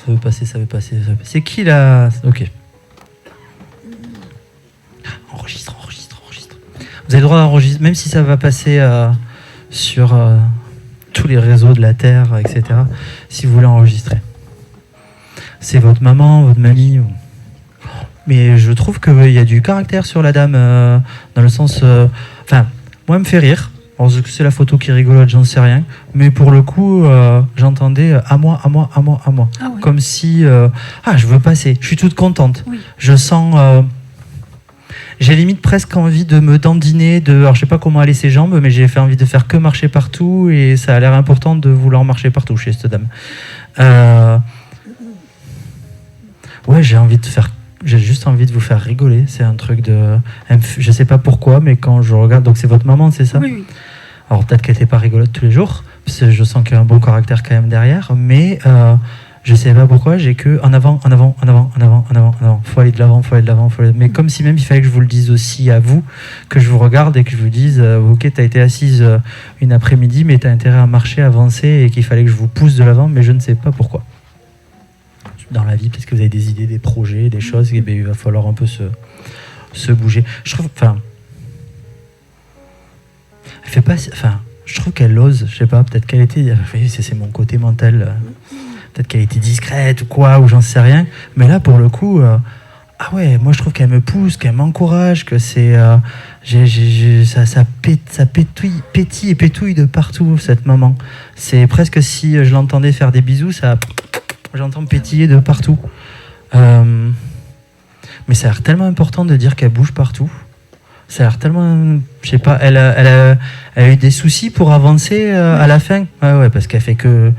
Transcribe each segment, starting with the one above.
Ça veut passer, ça veut passer, ça veut passer. C'est qui là? Ok. Enregistre. Vous avez le droit d'enregistrer, même si ça va passer sur tous les réseaux de la Terre, etc. Si vous voulez enregistrer. C'est votre maman, votre mamie. Mais je trouve qu'il y a du caractère sur la dame, dans le sens... Enfin, moi, elle me fait rire. Alors, c'est la photo qui est rigolote, j'en sais rien. Mais pour le coup, j'entendais à moi. Ah oui. Comme si... je veux passer. Je suis toute contente. Oui. Je sens... j'ai limite presque envie de me dandiner. Alors, je sais pas comment aller ses jambes, mais j'ai fait envie de faire que marcher partout. Et ça a l'air important de vouloir marcher partout chez cette dame. Ouais, j'ai juste envie de vous faire rigoler. C'est un truc de... Je sais pas pourquoi, mais quand je regarde... Donc c'est votre maman, c'est ça? Oui. Alors peut-être qu'elle n'était pas rigolote tous les jours, parce que je sens qu'il y a un bon caractère quand même derrière, mais je sais pas pourquoi, j'ai que en avant. Faut aller de l'avant. Mais comme si même il fallait que je vous le dise aussi à vous, que je vous regarde et que je vous dise, ok, t'as été assise une après-midi, mais t'as intérêt à marcher, avancer, et qu'il fallait que je vous pousse de l'avant, mais je ne sais pas pourquoi. Dans la vie, parce que vous avez des idées, des projets, des choses, et bien, il va falloir un peu se bouger. Je trouve, elle fait pas, je trouve qu'elle ose, je sais pas, peut-être qu'elle était, c'est mon côté mental, peut-être qu'elle était discrète ou quoi, ou j'en sais rien, mais là, pour le coup, moi je trouve qu'elle me pousse, qu'elle m'encourage, que c'est, ça pétille et pétouille de partout, cette maman. C'est presque si je l'entendais faire des bisous, j'entends pétiller de partout. Mais ça a l'air tellement important de dire qu'elle bouge partout. Ça a l'air tellement... Je sais pas, elle a eu des soucis pour avancer à la fin. Ouais, parce qu'elle fait que...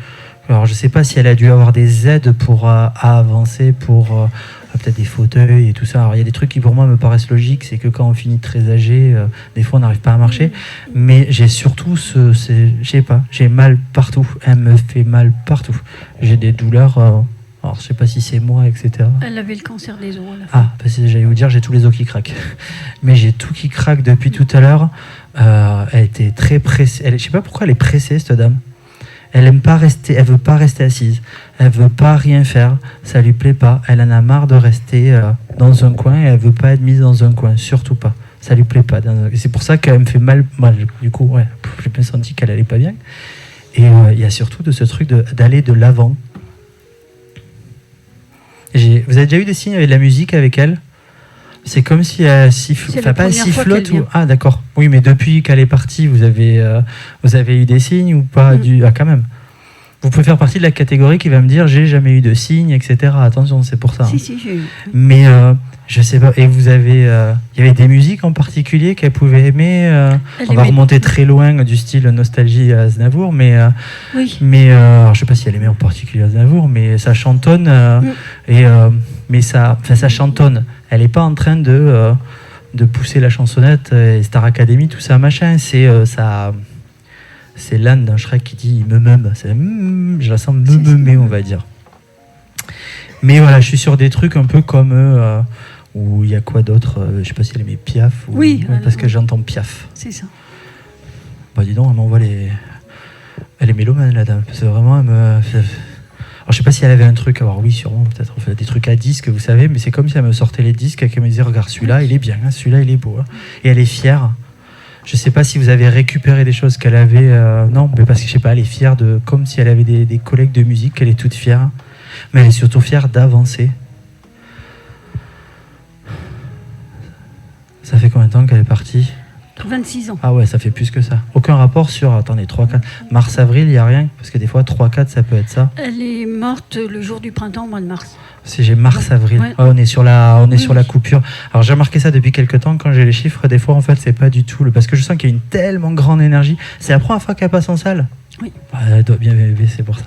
Alors je sais pas si elle a dû avoir des aides pour à avancer, pour peut-être des fauteuils et tout ça. Alors il y a des trucs qui pour moi me paraissent logiques, c'est que quand on finit très âgé, des fois on n'arrive pas à marcher. Mais j'ai surtout je sais pas, j'ai mal partout. Elle me fait mal partout. J'ai des douleurs. Alors je sais pas si c'est moi, etc. Elle avait le cancer des os à la fin. Parce que j'allais vous dire, j'ai tous les os qui craquent. Mais j'ai tout qui craque depuis tout à l'heure. Elle était très pressée. Je sais pas pourquoi elle est pressée, cette dame. Elle aime pas rester, elle veut pas rester assise, elle veut pas rien faire, ça lui plaît pas, elle en a marre de rester dans un coin et elle veut pas être mise dans un coin, surtout pas, ça lui plaît pas. Et c'est pour ça qu'elle me fait mal. Du coup, ouais, j'ai bien senti qu'elle allait pas bien. Et il y a surtout de ce truc d'aller de l'avant. Vous avez déjà eu des signes avec de la musique avec elle? C'est comme si elle sifflote ou... Ah d'accord. Oui, mais depuis qu'elle est partie, vous avez eu des signes ou pas? Quand même. Vous pouvez faire partie de la catégorie qui va me dire j'ai jamais eu de signes, etc. Attention, c'est pour ça. Si, j'ai eu. Mais je sais pas. Et vous avez... Il y avait des musiques en particulier qu'elle pouvait aimer. On va remonter très loin du style nostalgie à Aznavour, mais... Oui. Mais alors, je sais pas si elle aimait en particulier Aznavour, mais ça chantonne. Mais ça chantonne. Elle n'est pas en train de pousser la chansonnette et Star Academy, tout ça, machin. C'est l'âne d'un Shrek qui dit « me meum ». Je la sens me meumer, on va dire. Mais voilà, je suis sur des trucs un peu comme... où il y a quoi d'autre? Je sais pas si elle aimait Piaf. Parce que j'entends Piaf. C'est ça. Bah dis donc, elle m'envoie les... Elle est mélomane, la dame. Parce que vraiment, elle me... Alors, je sais pas si elle avait un truc, alors oui, sûrement, peut-être on fait des trucs à disques, vous savez, mais c'est comme si elle me sortait les disques et qu'elle me disait, regarde, celui-là, il est bien, hein, celui-là, il est beau. Hein. Et elle est fière. Je sais pas si vous avez récupéré des choses qu'elle avait, non, mais parce que je sais pas, elle est fière de, comme si elle avait des collègues de musique, elle est toute fière, mais elle est surtout fière d'avancer. Ça fait combien de temps qu'elle est partie? 26 ans. Ah ouais, ça fait plus que ça. Aucun rapport sur, attendez, 3-4... Mars-avril, il n'y a rien? Parce que des fois, 3-4, ça peut être ça. Elle est morte le jour du printemps, au mois de mars. Si j'ai mars-avril. Ouais. On est sur la coupure. Alors j'ai remarqué ça depuis quelques temps, quand j'ai les chiffres, des fois, en fait, c'est pas du tout... Parce que je sens qu'il y a une tellement grande énergie. C'est la première fois qu'elle passe en salle? Oui. Elle doit bien m'aimer, c'est pour ça.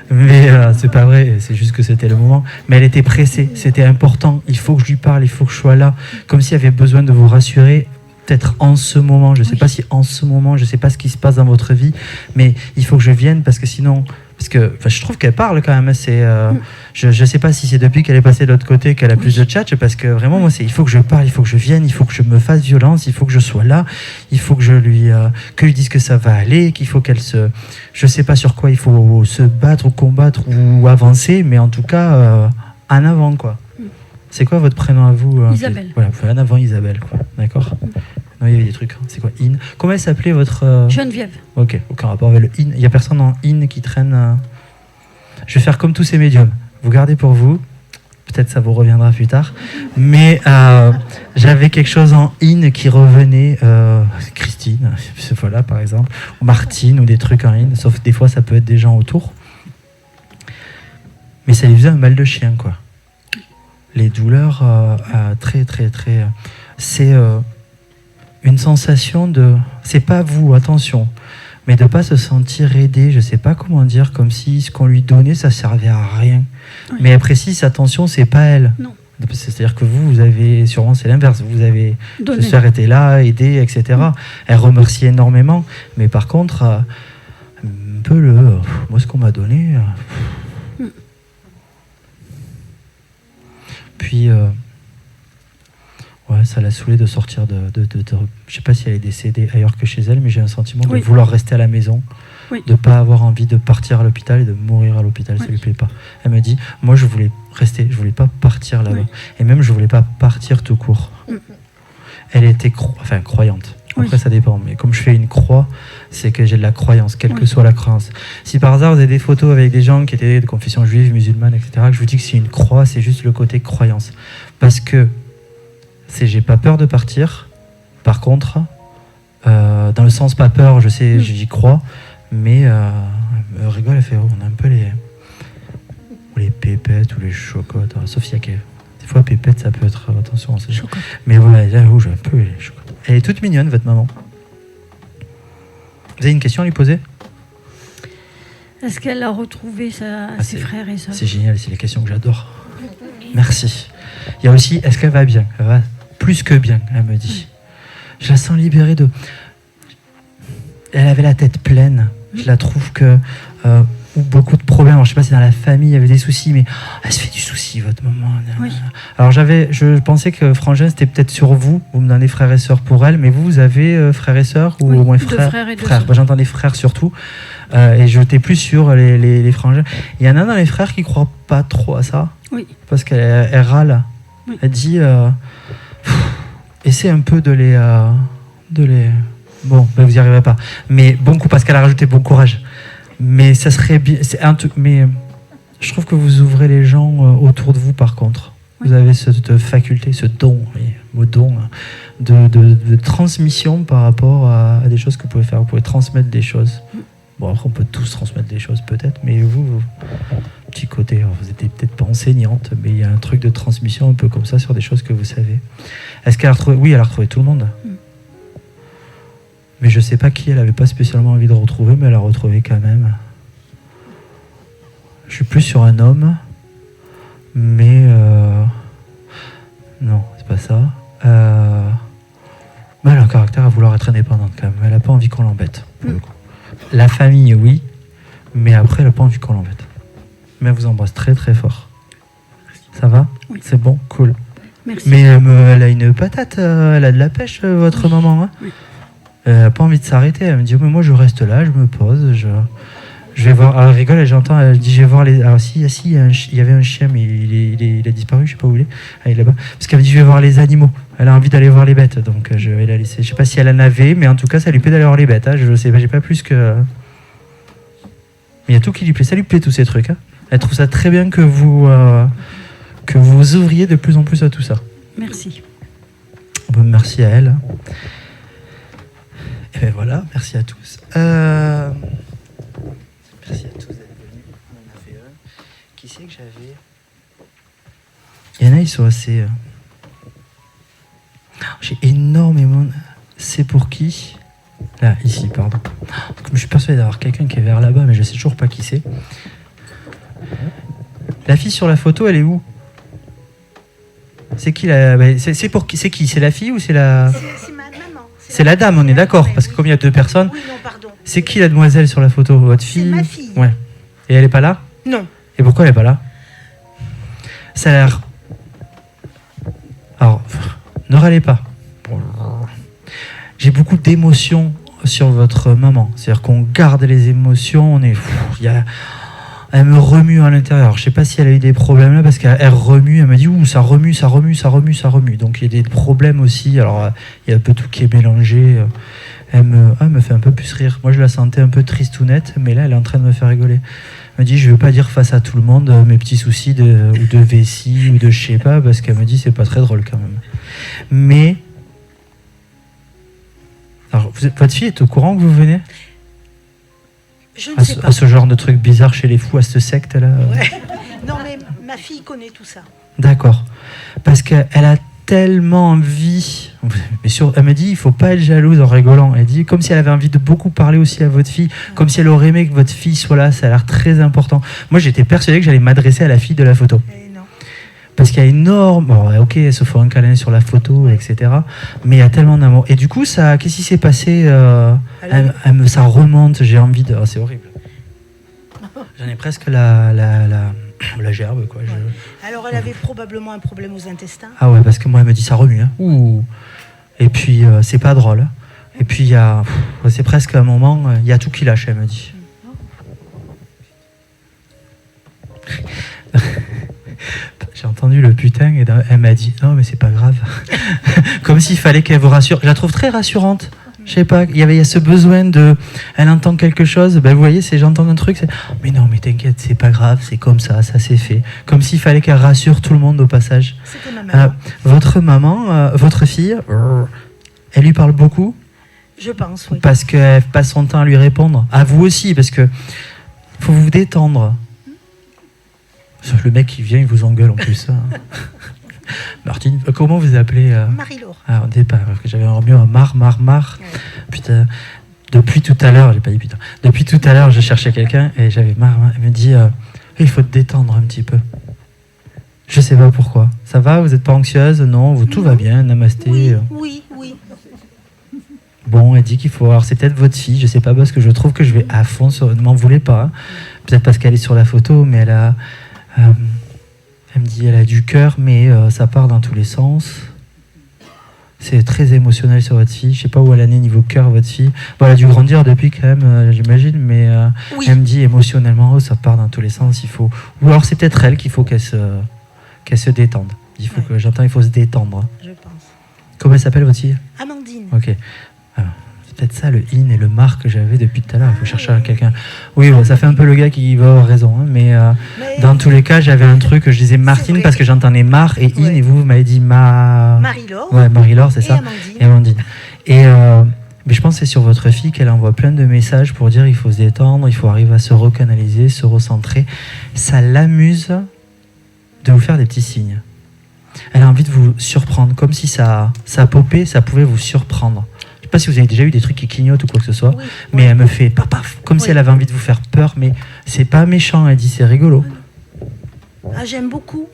Mais c'est pas vrai, c'est juste que c'était le moment. Mais elle était pressée, c'était important. Il faut que je lui parle, il faut que je sois là. Comme s'il y avait besoin de vous rassurer. Peut-être en ce moment, je ne sais pas si en ce moment, je ne sais pas ce qui se passe dans votre vie, mais il faut que je vienne parce que sinon, Parce que je trouve qu'elle parle quand même. Je ne sais pas si c'est depuis qu'elle est passée de l'autre côté qu'elle a plus de tchatch, parce que vraiment, moi, il faut que je parle, il faut que je vienne, il faut que je me fasse violence, il faut que je sois là, il faut que je lui dise que ça va aller, qu'il faut qu'elle se... Je ne sais pas sur quoi il faut se battre ou combattre ou avancer, mais en tout cas, en avant, quoi. C'est quoi votre prénom à vous Isabelle. Voilà, en avant Isabelle, quoi. D'accord. Non, il y avait des trucs. C'est quoi, In? Comment elle s'appelait votre... Geneviève. Ok, aucun rapport avec le In. Il n'y a personne en In qui traîne. Je vais faire comme tous ces médiums. Vous gardez pour vous. Peut-être ça vous reviendra plus tard. Mais j'avais quelque chose en In qui revenait. Christine, voilà, par exemple. Ou Martine, ou des trucs en In. Sauf que des fois, ça peut être des gens autour. Mais ça lui faisait un mal de chien, quoi. Les douleurs, très, très, très... c'est... une sensation de... C'est pas vous, attention, mais de pas se sentir aidé, je sais pas comment dire, comme si ce qu'on lui donnait, ça servait à rien. Oui. Mais elle précise, attention, c'est pas elle. Non. C'est-à-dire que vous avez, sûrement c'est l'inverse, vous avez... Donné. Ce soeur était là, aidé, etc. Elle remercie énormément, mais par contre, un peu moi, ce qu'on m'a donné... Puis... ouais, ça l'a saoulée de sortir je sais pas si elle est décédée ailleurs que chez elle, mais j'ai un sentiment de vouloir rester à la maison, de pas avoir envie de partir à l'hôpital et de mourir à l'hôpital, ça lui plaît pas. Elle m'a dit, moi je voulais rester, je voulais pas partir là-bas, et même je voulais pas partir tout court. Elle était croyante. Après ça dépend, mais comme je fais une croix, c'est que j'ai de la croyance, quelle que soit la croyance. Si par hasard vous avez des photos avec des gens qui étaient de confession juive, musulmane, etc., que je vous dis que c'est une croix, c'est juste le côté croyance, parce que j'ai pas peur de partir. Par contre, dans le sens pas peur, je sais, j'y crois, mais elle rigole, elle fait, on a un peu les pépettes ou les chocottes, sauf s'il y a que... Des fois, pépettes, ça peut être... Attention, c'est... Mais voilà, là, j'ai un peu les chocottes. Elle est toute mignonne, votre maman. Vous avez une question à lui poser ? Est-ce qu'elle a retrouvé ses frères et sœurs ? C'est génial, c'est les questions que j'adore. Merci. Il y a aussi, est-ce qu'elle va bien ? Elle va plus que bien, elle me dit. Je la sens libérée de... Elle avait la tête pleine. Je la trouve que... ou beaucoup de problèmes. Alors, je ne sais pas si dans la famille il y avait des soucis, mais elle se fait du souci, votre maman. Oui. Alors, je pensais que Frangin, c'était peut-être sur vous. Vous me donnez frères et sœurs pour elle, mais vous avez frères et sœurs ou au moins frères ? Frères et deux sœurs. Moi, j'entends des frères surtout. Et je n'étais plus sur les frangins. Il y en a dans les frères qui ne croient pas trop à ça. Oui. Parce qu'elle râle. Oui. Elle dit... essaie un peu de les... Bon, ben vous n'y arriverez pas. Mais bon coup, parce qu'elle a rajouté bon courage. Mais ça serait bien... Mais je trouve que vous ouvrez les gens autour de vous, par contre. Oui. Vous avez cette faculté, ce don, mot don, de transmission par rapport à des choses que vous pouvez faire. Vous pouvez transmettre des choses. Bon, après, on peut tous transmettre des choses, peut-être. Mais vous petit côté, vous n'êtes peut-être pas enseignante, mais il y a un truc de transmission un peu comme ça sur des choses que vous savez. Est-ce qu'elle a retrouvé... Oui, elle a retrouvé tout le monde. Mais je ne sais pas qui elle n'avait pas spécialement envie de retrouver, mais elle a retrouvé quand même. Je suis plus sur un homme, mais... Non, c'est pas ça. Mais elle a un caractère à vouloir être indépendante quand même. Elle n'a pas envie qu'on l'embête, pour le coup. La famille, oui, mais après, elle n'a pas envie qu'on l'embête. Mais elle vous embrasse très très fort. Ça va ? Oui. C'est bon ? Cool. Merci. Mais elle a une patate, elle a de la pêche, votre maman. Hein ? Oui. Elle n'a pas envie de s'arrêter. Elle me dit, mais moi je reste là, je me pose, je vais voir. Alors, elle rigole et j'entends, elle dit, je vais voir les... Alors si, il y avait un chien, mais il a disparu, je ne sais pas où il est. Ah, il est là-bas. Parce qu'elle me dit, je vais voir les animaux. Elle a envie d'aller voir les bêtes, donc je vais la laisser. Je ne sais pas si elle en avait, mais en tout cas, ça lui plaît d'aller voir les bêtes. Hein. Je ne sais pas, j'ai pas plus que... Mais il y a tout qui lui plaît. Ça lui plaît, tous ces trucs. Hein. Elle trouve ça très bien que vous ouvriez de plus en plus à tout ça. Merci. Bon, merci à elle. Et bien voilà, merci à tous. Merci à tous d'être venus. On en a fait un. Qui c'est que j'avais ? Il y en a, ils sont assez... J'ai énormément... C'est pour qui ? Là, ici, pardon. Je suis persuadé d'avoir quelqu'un qui est vers là-bas, mais je ne sais toujours pas qui c'est. La fille sur la photo, elle est où ? C'est qui la... C'est pour qui ? C'est qui ? C'est la fille ou c'est la... C'est ma maman. C'est la dame, on est d'accord, parce que comme il y a deux personnes... Oui, non, pardon. C'est qui la demoiselle sur la photo ? Votre fille ? C'est ma fille. Ouais. Et elle est pas là? Non. Et pourquoi elle est pas là? Ça a l'air... Alors, ne râlez pas. J'ai beaucoup d'émotions sur votre maman. C'est-à-dire qu'on garde les émotions, on est... Elle me remue à l'intérieur. Je sais pas si elle a eu des problèmes là, parce qu'elle remue, elle m'a dit, ouh, ça remue. Donc il y a des problèmes aussi. Alors, il y a un peu tout qui est mélangé. Elle me fait un peu plus rire. Moi, je la sentais un peu tristounette, mais là, elle est en train de me faire rigoler. Elle me dit, je veux pas dire face à tout le monde mes petits soucis ou de vessie ou de je sais pas, parce qu'elle me dit, c'est pas très drôle quand même. Mais... Alors, votre fille est au courant que vous venez Je ne sais pas. À ce genre de truc bizarre chez les fous, à cette secte-là Ouais. Non, mais ma fille connaît tout ça. D'accord. Parce qu'elle a tellement envie... Mais elle me dit, il faut pas être jalouse en rigolant. Elle dit, comme si elle avait envie de beaucoup parler aussi à votre fille, comme si elle aurait aimé que votre fille soit là, ça a l'air très important. Moi, j'étais persuadé que j'allais m'adresser à la fille de la photo. Non. Parce qu'il y a énorme... Bon, ok, elle se fait un câlin sur la photo, etc. Mais il y a tellement d'amour. Et du coup, qu'est-ce qui s'est passé ça remonte, j'ai envie de... Oh, c'est horrible. J'en ai presque la gerbe, quoi. Alors, elle avait probablement un problème aux intestins. Ah ouais, parce que moi, elle me dit, ça remue. Hein. Ouh. Et puis, c'est pas drôle. Et puis, c'est presque un moment, il y a tout qui lâche, elle me dit. J'ai entendu le putain et elle m'a dit non mais c'est pas grave. Comme s'il fallait qu'elle vous rassure. Je la trouve très rassurante. Je sais pas, il y a ce besoin de... Elle entend quelque chose, ben vous voyez, j'entends un truc, mais non mais t'inquiète, c'est pas grave, c'est comme ça s'est fait. Comme s'il fallait qu'elle rassure tout le monde au passage. C'était ma maman. Votre maman, votre fille, elle lui parle beaucoup? Je pense, oui. Parce qu'elle passe son temps à lui répondre. À vous aussi, parce que faut vous détendre. Le mec qui vient, il vous engueule en plus. Martine, comment vous appelez Marie-Laure. Ah, au départ, j'avais remis un mar. Ouais. Putain, depuis tout à l'heure, j'ai pas dit putain. Depuis tout à l'heure, je cherchais quelqu'un et j'avais marre. Elle me dit, il faut te détendre un petit peu. Je sais pas pourquoi. Ça va, vous êtes pas anxieuse? Non, tout va bien, namasté. Oui. Bon, elle dit qu'il faut... Alors, c'est peut-être votre fille, je sais pas, parce que je trouve que je vais à fond sur... Ne m'en voulez pas. Hein. Peut-être parce qu'elle est sur la photo, mais elle a... elle me dit, elle a du cœur, mais ça part dans tous les sens. C'est très émotionnel sur votre fille. Je sais pas où elle en est niveau cœur, votre fille. Bon, elle a dû grandir depuis quand même, j'imagine, mais oui. Elle me dit émotionnellement, ça part dans tous les sens. Il faut... Ou alors c'est peut-être elle qu'il faut qu'elle se détende. Il faut que j'entends, il faut se détendre. Je pense. Comment elle s'appelle votre fille? Amandine. Ok. C'est peut-être ça le in et le mar que j'avais depuis tout à l'heure. Il faut chercher quelqu'un. Oui, bon, ça fait un peu le gars qui va avoir raison. Hein, mais dans tous les cas, j'avais un truc, je disais Martine parce que j'entendais mar et in, et vous m'avez dit Marie-Laure. Ouais, Marie-Laure, c'est ça. Amandine. Et Amandine. Et mais je pense que c'est sur votre fille qu'elle envoie plein de messages pour dire il faut se détendre, il faut arriver à se recanaliser, se recentrer. Ça l'amuse de vous faire des petits signes. Elle a envie de vous surprendre, comme si ça popait, ça pouvait vous surprendre. Je ne sais pas si vous avez déjà eu des trucs qui clignotent ou quoi que ce soit, mais elle me fait paf, comme si elle avait envie de vous faire peur, mais c'est pas méchant, elle dit c'est rigolo. Ah, j'aime beaucoup.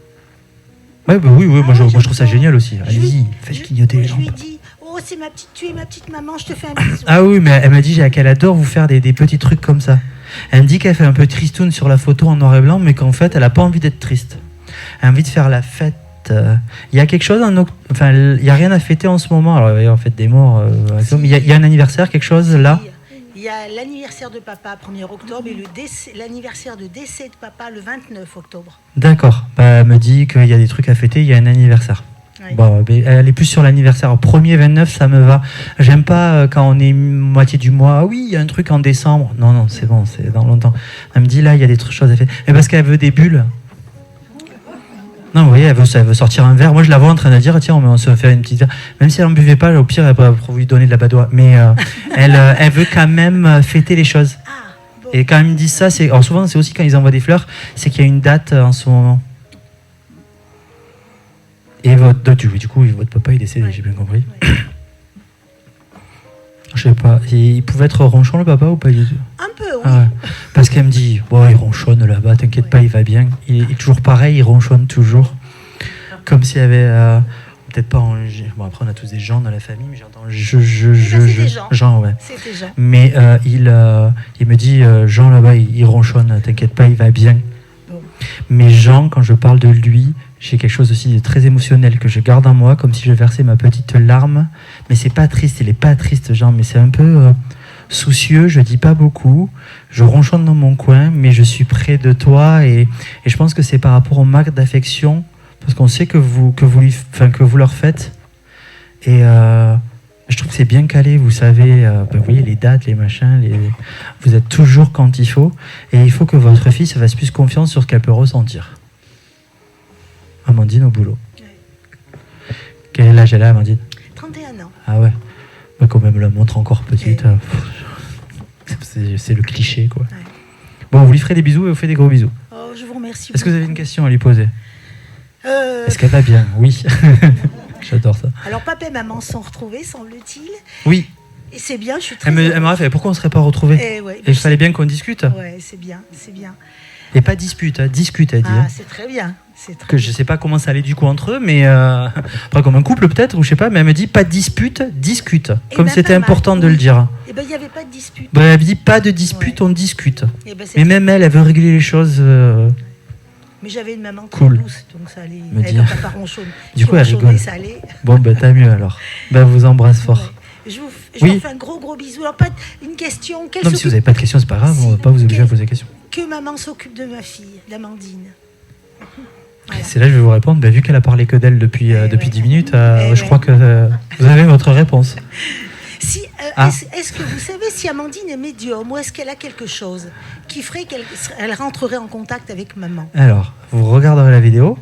Ouais, bah oui, moi je trouve ça génial aussi. Allez-y, faites clignoter les gens. Je lui dis, oh c'est tu es ma petite maman, je te fais un bisou. Ah oui, mais elle m'a dit qu'elle adore vous faire des petits trucs comme ça. Elle me dit qu'elle fait un peu tristoun sur la photo en noir et blanc, mais qu'en fait elle a pas envie d'être triste. Elle a envie de faire la fête. Il y a quelque chose, il n'y a rien à fêter en ce moment. Alors, il y a en fait des morts. Il y a un anniversaire, quelque chose là. Il y a l'anniversaire de papa 1er octobre et l'anniversaire de décès de papa le 29 octobre. D'accord. Elle me dit qu'il y a des trucs à fêter, il y a un anniversaire. Oui. Bon, elle est plus sur l'anniversaire. 1er 29, ça me va. J'aime pas quand on est moitié du mois. Ah oui, il y a un truc en décembre. Non, c'est bon, c'est dans longtemps. Elle me dit là, il y a des choses à faire. Mais parce qu'elle veut des bulles. Non, vous voyez, elle veut sortir un verre. Moi, je la vois en train de dire, tiens, on se fait une petite verre. Même si elle n'en buvait pas, au pire, elle pourrait vous lui donner de la badoie. Mais elle veut quand même fêter les choses. Et quand ils me disent ça, alors souvent, c'est aussi quand ils envoient des fleurs, c'est qu'il y a une date en ce moment. Et du coup, votre papa est décédé, j'ai bien compris. Ouais. Je sais pas, il pouvait être ronchon le papa ou pas du tout? Un peu, oui. Ah ouais. Parce qu'elle me dit, il ronchonne là-bas, t'inquiète pas, il va bien. Il est toujours pareil, il ronchonne toujours. Comme s'il y avait... Peut-être pas en bon, après on a tous des gens dans la famille, mais j'entends c'était Jean. Jean, ouais. C'était Jean. Mais il me dit Jean là-bas, il ronchonne, t'inquiète pas, il va bien. Bon. Mais Jean, quand je parle de lui, j'ai quelque chose aussi de très émotionnel que je garde en moi, comme si je versais ma petite larme. Mais c'est pas triste, il est pas triste, Jean, mais c'est un peu soucieux, je dis pas beaucoup, je ronchonne dans mon coin, mais je suis près de toi et je pense que c'est par rapport au marque d'affection, parce qu'on sait que vous leur faites. Et je trouve que c'est bien calé, vous savez, vous voyez les dates, les machins, vous êtes toujours quand il faut, et il faut que votre fille se fasse plus confiance sur ce qu'elle peut ressentir. Amandine au boulot. Ouais. Quel âge elle a, Amandine? 31 ans. Ah ouais, bah, quand même la montre encore petite, c'est le cliché quoi. Ouais. Bon, vous lui ferez des bisous et vous faites des gros bisous. Oh, je vous remercie. Est-ce que vous avez une question à lui poser? Euh, Est-ce qu'elle va bien? Oui. J'adore ça. Alors, papa et maman sont retrouvés, semble-t-il. Oui. Et c'est bien, je suis très Elle m'aurait fait pourquoi on ne serait pas retrouvés? Eh ouais, Et il fallait bien qu'on discute. Ouais, c'est bien, c'est bien. Et pas dispute, hein, discute, elle dit. Ah, c'est très bien. C'est très Que je sais pas comment ça allait du coup entre eux, mais après comme un couple peut-être, ou je sais pas, mais elle me dit pas de dispute, discute. Eh Comme ben, c'était pas mal, important de oui. le dire. Eh ben, il n'y avait pas de dispute. Bah, elle me dit pas de dispute, Ouais. on discute. Eh ben, Mais même elle veut régler les choses. Mais j'avais une maman très Cool. douce, donc ça allait. Me Elle, dire. quand papa ronchonne, Du coup, elle ronchonnait, rigole. ça allait. Bon, bah tant mieux alors. Bah, vous embrasse fort. Ouais. Je Oui. leur fais un gros bisou. Alors, pas une question. Non, mais si vous n'avez pas de questions, c'est pas grave, on va pas vous obliger à poser des questions. Que maman s'occupe de ma fille, d'Amandine. Voilà. C'est là que je vais vous répondre. Bah, vu qu'elle a parlé que d'elle depuis 10 minutes, je ouais. crois que vous avez votre réponse. Si, Ah. est-ce que vous savez si Amandine est médium ou est-ce qu'elle a quelque chose qui ferait qu'elle rentrerait en contact avec maman? Alors, vous regarderez la vidéo.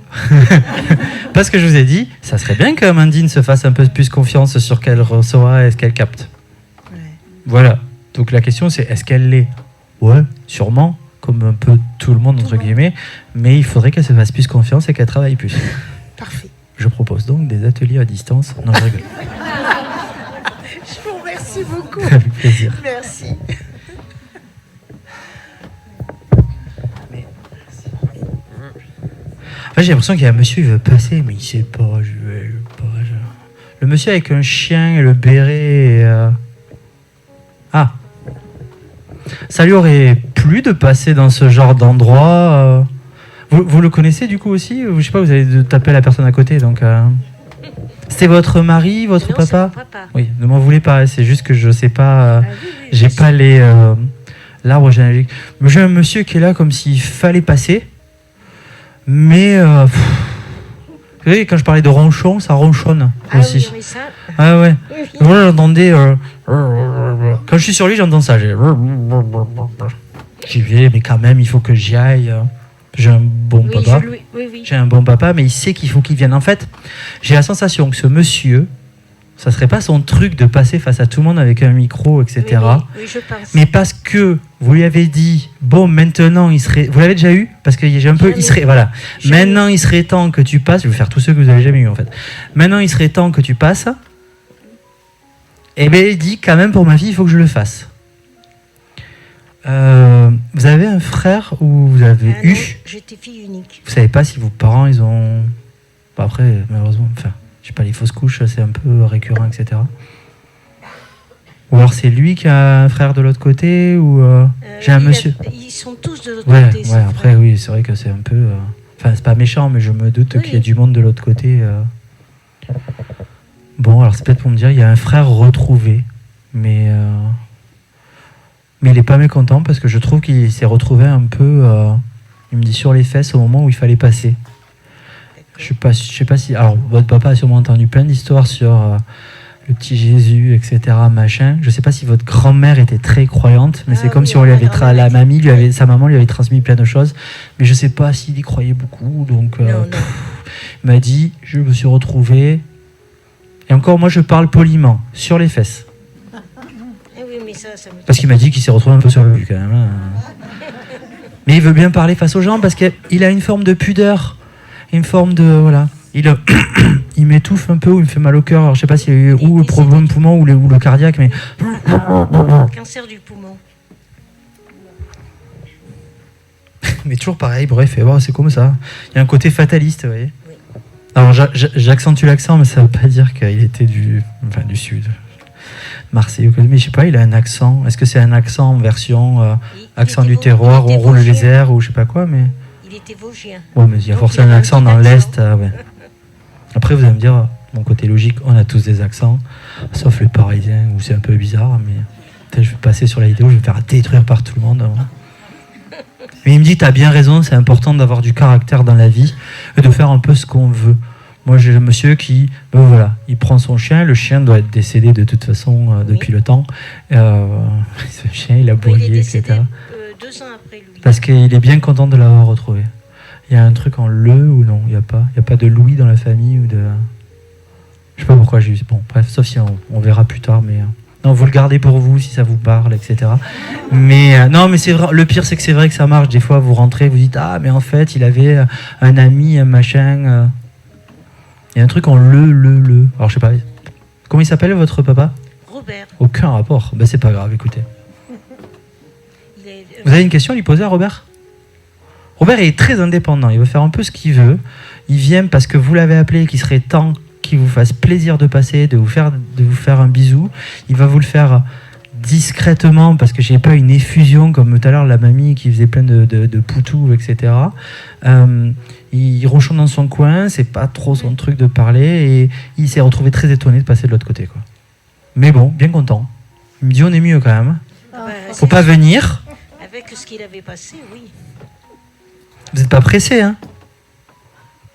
Parce que je vous ai dit, ça serait bien qu'Amandine se fasse un peu plus confiance sur ce qu'elle reçoit et ce qu'elle capte. Ouais. Voilà. Donc la question c'est, est-ce qu'elle l'est? Ouais, sûrement, comme un peu tout le monde, entre guillemets. Mais il faudrait qu'elle se fasse plus confiance et qu'elle travaille plus. Parfait. Je propose donc des ateliers à distance. Non, je rigole. Je vous remercie beaucoup. Avec plaisir. Merci. J'ai l'impression qu'il y a un monsieur, il veut passer, mais il sait pas. Le monsieur avec un chien et le béret. Ah. Ça lui aurait plu de passer dans ce genre d'endroit. Vous le connaissez du coup aussi? Je sais pas, vous allez taper la personne à côté. Donc, c'était votre mari, votre Non, papa? c'est mon papa. Oui, ne m'en voulez pas. C'est juste que je sais pas. Ah oui, oui, J'ai bien pas sûr. l'arbre généalogique. Mais j'ai un monsieur qui est là comme s'il fallait passer. Mais vous voyez, quand je parlais de ronchon, ça ronchonne Ah aussi. oui, mais ça. Ah ouais. Oui, oui. Moi j'entendais. Quand je suis sur lui, j'entends ça. J'y vais, mais quand même, il faut que j'y aille. J'ai un bon Oui, papa. oui. J'ai un bon papa, mais il sait qu'il faut qu'il vienne. En fait, j'ai la sensation que ce monsieur, ça serait pas son truc de passer face à tout le monde avec un micro, etc. Oui, je pense. Mais parce que vous lui avez dit, bon, maintenant il serait. Vous l'avez déjà eu? Parce que j'ai un peu. Jamais. Il serait. Voilà. Jamais. Maintenant il serait temps que tu passes. Je vais faire tous ceux que vous avez jamais eu en fait. Maintenant il serait temps que tu passes. Et bien il dit, quand même pour ma fille, il faut que je le fasse. Vous avez un frère ou vous avez Ah eu? non, j'étais fille unique. Vous savez pas si vos parents ils ont. Bah, après, malheureusement, enfin, je sais pas, les fausses couches, c'est un peu récurrent, etc. Ou alors c'est lui qui a un frère de l'autre côté, ou j'ai un monsieur. Ils sont tous de l'autre Ouais, côté. ses après, frères. oui, c'est vrai que c'est un peu. Enfin, c'est pas méchant, mais je me doute Oui. qu'il y a du monde de l'autre côté. Bon, alors c'est peut-être pour me dire, il y a un frère retrouvé, mais il est pas mécontent parce que je trouve qu'il s'est retrouvé un peu. Il me dit sur les fesses au moment où il fallait passer. Je sais pas si. Alors, votre papa a sûrement entendu plein d'histoires sur le petit Jésus, etc. Machin. Je sais pas si votre grand-mère était très croyante, mais Ah c'est comme oui, si on lui ma avait grand-mère la était- mamie, sa maman lui avait transmis plein de choses. Mais je sais pas s'il y croyait beaucoup. Donc, Non. il m'a dit, je me suis retrouvé. Et encore, moi, je parle poliment sur les fesses, Eh oui, mais ça me. parce qu'il m'a dit qu'il s'est retrouvé un peu sur le cul quand même. Hein. Mais il veut bien parler face aux gens parce qu'il a une forme de pudeur, une forme de voilà. Il m'étouffe un peu ou il me fait mal au cœur. Alors, je sais pas s'il y a eu ou le problème poumon ou le cardiaque, mais Cancer du poumon. mais toujours pareil. Bref, et voilà, c'est comme ça. Il y a un côté fataliste, vous voyez. Oui. Alors j'accentue l'accent, mais ça veut pas dire qu'il était du sud. Marseille, mais je sais pas, il a un accent. Est-ce que c'est un accent version accent du terroir, on roule les airs ou je sais pas quoi, mais... Il était vosgien. Ouais, mais il y a forcément un accent dans l'Est. Ouais. Après, vous allez me dire, mon côté logique, on a tous des accents, sauf les Parisiens, où c'est un peu bizarre, mais peut-être je vais passer sur la vidéo, je vais me faire détruire par tout le monde. Mais il me dit, t'as bien raison, c'est important d'avoir du caractère dans la vie et de faire un peu ce qu'on veut. Moi, j'ai le monsieur qui, voilà, il prend son chien, le chien doit être décédé de toute façon depuis le temps. Ce chien, il a bourgué, il est décédé, etc. 2 ans après lui. Parce qu'il est bien content de l'avoir retrouvé. Il y a un truc en le ou non, il n'y a pas de Louis dans la famille ou de... Je sais pas pourquoi j'ai eu... Bon, bref, sauf si on verra plus tard, mais... Non, vous le gardez pour vous si ça vous parle, etc. Mais non, mais c'est vrai. Le pire, c'est que c'est vrai que ça marche. Des fois, vous rentrez, vous dites mais en fait, il avait un ami, un machin. Il y a un truc en le. Alors, je sais pas. Comment il s'appelle votre papa ? Robert. Aucun rapport. Ben c'est pas grave. Écoutez. Vous avez une question à lui poser à Robert ? Robert est très indépendant. Il veut faire un peu ce qu'il veut. Il vient parce que vous l'avez appelé, qu'il serait temps qu'il vous fasse plaisir de passer, de vous faire un bisou. Il va vous le faire discrètement parce que j'ai pas une effusion comme tout à l'heure la mamie qui faisait plein de poutous, etc. Il ronchonne dans son coin, c'est pas trop son truc de parler et il s'est retrouvé très étonné de passer de l'autre côté, quoi. Mais bon, bien content. Il me dit on est mieux quand même. Faut pas venir. Avec ce qu'il avait passé, oui. Vous n'êtes pas pressé, hein ?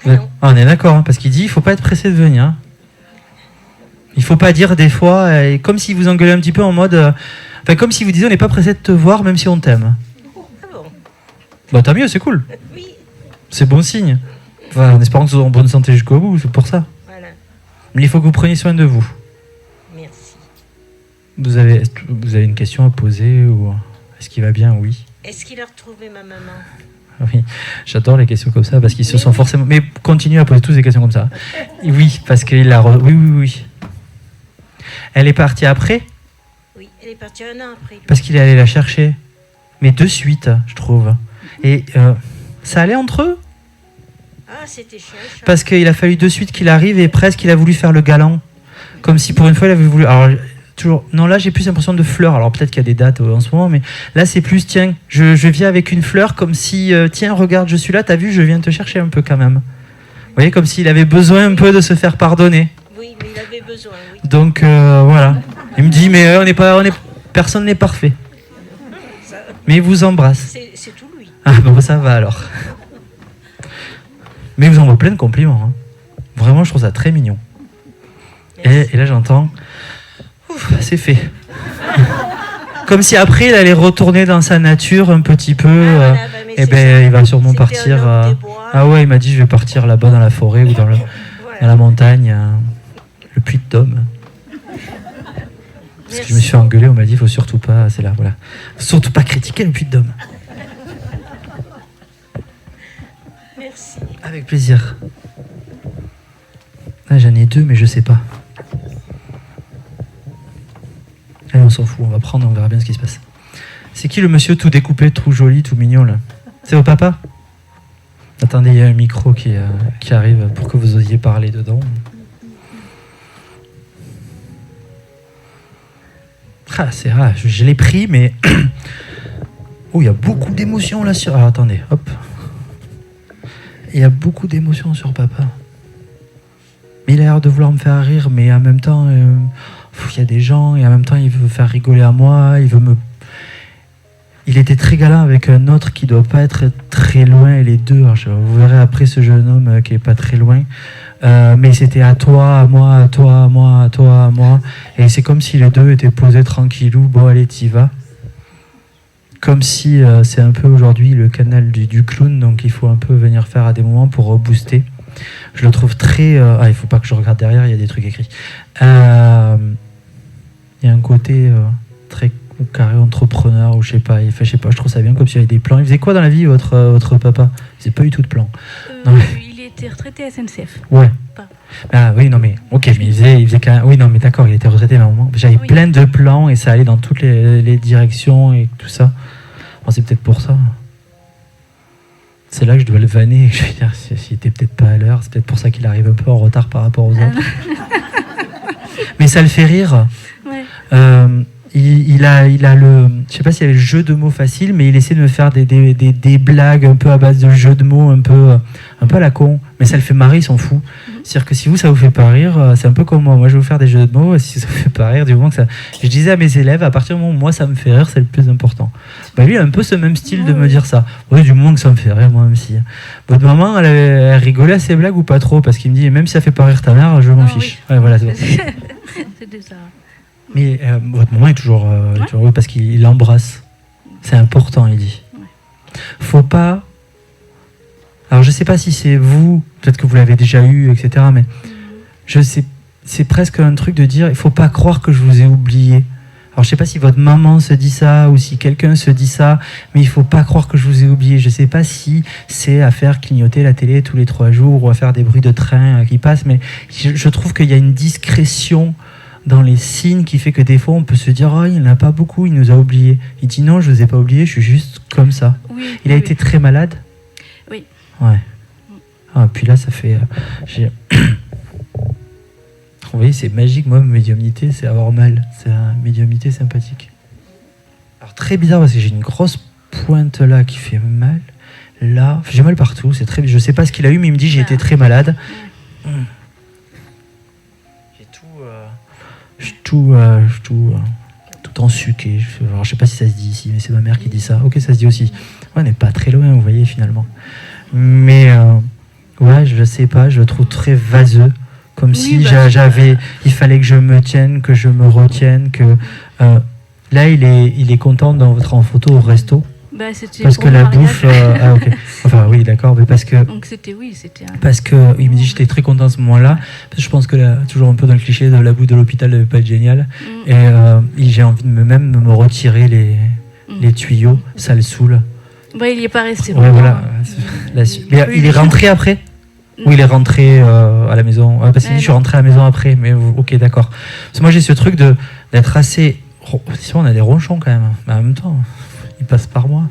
Non. On est d'accord, hein, parce qu'il dit il faut pas être pressé de venir. Il faut pas dire des fois, comme s'il vous engueulait un petit peu en mode... comme s'il vous disait on n'est pas pressé de te voir même si on t'aime. Ah bon ? Bah tant mieux, c'est cool. Oui. C'est bon signe. Enfin, en espérant que vous serez en bonne santé jusqu'au bout, c'est pour ça. Voilà. Mais il faut que vous preniez soin de vous. Merci. Vous avez une question à poser ou est-ce qu'il va bien ? Oui. Est-ce qu'il a retrouvé ma maman ? Oui, j'adore les questions comme ça parce qu'ils se sont forcément... Mais continuez à poser tous des questions comme ça. Oui, parce qu'il a... Oui. Elle est partie après ? Oui, elle est partie 1 an après. Parce qu'il est allé la chercher. Mais de suite, je trouve. Et ça allait entre eux ? Ah, c'était chiant. Parce qu'il a fallu de suite qu'il arrive et presque il a voulu faire le galant. Comme si pour une fois il avait voulu... Alors, toujours... Non, là j'ai plus l'impression de fleurs. Alors peut-être qu'il y a des dates en ce moment, mais là c'est plus, tiens, je viens avec une fleur comme si, tiens, regarde, je suis là, t'as vu, je viens te chercher un peu quand même. Vous voyez, comme s'il avait besoin un peu de se faire pardonner. Oui, mais il avait besoin, oui. Donc voilà. Il me dit, mais personne n'est parfait. Mais il vous embrasse. C'est tout lui. Ah bon, ça va alors. Mais il vous envoie plein de compliments. Hein. Vraiment, je trouve ça très mignon. Et là, j'entends... Ouf, c'est fait. Comme si après, il allait retourner dans sa nature un petit peu. Il va sûrement partir... Ah ouais, il m'a dit, je vais partir là-bas dans la forêt ou dans la montagne. Le Puy de Dôme. Parce que je me suis engueulé, on m'a dit, il faut surtout pas... C'est là, voilà. Faut surtout pas critiquer le Puy de Dôme. Merci. Avec plaisir. Là, j'en ai 2, mais je sais pas. Allez, on s'en fout, on va prendre, on verra bien ce qui se passe. C'est qui le monsieur tout découpé, tout joli, tout mignon, là ? C'est au papa ? Attendez, il y a un micro qui arrive pour que vous osiez parler dedans. Ah, c'est rare, je l'ai pris, mais... Oh, il y a beaucoup d'émotions là sur... Alors, attendez, hop. Il y a beaucoup d'émotions sur papa. Mais il a l'air de vouloir me faire rire, mais en même temps, il y a des gens, et en même temps, il veut faire rigoler à moi, Il était très galant avec un autre qui doit pas être très loin, et les deux, alors, vous verrez après ce jeune homme qui est pas très loin, mais c'était à toi, à moi, à toi, à moi, à toi, à moi, et c'est comme si les deux étaient posés tranquillou, bon allez, t'y vas. Comme si c'est un peu aujourd'hui le canal du clown, donc il faut un peu venir faire à des moments pour rebooster. Je le trouve très... il faut pas que je regarde derrière, il y a des trucs écrits. Il y a un côté très carré entrepreneur, ou je sais pas, je trouve ça bien comme s'il y avait des plans. Il faisait quoi dans la vie, votre papa ? Il faisait pas du tout de plans. Il était retraité à SNCF. Ouais. Pas. Ah oui, non mais, ok, mais il faisait quand même... Oui, non mais d'accord, il était retraité à un moment. J'avais plein de plans et ça allait dans toutes les directions et tout ça. Bon, c'est peut-être pour ça. C'est là que je dois le vanner. Je vais dire, s'il était peut-être pas à l'heure, c'est peut-être pour ça qu'il arrive un peu en retard par rapport aux autres. Mais ça le fait rire. Ouais. Il a le, je sais pas s'il y avait le jeu de mots facile, mais il essaie de me faire des blagues un peu à base de jeux de mots, un peu à la con. Mais ça le fait marrer, il s'en fout. C'est-à-dire que si vous, ça vous fait pas rire, c'est un peu comme moi. Moi, je vais vous faire des jeux de mots, si ça vous fait pas rire, du moment que ça... Je disais à mes élèves, à partir du moment où moi, ça me fait rire, c'est le plus important. Bah, lui, il a un peu ce même style de me dire ça. Oui, du moment que ça me fait rire, moi même si. Votre maman, elle rigolait à ces blagues ou pas trop? Parce qu'il me dit, même si ça fait pas rire ta mère, je m'en fiche. Oui. Ouais, voilà, c'est bon. C'était ça. Mais votre maman est toujours heureux parce qu'il l'embrasse. C'est important, il dit. Faut pas... Alors, je sais pas si c'est vous, peut-être que vous l'avez déjà eu, etc. Mais je sais, c'est presque un truc de dire, il faut pas croire que je vous ai oublié. Alors, je sais pas si votre maman se dit ça ou si quelqu'un se dit ça, mais il faut pas croire que je vous ai oublié. Je sais pas si c'est à faire clignoter la télé tous les 3 jours ou à faire des bruits de train qui passent, mais je trouve qu'il y a une discrétion dans les signes qui fait que des fois on peut se dire, oh, il n'en a pas beaucoup, il nous a oubliés. Il dit non, je vous ai pas oublié, je suis juste comme ça. Oui, Il a été très malade. Oui. Ouais. Ah, puis là, ça fait... Vous voyez, c'est magique, moi, médiumnité, c'est avoir mal. C'est une médiumnité sympathique. Alors, très bizarre, parce que j'ai une grosse pointe là qui fait mal. Là, j'ai mal partout, c'est très... Je sais pas ce qu'il a eu, mais il me dit, j'ai été très malade. J'ai tout ensuqué. Alors, je sais pas si ça se dit ici, mais c'est ma mère qui dit ça. Ok, ça se dit aussi. Ouais, on n'est pas très loin, vous voyez, finalement. Mais, ouais, je sais pas, je le trouve très vaseux. Comme si j'avais... Il fallait que je me tienne, que je me retienne, que... là, il est content d'être en photo au resto. Bah, c'était parce que la bouffe... ah, ok. Enfin, oui, d'accord, mais parce que... Donc, c'était un... Parce que il me dit, j'étais très content à ce moment-là. Parce que je pense que là, toujours un peu dans le cliché de la bouffe de l'hôpital ne devait pas être génial. Et j'ai envie de me retirer les tuyaux. Ça le saoule. Bah, il n'y est pas resté. Ouais, voilà. Il est rentré après? Ou il est rentré à la maison? Parce qu'il dit, je suis rentré à la maison après. Mais ok, d'accord. Parce que moi, j'ai ce truc d'être assez... Sinon, on a des ronchons quand même. Mais en même temps, ils passent par moi.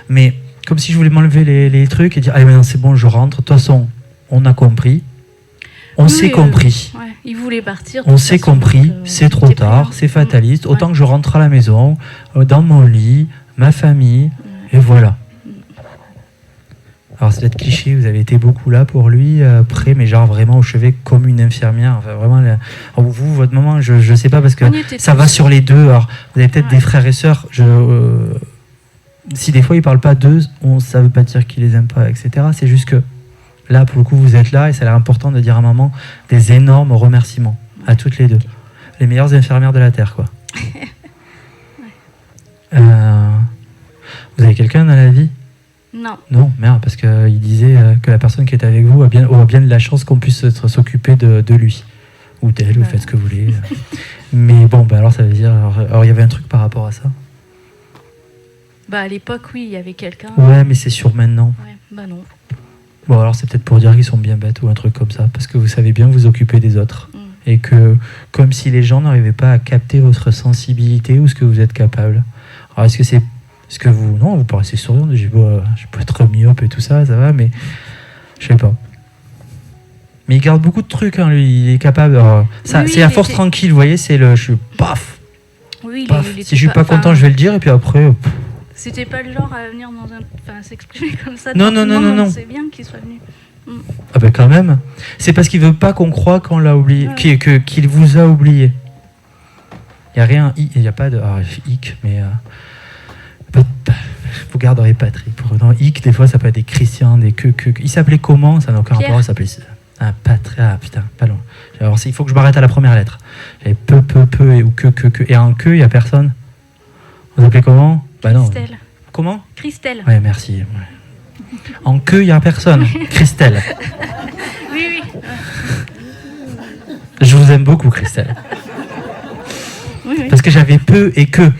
Mais comme si je voulais m'enlever les trucs et dire, allez, maintenant, c'est bon, je rentre. De toute façon, on a compris. On s'est compris. Ouais, il voulait partir. On s'est compris. C'est trop tard. C'est fataliste. Autant que je rentre à la maison, dans mon lit, ma famille. Et voilà. Alors c'est peut-être cliché, vous avez été beaucoup là pour lui, près, mais genre vraiment au chevet comme une infirmière. Enfin vraiment, vous, votre maman, je sais pas parce que ça va sur les deux. Alors vous avez peut-être des frères et sœurs. Si des fois ils parlent pas d'eux, ça veut pas dire qu'ils les aiment pas, etc. C'est juste que là, pour le coup, vous êtes là et ça a l'air important de dire à maman des énormes remerciements à toutes les deux, les meilleures infirmières de la terre, quoi. Vous avez quelqu'un dans la vie? Non, merde, parce qu'il disait que la personne qui est avec vous aura bien de la chance qu'on puisse s'occuper de lui. Ou d'elle, vous faites ce que vous voulez. Mais bon, alors ça veut dire... Alors il y avait un truc par rapport à ça? Bah à l'époque, oui, il y avait quelqu'un. Ouais, mais c'est sûr maintenant. Ouais, bah non. Bon, alors c'est peut-être pour dire qu'ils sont bien bêtes ou un truc comme ça, parce que vous savez bien vous occuper des autres. Et que, comme si les gens n'arrivaient pas à capter votre sensibilité ou ce que vous êtes capable. Alors est-ce que c'est... Est-ce que vous... Non, vous paraissez souriant, je peux être myope et tout ça, ça va, mais je sais pas. Mais il garde beaucoup de trucs, hein, lui, il est capable. C'est à force tranquille, vous voyez, c'est le... Je suis paf. Oui, paf. Si je suis pas content, je vais le dire, et puis après... C'était pas le genre à venir s'exprimer comme ça. Non. C'est bien qu'il soit venu. Ah ben quand même. C'est parce qu'il veut pas qu'on croie qu'on l'a oublié, qu'il vous a oublié. Il y a rien, il y a pas de... hic, mais... Vous garderez Patrick. Dans hic, des fois, ça peut être des Christians, des que. Il s'appelait comment? Ça n'a aucun rapport. Il s'appelait Patrick. Ah putain, pas loin. Alors, il faut que je m'arrête à la première lettre. J'avais peu, ou que. Et en que, il n'y a personne. Vous appelez comment? Bah non. Christelle. Comment? Christelle. Ouais, merci. Ouais. En que, il n'y a personne. Christelle. Oui. Je vous aime beaucoup, Christelle. Oui. Parce que j'avais peu et que.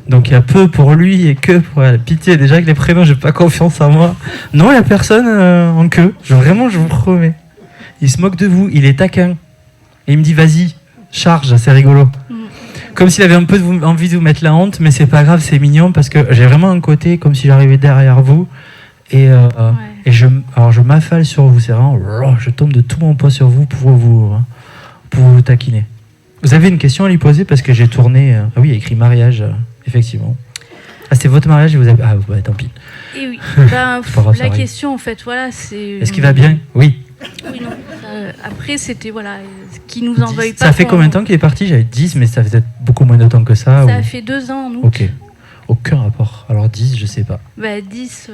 Donc il y a peu pour lui et que pour elle. Pitié, déjà que les prénoms, j'ai pas confiance en moi. Non, il n'y a personne en que. Vraiment, je vous promets. Il se moque de vous, il est taquin. Et il me dit, vas-y, charge, c'est rigolo. Comme s'il avait un peu envie de vous mettre la honte, mais c'est pas grave, c'est mignon parce que j'ai vraiment un côté comme si j'arrivais derrière vous et Et je m'affale sur vous, c'est vraiment, je tombe de tout mon poids sur vous pour vous taquiner. Vous avez une question à lui poser parce que j'ai tourné. Ah oui, il y a écrit mariage, effectivement. Ah, c'était votre mariage et vous avez. Ah, bah, tant pis. Et oui. grave, La question, en fait, voilà, c'est. Est-ce qu'il va bien? Oui. Oui, non. Après, c'était, voilà, qui nous en veuille pas. Ça fait combien de temps qu'il est parti? J'avais 10, mais ça fait peut-être beaucoup moins de temps que ça. Ça a fait 2 ans, nous. Ok. Aucun rapport. Alors 10, je sais pas. 10.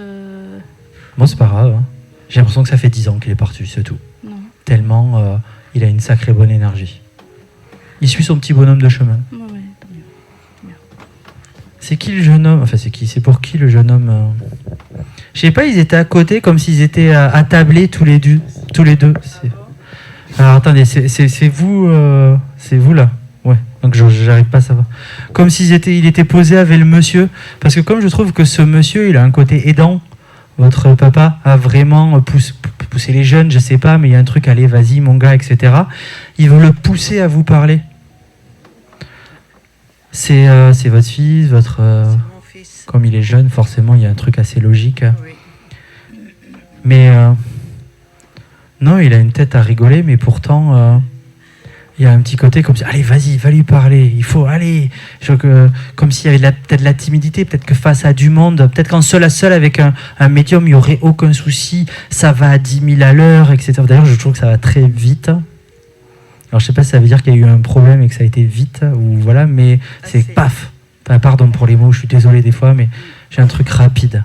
Bon, c'est pas grave. Hein. J'ai l'impression que ça fait 10 ans qu'il est parti, c'est tout. Non. Tellement il a une sacrée bonne énergie. Il suit son petit bonhomme de chemin. Ouais, tant mieux. C'est qui le jeune homme? Enfin, c'est pour qui le jeune homme Je sais pas, ils étaient à côté comme s'ils étaient attablés tous les deux. Alors attendez, c'est vous là? Ouais, donc j'arrive pas à savoir. Comme il était posé avec le monsieur. Parce que comme je trouve que ce monsieur, il a un côté aidant. Votre papa a vraiment poussé les jeunes, je sais pas, mais il y a un truc, allez, vas-y, mon gars, etc. Il veut le pousser à vous parler. C'est votre fils, C'est mon fils. comme il est jeune, forcément, il y a un truc assez logique. Oui. Mais non, il a une tête à rigoler, mais pourtant, il y a un petit côté comme ça. Allez, vas-y, va lui parler. Il faut, allez. Comme s'il y avait peut-être de la timidité, peut-être que face à du monde, peut-être qu'en seul à seul avec un médium, il n'y aurait aucun souci. Ça va à 10 000 à l'heure, etc. D'ailleurs, je trouve que ça va très vite. Alors, je sais pas si ça veut dire qu'il y a eu un problème et que ça a été vite, ou voilà, mais c'est paf. Enfin, pardon pour les mots, je suis désolé des fois, mais j'ai un truc rapide.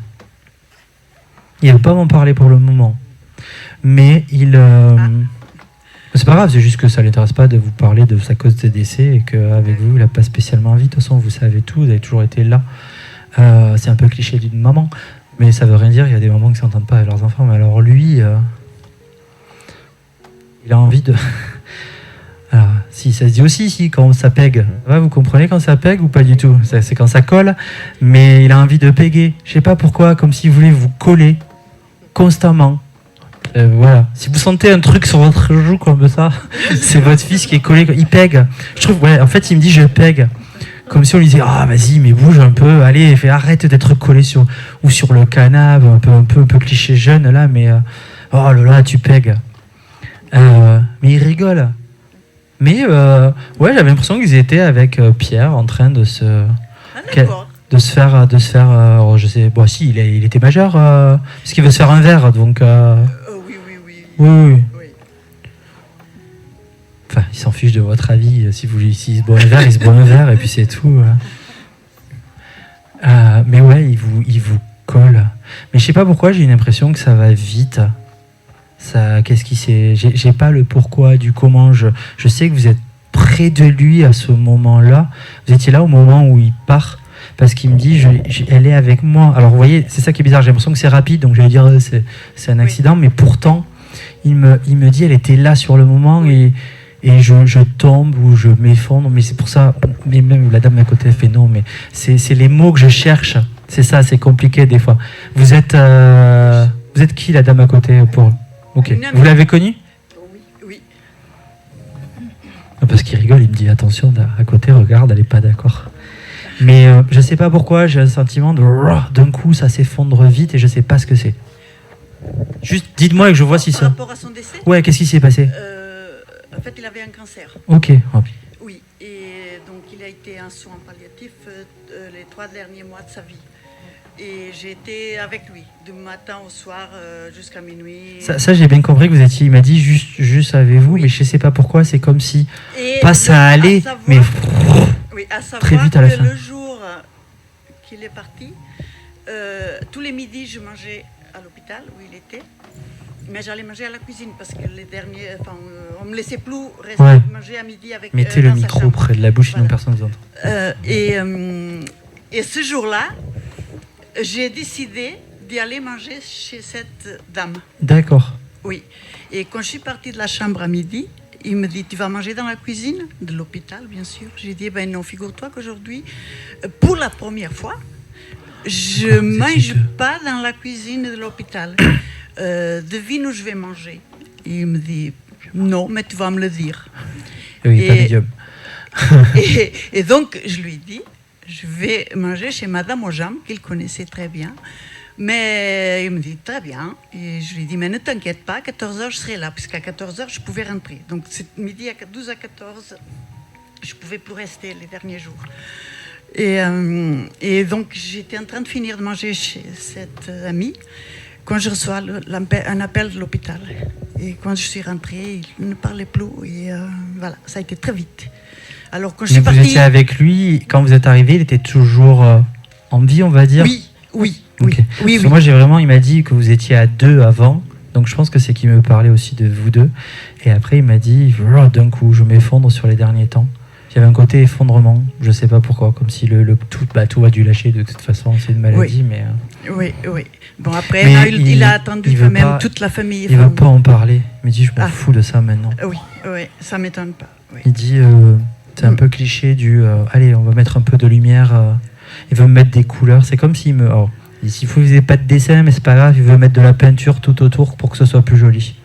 Il ne veut pas m'en parler pour le moment. Mais c'est pas grave, c'est juste que ça ne l'intéresse pas de vous parler de sa cause de décès et qu'avec vous, il n'a pas spécialement envie. De toute façon, vous savez tout, vous avez toujours été là. C'est un peu cliché d'une maman, mais ça veut rien dire. Il y a des mamans qui ne s'entendent pas avec leurs enfants. Mais alors lui, il a envie de... Alors, si, ça se dit aussi, si, quand ça pègue. Ouais, vous comprenez quand ça pègue ou pas du tout? C'est quand ça colle, mais il a envie de péguer. Je sais pas pourquoi, comme s'il voulait vous coller constamment. Voilà. Si vous sentez un truc sur votre joue comme ça, c'est votre fils qui est collé. Il pègue. Je trouve, ouais, en fait, il me dit je pègue. Comme si on lui disait, ah, vas-y, mais bouge un peu, allez, arrête d'être collé sur le canapé, un peu cliché jeune là, mais oh là là, tu pègues. Mais il rigole. Mais ouais, j'avais l'impression qu'ils étaient avec Pierre en train de se. Ah, d'accord. De se faire je sais, bon, si, il était majeur, parce qu'il veut se faire un verre, donc. Oui. Enfin, il s'en fiche de votre avis. S'il se boit un verre, il se boit un verre, et puis c'est tout. Mais ouais, il vous colle. Mais je sais pas pourquoi, j'ai une impression que ça va vite. Qu'est-ce qui s'est. J'ai pas le pourquoi, du comment. Je sais que vous êtes près de lui à ce moment-là. Vous étiez là au moment où il part. Parce qu'il me dit, elle est avec moi. Alors vous voyez, c'est ça qui est bizarre. J'ai l'impression que c'est rapide, donc je vais dire c'est un accident. Mais pourtant, il me dit, elle était là sur le moment et je tombe ou je m'effondre. Mais c'est pour ça, mais même la dame à côté fait non. Mais c'est les mots que je cherche. C'est ça, c'est compliqué des fois. Vous êtes qui, la dame à côté pour... Ok. Vous l'avez connue? Oui. Parce qu'il rigole, il me dit attention, à côté, regarde, elle n'est pas d'accord. Mais je sais pas pourquoi, j'ai un sentiment d'un coup, ça s'effondre vite et je sais pas ce que c'est. Juste dites-moi et que je vois si ça. Par rapport à son décès? Ouais, qu'est-ce qui s'est passé? En fait, il avait un cancer. Ok. Oui, et donc il a été en soins palliatifs les 3 derniers mois de sa vie. Et j'ai été avec lui, du matin au soir jusqu'à minuit. Ça j'ai bien compris que vous étiez, il m'a dit juste avec vous, oui. Mais je sais pas pourquoi, c'est comme si pas ça allait, mais oui, à savoir très vite à la fin. Le jour qu'il est parti, tous les midis je mangeais à l'hôpital où il était, mais j'allais manger à la cuisine parce que les derniers, on me laissait plus rester manger à midi avec. Mettez le micro près de la bouche, sinon personne ne vous entend. Et ce jour-là, j'ai décidé d'y aller manger chez cette dame. D'accord. Oui. Et quand je suis partie de la chambre à midi, il me dit, tu vas manger dans la cuisine de l'hôpital, bien sûr. J'ai dit, ben non, figure-toi qu'aujourd'hui, pour la première fois, je ne mange pas dans la cuisine de l'hôpital. Devine où je vais manger. Et il me dit, non, mais tu vas me le dire. Oui, pas médium. et donc, je lui dis, je vais manger chez Madame Ojam, qu'il connaissait très bien. Mais il me dit très bien. Et je lui dis, mais ne t'inquiète pas, à 14h, je serai là. Puisqu'à 14h, je pouvais rentrer. Donc, c'est midi à 12 à 14, je ne pouvais plus rester les derniers jours. Et donc, j'étais en train de finir de manger chez cette amie quand je reçois un appel de l'hôpital. Et quand je suis rentrée, il ne parlait plus. Et voilà, ça a été très vite. Alors, quand je suis Mais vous partie... étiez avec lui, quand vous êtes arrivé, il était toujours en vie, on va dire? Oui. Okay. Parce que moi, il m'a dit que vous étiez à 2 avant. Donc, je pense que c'est qu'il me parlait aussi de vous deux. Et après, il m'a dit, d'un coup, je m'effondre sur les derniers temps. Il y avait un côté effondrement, je sais pas pourquoi, comme si tout a dû lâcher de toute façon, c'est une maladie, mais... Oui. Bon, après, mais non, il a attendu quand même toute la famille. Il veut pas en parler. Il me dit, je m'en fous de ça maintenant. Oui, ça m'étonne pas. Oui. Il dit, c'est un peu cliché du, allez, on va mettre un peu de lumière. Il veut me mettre des couleurs. C'est comme s'il me... Oh, s'il ne faisait pas de dessin, mais c'est pas grave, il veut mettre de la peinture tout autour pour que ce soit plus joli.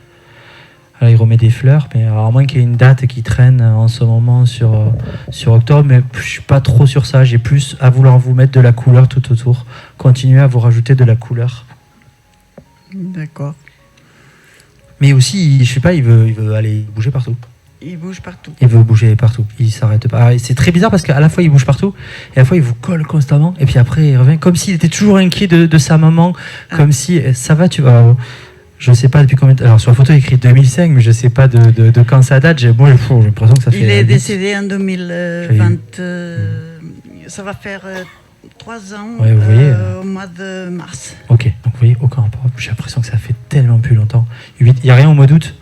Alors, il remet des fleurs, mais alors, à moins qu'il y ait une date qui traîne en ce moment sur octobre, mais je suis pas trop sur ça. J'ai plus à vouloir vous mettre de la couleur tout autour. Continuer à vous rajouter de la couleur. D'accord. Mais aussi, je sais pas, il veut aller bouger partout. Il bouge partout. Il veut bouger partout. Il s'arrête pas. Alors, c'est très bizarre parce qu'à la fois il bouge partout et à la fois il vous colle constamment. Et puis après il revient comme s'il était toujours inquiet de sa maman. Comme si ça va, tu vas. Je sais pas depuis combien de temps. Alors sur la photo il écrit 2005, mais je sais pas de quand ça date. J'ai l'impression que ça fait. Il est décédé en 2020. Ça va faire 3 ans ouais, vous voyez, au mois de mars. Ok, donc vous voyez, aucun rapport. J'ai l'impression que ça fait tellement plus longtemps. Il n'y a rien au mois d'août?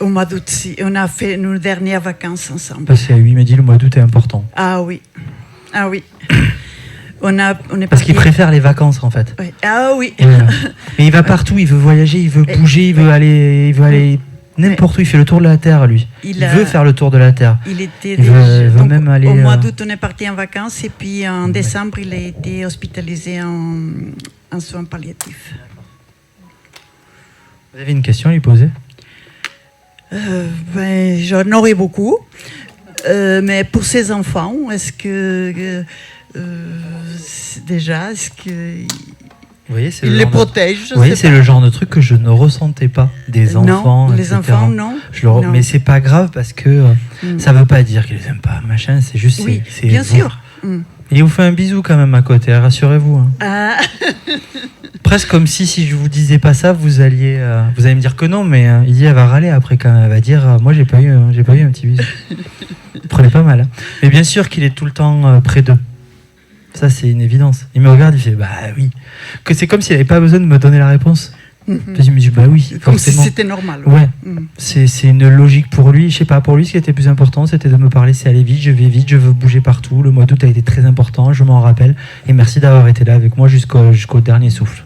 Au mois d'août, si. On a fait nos dernières vacances ensemble. Parce qu'il m'a dit le mois d'août est important. Ah oui. On est parce qu'il préfère les vacances en fait. Oui. Ah oui. Mais il va partout, il veut voyager, il veut bouger, il veut aller n'importe où. Il fait le tour de la Terre lui. Il veut faire le tour de la Terre. Il veut donc, même aller. Au mois d'août, on est parti en vacances et puis en décembre, il a été hospitalisé en soins palliatifs. Vous avez une question à lui poser? J'en aurais beaucoup. Mais pour ses enfants, est-ce que vous voyez, il les protège? Vous voyez, c'est le genre de truc que je ne ressentais pas des enfants. Non, les etc. enfants, non. Non. Mais c'est pas grave parce que ça veut pas dire qu'ils les aiment pas, machin. C'est juste. Oui, c'est bien sûr. Il vous fait un bisou quand même à côté, rassurez-vous. Hein. Ah. Presque comme si je vous disais pas ça, vous allez me dire que non, mais il dit elle va râler après quand même. Elle va dire moi j'ai pas eu un petit bisou. Prenez pas mal. Hein. Mais bien sûr qu'il est tout le temps près d'eux. Ça c'est une évidence. Il me regarde, il fait bah oui. Que c'est comme s'il avait pas besoin de me donner la réponse. Je me dis bah oui. Comme forcément. si c'était normal. Ouais. C'est une logique pour lui. Je sais pas, pour lui ce qui était plus important c'était de me parler, c'est aller vite, je vais vite, je veux bouger partout. Le mois d'août a été très important, je m'en rappelle. Et merci d'avoir été là avec moi jusqu'au dernier souffle.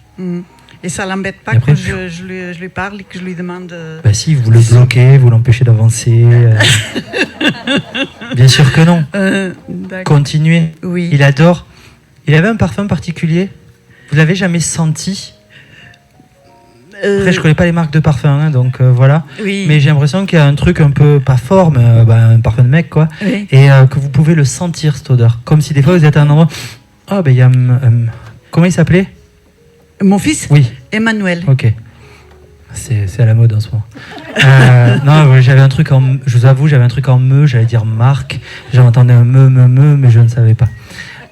Et ça l'embête pas après, quand je lui parle et que je lui demande... Bah si, vous le bloquez, vous l'empêchez d'avancer. Bien sûr que non. Continuez. Oui. Il adore. Il avait un parfum particulier. Vous l'avez jamais senti? Après, je connais pas les marques de parfum, hein, donc voilà. Oui. Mais j'ai l'impression qu'il y a un truc un peu, pas fort, mais un parfum de mec, quoi. Oui. Et que vous pouvez le sentir, cette odeur. Comme si des fois vous êtes à un endroit... Ah, ben il y a... comment il s'appelait? Mon fils? Oui. Emmanuel. Ok. C'est à la mode en ce moment. Non, j'avais un truc en... Je vous avoue, j'avais un truc en me, j'allais dire Marc. J'entendais un me, mais je ne savais pas.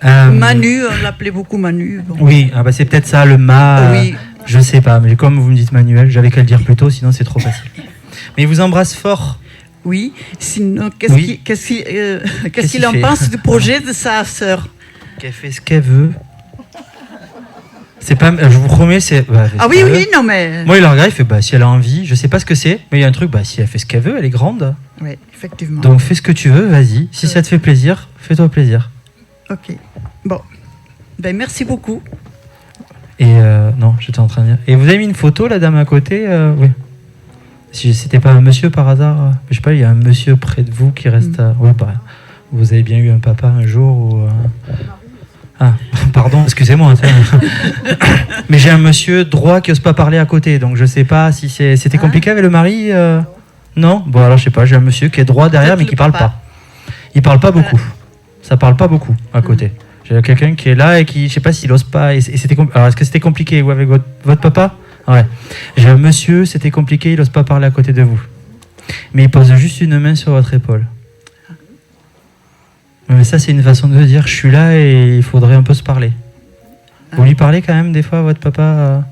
Manu, on l'appelait beaucoup Manu. Bon. Oui, c'est peut-être ça, le ma... Oui. Je sais pas, mais comme vous me dites Manuel, j'avais qu'à le dire plus tôt, sinon c'est trop facile. Mais il vous embrasse fort. Oui. Sinon, qu'est-ce qu'il en pense du projet de sa sœur? Qu'elle fait ce qu'elle veut. C'est pas, je vous promets, c'est. Ah oui, non mais. Moi, il la regarde, il fait si elle a envie, je sais pas ce que c'est, mais il y a un truc, si elle fait ce qu'elle veut, elle est grande. Oui, effectivement. Donc fais ce que tu veux, vas-y. Si ça te fait plaisir, fais-toi plaisir. Ok. Bon. Merci beaucoup. Et non, j'étais en train de dire. Et vous avez mis une photo, la dame à côté, oui. Si c'était pas un monsieur par hasard, je sais pas, il y a un monsieur près de vous qui reste. Oui, vous avez bien eu un papa un jour ou. Ah, pardon, excusez-moi. Mais j'ai un monsieur droit qui n'ose pas parler à côté, donc je sais pas si c'était compliqué avec le mari. Non, bon alors je sais pas. J'ai un monsieur qui est droit derrière, mais qui parle pas. Il parle pas beaucoup. Ça parle pas beaucoup à côté. J'ai quelqu'un qui est là et qui, je sais pas s'il ose pas. Et c'était alors, est-ce que c'était compliqué ou avec votre papa? Ouais. J'ai un monsieur, c'était compliqué, il ose pas parler à côté de vous. Mais il pose juste une main sur votre épaule. Mais ça, c'est une façon de dire, je suis là et il faudrait un peu se parler. Vous lui parlez quand même des fois à votre papa?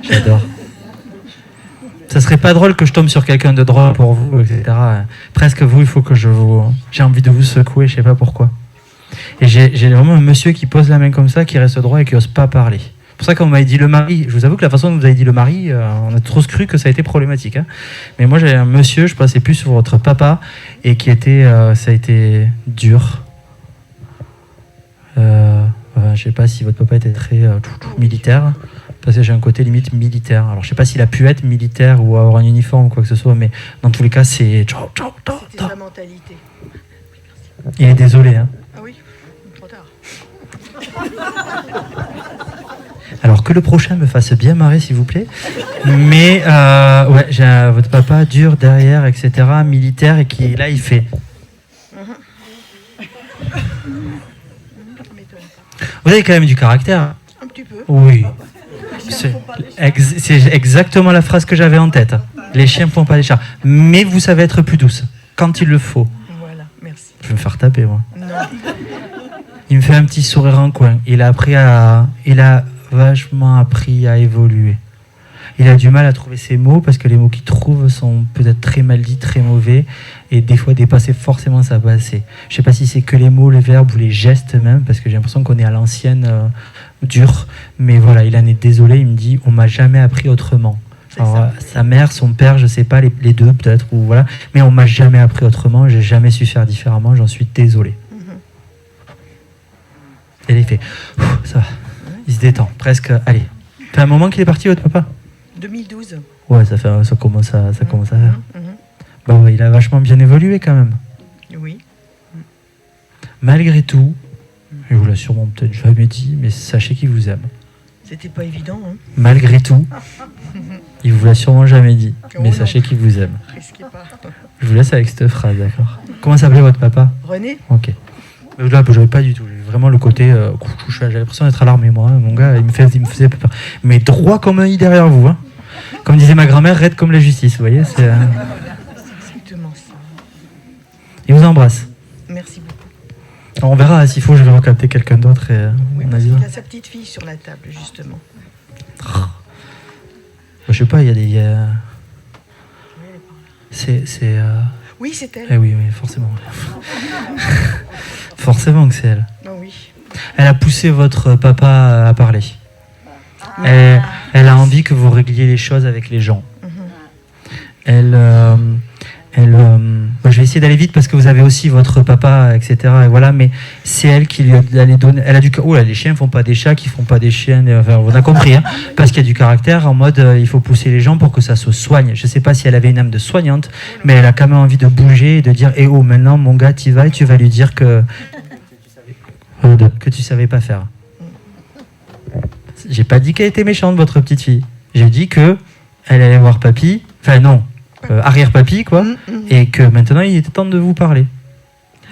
J'adore. Ça serait pas drôle que je tombe sur quelqu'un de drôle pour vous, etc. Presque vous, il faut que j'ai envie de vous secouer, je sais pas pourquoi. Et j'ai vraiment un monsieur qui pose la main comme ça, qui reste droit et qui ose pas parler. C'est pour ça qu'on m'avait dit le mari, je vous avoue que la façon dont vous avez dit le mari, on a trop cru que ça a été problématique. Hein. Mais moi j'avais un monsieur, je passais plus sur votre papa, et qui était, ça a été dur. Je sais pas si votre papa était très militaire, parce que j'ai un côté limite militaire. Alors je sais pas s'il a pu être militaire ou avoir un uniforme ou quoi que ce soit, mais dans tous les cas c'est... C'était sa mentalité. Il est désolé. Hein. Ah oui, trop tard. Alors que le prochain me fasse bien marrer s'il vous plaît. Mais ouais, j'ai votre papa dur derrière, etc., militaire, et qui là il fait... Vous avez quand même du caractère. Un petit peu. Oui. C'est exactement la phrase que j'avais en tête. Les chiens ne font pas les chats. Mais vous savez être plus douce, quand il le faut. Voilà, merci. Je vais me faire taper, moi. Non. Il me fait un petit sourire en coin. Il a vachement appris à évoluer. Il a du mal à trouver ses mots parce que les mots qu'il trouve sont peut-être très mal dits, très mauvais, et des fois dépasser forcément sa passé. Je sais pas si c'est que les mots, les verbes ou les gestes même, parce que j'ai l'impression qu'on est à l'ancienne, dur. Mais voilà, il en est désolé. Il me dit, on m'a jamais appris autrement. Alors, sa mère, son père, je sais pas, les deux peut-être, ou voilà. Mais on m'a jamais appris autrement. J'ai jamais su faire différemment. J'en suis désolé. Et il fait, ça va. Il se détend, presque. Allez. Ça fait un moment qu'il est parti, votre papa? 2012. Ouais, ça commence à faire. Bah ouais, il a vachement bien évolué quand même. Oui. Malgré tout, il vous l'a sûrement peut-être jamais dit, mais sachez qu'il vous aime. C'était pas évident, hein. Malgré tout, il vous l'a sûrement jamais dit, mais sachez qu'il vous aime. Risquez pas. Je vous laisse avec cette phrase, d'accord? Comment s'appelait votre papa? René? Ok. Là, j'avais pas du tout. J'ai vraiment le côté. J'avais l'impression d'être alarmé, moi. Mon gars, il me faisait peur. Mais droit comme un i derrière vous. Hein. Comme disait ma grand-mère, raide comme la justice. Vous voyez, c'est exactement ça. Il vous embrasse. Merci beaucoup. Alors, on verra s'il faut, je vais recapter quelqu'un d'autre. Et, Oui, parce qu'il a sa petite fille sur la table, justement. Je sais pas, il y a des. C'est. Oui, c'est elle. Eh oui, forcément. Forcément que c'est elle. Oh oui. Elle a poussé votre papa à parler. Elle a envie que vous régliez les choses avec les gens. Je vais essayer d'aller vite parce que vous avez aussi votre papa, etc. Et voilà, mais c'est elle qui lui allait donner. Elle a du. Oh là, les chiens font pas des chats, qui font pas des chiennes. Enfin, on a compris, hein, parce qu'il y a du caractère en mode il faut pousser les gens pour que ça se soigne. Je sais pas si elle avait une âme de soignante, mais elle a quand même envie de bouger et de dire oh, maintenant, mon gars, t'y vas et tu vas lui dire que tu savais pas faire. J'ai pas dit qu'elle était méchante, votre petite fille. J'ai dit que elle allait voir papy. Enfin, non. Arrière-papy, quoi, et que maintenant il était temps de vous parler.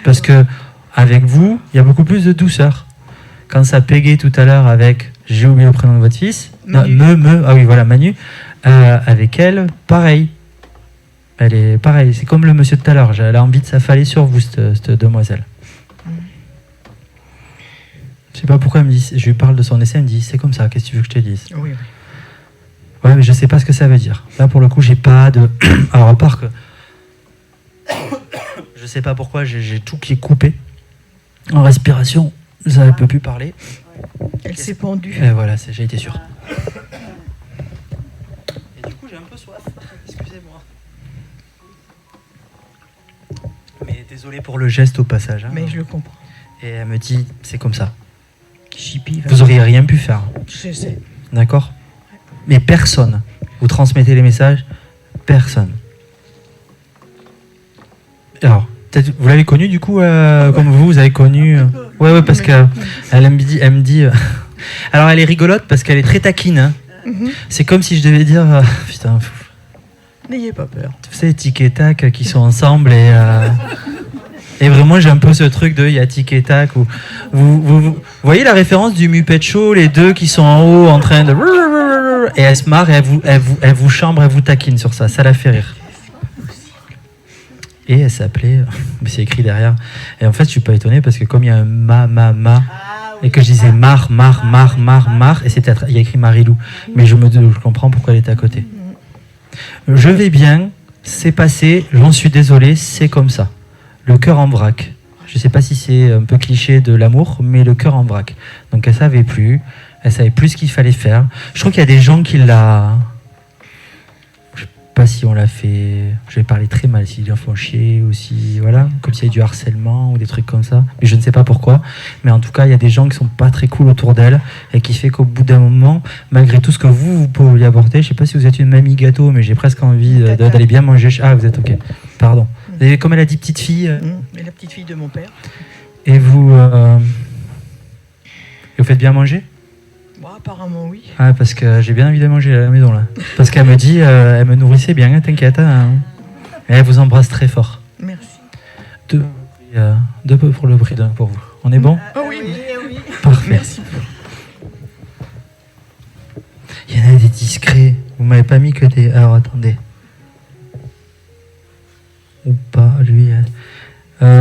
Parce que avec vous, il y a beaucoup plus de douceur. Quand ça pégait tout à l'heure avec, j'ai oublié le prénom de votre fils, ah oui, voilà, Manu, avec elle, pareil. Elle est pareil, c'est comme le monsieur de tout à l'heure, elle a envie de s'affaler sur vous, cette demoiselle. Je sais pas pourquoi elle me dit, je lui parle de son essai, elle me dit, c'est comme ça, qu'est-ce que tu veux que je te dise? Oui. Ouais, mais je sais pas ce que ça veut dire. Là, pour le coup, j'ai pas de... Alors, à part que... Je sais pas pourquoi, j'ai tout qui est coupé. En respiration, ça ne peut plus parler. Elle s'est pendue. Et voilà, j'ai été sûr. Et du coup, j'ai un peu soif. Excusez-moi. Mais désolé pour le geste au passage. Hein. Mais je le comprends. Et elle me dit, c'est comme ça. Chippy, Vous auriez rien pu faire. Je sais. D'accord? Mais personne. Vous transmettez les messages, personne. Alors, peut-être vous l'avez connue du coup, comme vous avez connu. Ouais, parce qu'elle me dit. Alors, elle est rigolote parce qu'elle est très taquine. Hein. C'est comme si je devais dire, putain. N'ayez pas peur. Vous savez, tic et tac qui sont ensemble et. Et vraiment, j'ai un peu ce truc de y'a tic et tac. Où vous voyez la référence du Muppet Show, les deux qui sont en haut en train de... Et elle se marre et elle vous chambre, elle vous taquine sur ça. Ça la fait rire. Et elle s'appelait... Mais c'est écrit derrière. Et en fait, je suis pas étonné parce que comme il y a un ma... Et que je disais mar, et il y a écrit Marilou. Mais je comprends pourquoi elle est à côté. Je vais bien, c'est passé, j'en suis désolé, c'est comme ça. Le cœur en vrac. Je sais pas si c'est un peu cliché de l'amour, mais le cœur en vrac. Donc elle savait plus ce qu'il fallait faire. Je trouve qu'il y a des gens qui la... Je sais pas si on l'a fait... Je vais parler très mal, s'ils la font chier ou si... Voilà, comme s'il y a du harcèlement ou des trucs comme ça. Mais je ne sais pas pourquoi. Mais en tout cas, il y a des gens qui sont pas très cool autour d'elle et qui fait qu'au bout d'un moment, malgré tout ce que vous pouvez lui apporter, je sais pas si vous êtes une mamie gâteau, mais j'ai presque envie d'aller bien manger... Ah, vous êtes ok. Pardon. Et comme elle a dit petite fille... Et la petite fille de mon père. Et vous faites bien manger? Bon, apparemment, oui. Ah, parce que j'ai bien envie de manger à la maison, là. Parce qu'elle me dit, elle me nourrissait bien, hein, t'inquiète. Hein. Et elle vous embrasse très fort. Merci. Deux peu pour le prix d'un pour vous. On est bon? Ah oui, oui. Parfait. Merci. Il y en a des discrets. Vous m'avez pas mis que des... Alors, attendez. Ou pas, lui.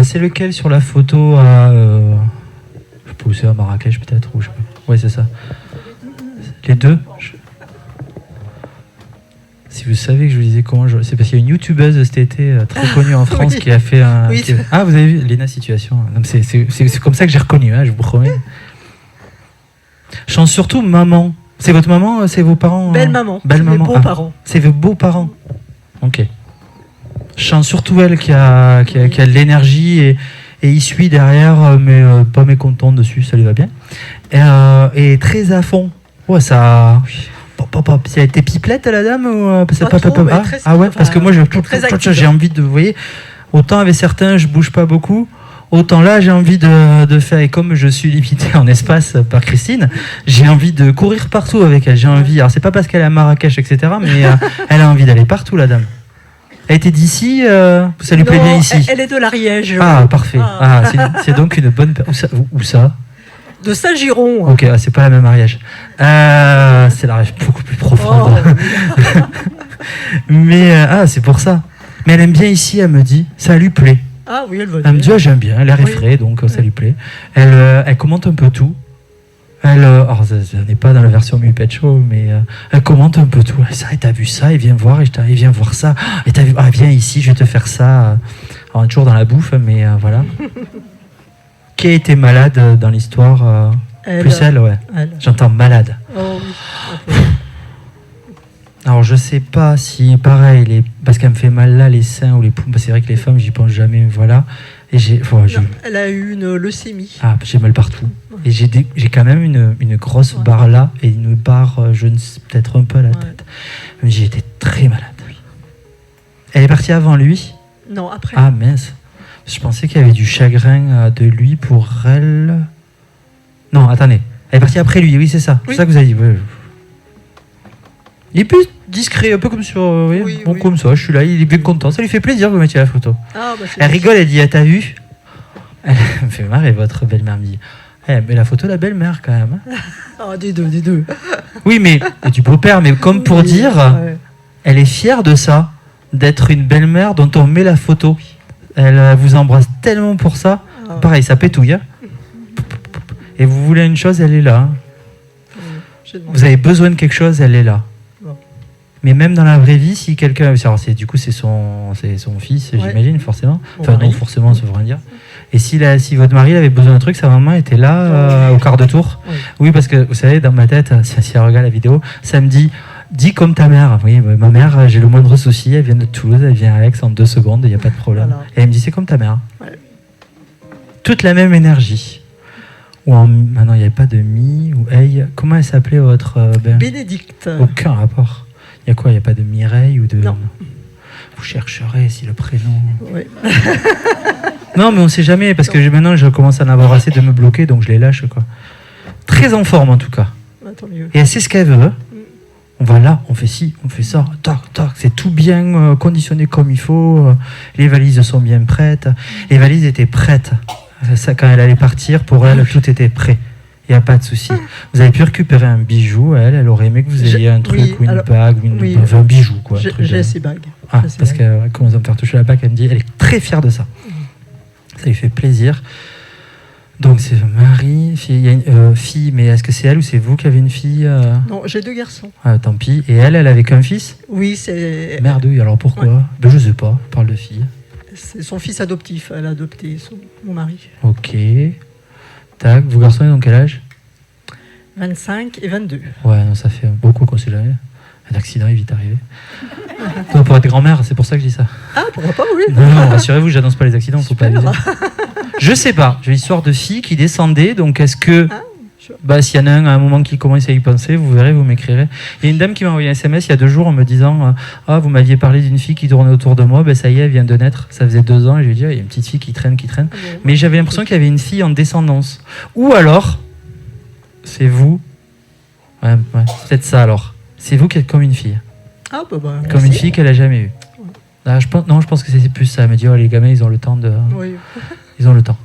C'est lequel sur la photo à... je sais pas où c'est, à Marrakech peut-être, ou je sais pas. Ouais, c'est ça. Les deux. Si vous savez que je vous disais comment je... C'est parce qu'il y a une youtubeuse cet été très connue en France qui a fait un... Oui, Ah, vous avez vu Léna Situation. C'est comme ça que j'ai reconnu, hein, je vous promets. Je chante surtout maman. C'est votre maman, c'est vos parents? Belle maman. Belle maman. Mes beaux-parents. C'est vos beaux-parents. Ok. Je chante surtout elle qui a de l'énergie et il suit derrière, mais pas mécontent dessus, ça lui va bien. Et très à fond. Ouais, ça... Si elle était pipelette, la dame ou... Ah ouais, parce que moi, j'ai envie de... Vous voyez, autant avec certains, je bouge pas beaucoup. Autant là, j'ai envie de faire, et comme je suis limité en espace par Christine, j'ai envie de courir partout avec elle. J'ai envie, alors c'est pas parce qu'elle est à Marrakech, etc., mais elle a envie d'aller partout, la dame. Elle était d'ici, ça lui plaît bien ici. Elle est de l'Ariège. Ah, parfait. Ah, c'est donc une bonne... Où ça? De Saint-Giron. Ok, c'est pas la même Ariège. C'est l'Ariège beaucoup plus profonde. Oh. Mais, c'est pour ça. Mais elle aime bien ici, elle me dit, ça lui plaît. Ah oui, elle va. Elle me dit, j'aime bien, l'air est frais, donc ça lui plaît. Elle commente un peu tout. Alors, ça n'est pas dans la version Muppet Show, mais elle commente un peu tout. Ça, et t'as vu ça, il vient voir, il vient voir ça. Et t'as vu, viens ici, je vais te faire ça. Alors, on est toujours dans la bouffe, mais voilà. Qui a été malade dans l'histoire? Plus elle, ouais. J'entends malade. Oh oui. Alors, je sais pas si, pareil, parce qu'elle me fait mal là, les seins ou les poules. C'est vrai que les femmes, j'y pense jamais, voilà. Et Elle a eu une leucémie. Ah, j'ai mal partout. Et j'ai quand même une grosse barre là et une barre, peut-être un peu à la tête. Mais j'ai été très malade. Elle est partie avant lui? Non, après. Ah, mince. Je pensais qu'il y avait du chagrin de lui pour elle. Non, attendez. Elle est partie après lui, oui, c'est ça. Oui. C'est ça que vous avez dit. Oui. Il est plus discret, un peu comme sur... comme ça, je suis là, il est bien content. Ça lui fait plaisir que vous mettiez la photo. Elle rigole, elle dit, t'as vu? Elle me fait marrer, votre belle-mère me dit. Mais la photo de la belle-mère, quand même. Des deux. Oui, mais du beau-père, mais comme pour dire, elle est fière de ça, d'être une belle-mère dont on met la photo. Elle vous embrasse tellement pour ça. Pareil, ça pétouille. Hein. Et vous voulez une chose, elle est là. Vous avez besoin de quelque chose, elle est là. Mais même dans la vraie vie, si quelqu'un... Du coup, c'est son fils, j'imagine, forcément. Enfin, non, forcément, ça veut rien dire. Et si votre mari avait besoin d'un truc, sa maman était là, au quart de tour. Oui, parce que, vous savez, dans ma tête, si elle regarde la vidéo, ça me dit... Dis comme ta mère. Oui, ma mère, j'ai le moindre souci, elle vient de Toulouse, elle vient à Aix en 2 secondes, il n'y a pas de problème. Voilà. Et elle me dit, c'est comme ta mère. Ouais. Toute la même énergie. Maintenant, il n'y avait pas de mi ou hey. Comment elle s'appelait votre... Bénédicte. Aucun rapport. Il y a quoi? Il n'y a pas de Mireille ou de... Non. Vous chercherez si le prénom... Oui. Non, mais on ne sait jamais, parce que maintenant, je commence à en avoir assez de me bloquer, donc je les lâche, quoi. Très en forme, en tout cas. Tant mieux. Et elle sait ce qu'elle veut. On va là, on fait ci, on fait ça, tac, tac, c'est tout bien conditionné comme il faut, les valises sont bien prêtes. Les valises étaient prêtes. Ça, quand elle allait partir, pour elle, tout était prêt. Il n'y a pas de souci. Vous avez pu récupérer un bijou, elle aurait aimé que vous ayez un truc, ou une bague, ou enfin, un bijou, quoi. J'ai ses bagues. Ah, parce qu'elle commence à me faire toucher la bague, elle me dit, elle est très fière de ça. Ça lui fait plaisir. Donc c'est Marie, il y a une fille, mais est-ce que c'est elle ou c'est vous qui avez une fille Non, j'ai 2 garçons. Ah, tant pis. Et elle avait qu'un fils? Oui, c'est... Merde, oui, alors pourquoi? Ouais. Ben, je sais pas, on parle de fille. C'est son fils adoptif, elle a adopté mon mari. Ok. Tac, vos garçons, ils ont quel âge? 25 et 22. Ouais, non, ça fait beaucoup qu'on sait jamais. Un accident est vite arrivé. Toi, pour être grand-mère, c'est pour ça que je dis ça. Ah, pourquoi pas, oui. Non, rassurez-vous, j'annonce pas les accidents, faut pas Super. abuser. Je sais pas, j'ai l'histoire de filles qui descendaient, donc est-ce que... s'il y en a un à un moment qui commence à y penser, vous verrez, vous m'écrirez. Il y a une dame qui m'a envoyé un SMS il y a 2 jours en me disant ah, vous m'aviez parlé d'une fille qui tournait autour de moi, ça y est, elle vient de naître, ça faisait 2 ans, et je lui ai dit, il y a une petite fille qui traîne. Mais j'avais l'impression qu'il y avait une fille en descendance. Ou alors, c'est vous, ouais, c'est peut-être ça alors, c'est vous qui êtes comme une fille. Ah, bah, comme une fille qu'elle a jamais eue. Ah, je pense que c'est plus ça. Elle me dit, les gamins, ils ont le temps de... Oui. Ils ont le temps.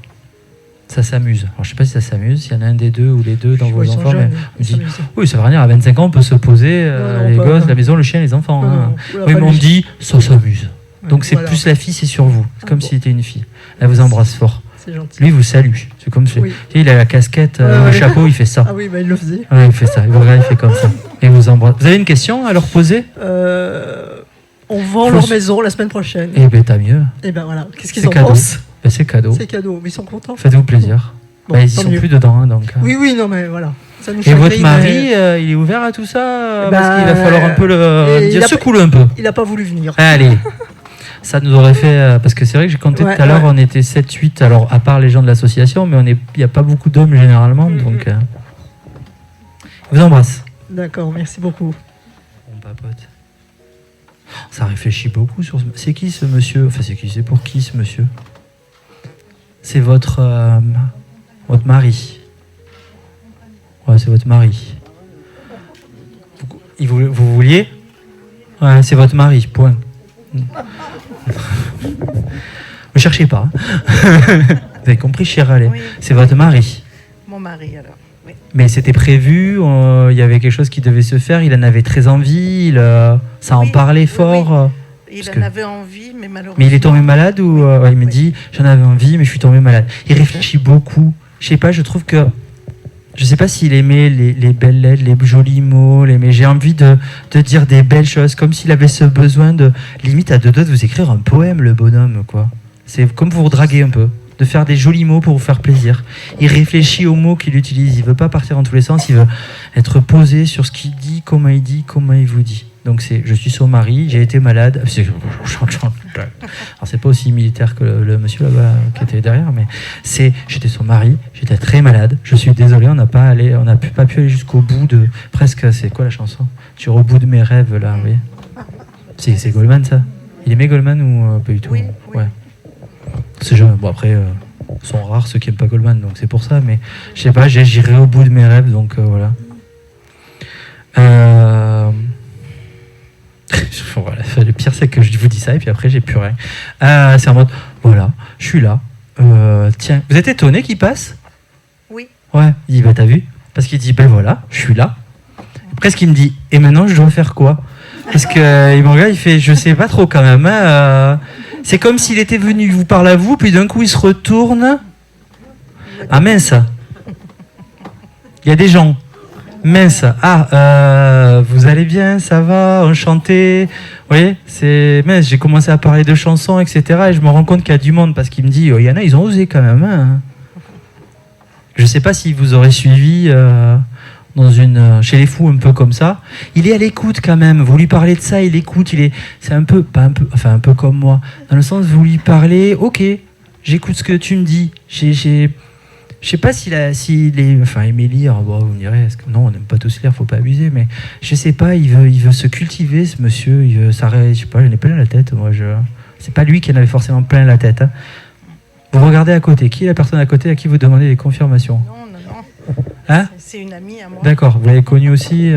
Ça s'amuse. Alors, je sais pas si ça s'amuse, s'il y en a un des deux ou les deux dans vos enfants, mais on me dit, oui, ça va rien, à 25 ans, on peut se poser, les gosses, la maison, le chien, les enfants. Oui, mais on me dit, ça s'amuse. Donc c'est plus la fille, c'est sur vous. C'est comme si c'était une fille. Elle vous embrasse fort. C'est gentil. Lui, il vous salue. C'est comme si il a la casquette, le chapeau, il fait ça. Ah oui, il le faisait. Ouais, il fait ça. Il vous regarde, il fait comme ça. Et il vous embrasse. Vous avez une question à leur poser? On vend leur maison la semaine prochaine. Eh ben, t'as mieux. Et ben voilà. Qu'est-ce qu'ils en pensent? Ben, c'est cadeau. C'est cadeau, mais ils sont contents. Faites-vous plaisir. Bon, ils y sont plus dedans, donc. Oui, non, mais voilà. Ça nous et votre mari, il est ouvert à tout ça parce qu'il va falloir un peu le dire, secoue-le un peu. Il n'a pas voulu venir. Allez. Ça nous aurait fait... Parce que c'est vrai que j'ai compté tout à l'heure, on était 7-8, alors à part les gens de l'association, mais il n'y a pas beaucoup d'hommes généralement, donc... Je vous embrasse. D'accord, merci beaucoup. On papote. Ça réfléchit beaucoup sur... C'est qui ce monsieur? Enfin, c'est pour qui ce monsieur? C'est votre mari. Ouais, c'est votre mari. Vous vouliez? Ouais, c'est votre mari, point. Ne cherchez pas. Vous avez compris, cher Allais. Oui. C'est votre mari. Mon mari, alors. Oui. Mais c'était prévu, il y avait quelque chose qui devait se faire, il en avait très envie, ça en parlait fort. Oui. Il en avait envie, mais malheureusement... Mais il est tombé malade ou il me dit, j'en avais envie, mais je suis tombé malade. Il réfléchit beaucoup. Je sais pas, je trouve que... Je sais pas s'il aimait les belles lettres, les jolis mots, mais j'ai envie de dire des belles choses, comme s'il avait ce besoin de, limite à 2 doigts, de vous écrire un poème, le bonhomme, quoi. C'est comme vous draguer un peu, de faire des jolis mots pour vous faire plaisir. Il réfléchit aux mots qu'il utilise, il veut pas partir dans tous les sens, il veut être posé sur ce qu'il dit, comment il vous dit. Donc c'est, je suis son mari, j'ai été malade. Alors c'est pas aussi militaire que le monsieur là-bas qui était derrière, mais c'est, j'étais son mari, j'étais très malade. Je suis désolé, on n'a pas pu aller jusqu'au bout de presque. C'est quoi la chanson? Tu es au bout de mes rêves là, oui. C'est Goldman ça. Il aimait Goldman ou pas du tout? Oui. Ouais. C'est jamais. Bon après, sont rares ceux qui aiment pas Goldman, donc c'est pour ça. Mais je sais pas, j'irai au bout de mes rêves, donc voilà. Voilà, le pire c'est que je vous dis ça et puis après j'ai plus rien. C'est en mode voilà, je suis là. Tiens, vous êtes étonné qu'il passe? Oui. Ouais, il dit bah t'as vu? Parce qu'il dit ben voilà, je suis là. Presque il me dit et maintenant je dois faire quoi? Parce que il me regarde, il fait je sais pas trop quand même. Hein, c'est comme s'il était venu vous parler à vous, puis d'un coup il se retourne. Ah mince. Il y a des gens. Mince, vous allez bien, ça va, enchanté. Vous voyez, c'est mince, j'ai commencé à parler de chansons, etc. Et je me rends compte qu'il y a du monde parce qu'il me dit, il y en a, ils ont osé quand même. Hein. Je sais pas si vous aurez suivi chez les fous un peu comme ça. Il est à l'écoute quand même. Vous lui parlez de ça, il écoute. C'est un peu comme moi. Dans le sens, vous lui parlez, ok, j'écoute ce que tu me dis. Je sais pas s'il aimait lire, bon, vous me direz, non, on n'aime pas tous lire, faut pas abuser, mais je sais pas, il veut se cultiver, ce monsieur, je sais pas, j'en ai plein la tête, moi, c'est pas lui qui en avait forcément plein la tête, hein. Vous regardez à côté, qui est la personne à côté à qui vous demandez des confirmations? Non. Hein? C'est une amie à moi. D'accord, vous l'avez connue aussi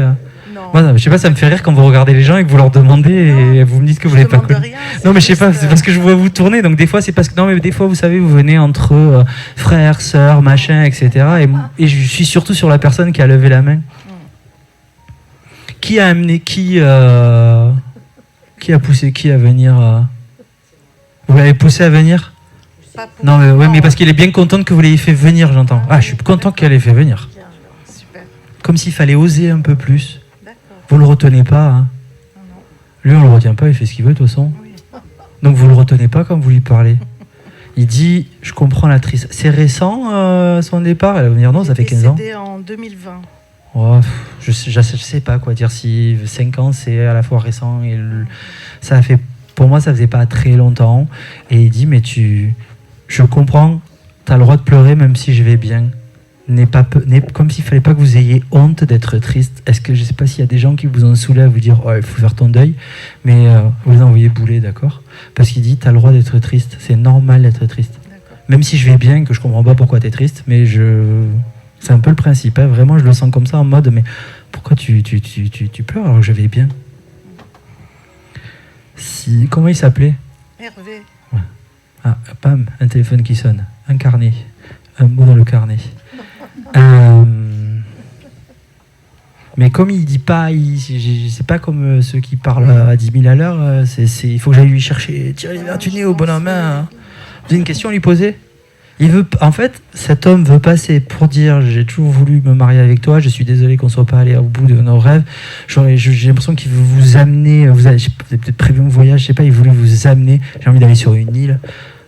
Non. Moi, je sais pas, ça me fait rire quand vous regardez les gens et que vous leur demandez et vous me dites que vous je l'avez pas demande connue. rien, Non, mais je sais juste, pas, c'est parce que je vois vous tourner, donc des fois, c'est parce que. Non, mais des fois, vous savez, vous venez entre frères, sœurs, machin, etc. Et je suis surtout sur la personne qui a levé la main. Qui a amené qui a poussé qui à venir Vous l'avez poussé à venir? Pas pour- Non, mais parce qu'il est bien content que vous l'ayez fait venir, j'entends. Ah, je suis content qu'elle ait fait venir. Super. Comme s'il fallait oser un peu plus. D'accord. Vous le retenez pas, hein. Non. Lui, on le retient pas, il fait ce qu'il veut de toute façon. Oui. Donc vous le retenez pas quand vous lui parlez. Il dit, je comprends la triste. C'est récent son départ? Elle va me dire non, ça fait 15 ans. Décédé en 2020. Oh, je sais pas quoi dire. Si 5 ans c'est à la fois récent et ça a fait, pour moi ça faisait pas très longtemps. Et il dit mais je comprends, t'as le droit de pleurer même si je vais bien. Comme s'il fallait pas que vous ayez honte d'être triste. Est-ce que je sais pas s'il y a des gens qui vous ont saoulé à vous dire oh il faut faire ton deuil, mais vous les envoyez bouler, d'accord? Parce qu'il dit t'as le droit d'être triste, c'est normal d'être triste. Même si je vais bien, que je comprends pas pourquoi t'es triste, mais c'est un peu le principe, hein. Vraiment je le sens comme ça en mode mais pourquoi tu pleures alors que je vais bien? Comment il s'appelait? Hervé. Ah, pam, un téléphone qui sonne, un carnet, un mot dans le carnet. Mais comme il dit pas, c'est pas comme ceux qui parlent à 10 000 à l'heure, il faut que j'aille lui chercher, tirer les verres du nez au bon main. Hein. Vous avez une question à lui poser? En fait, cet homme veut passer pour dire j'ai toujours voulu me marier avec toi, je suis désolé qu'on soit pas allé au bout de nos rêves. J'ai l'impression qu'il veut vous amener, vous avez peut-être prévu un voyage, je sais pas, il voulait vous amener. J'ai envie d'aller sur une île.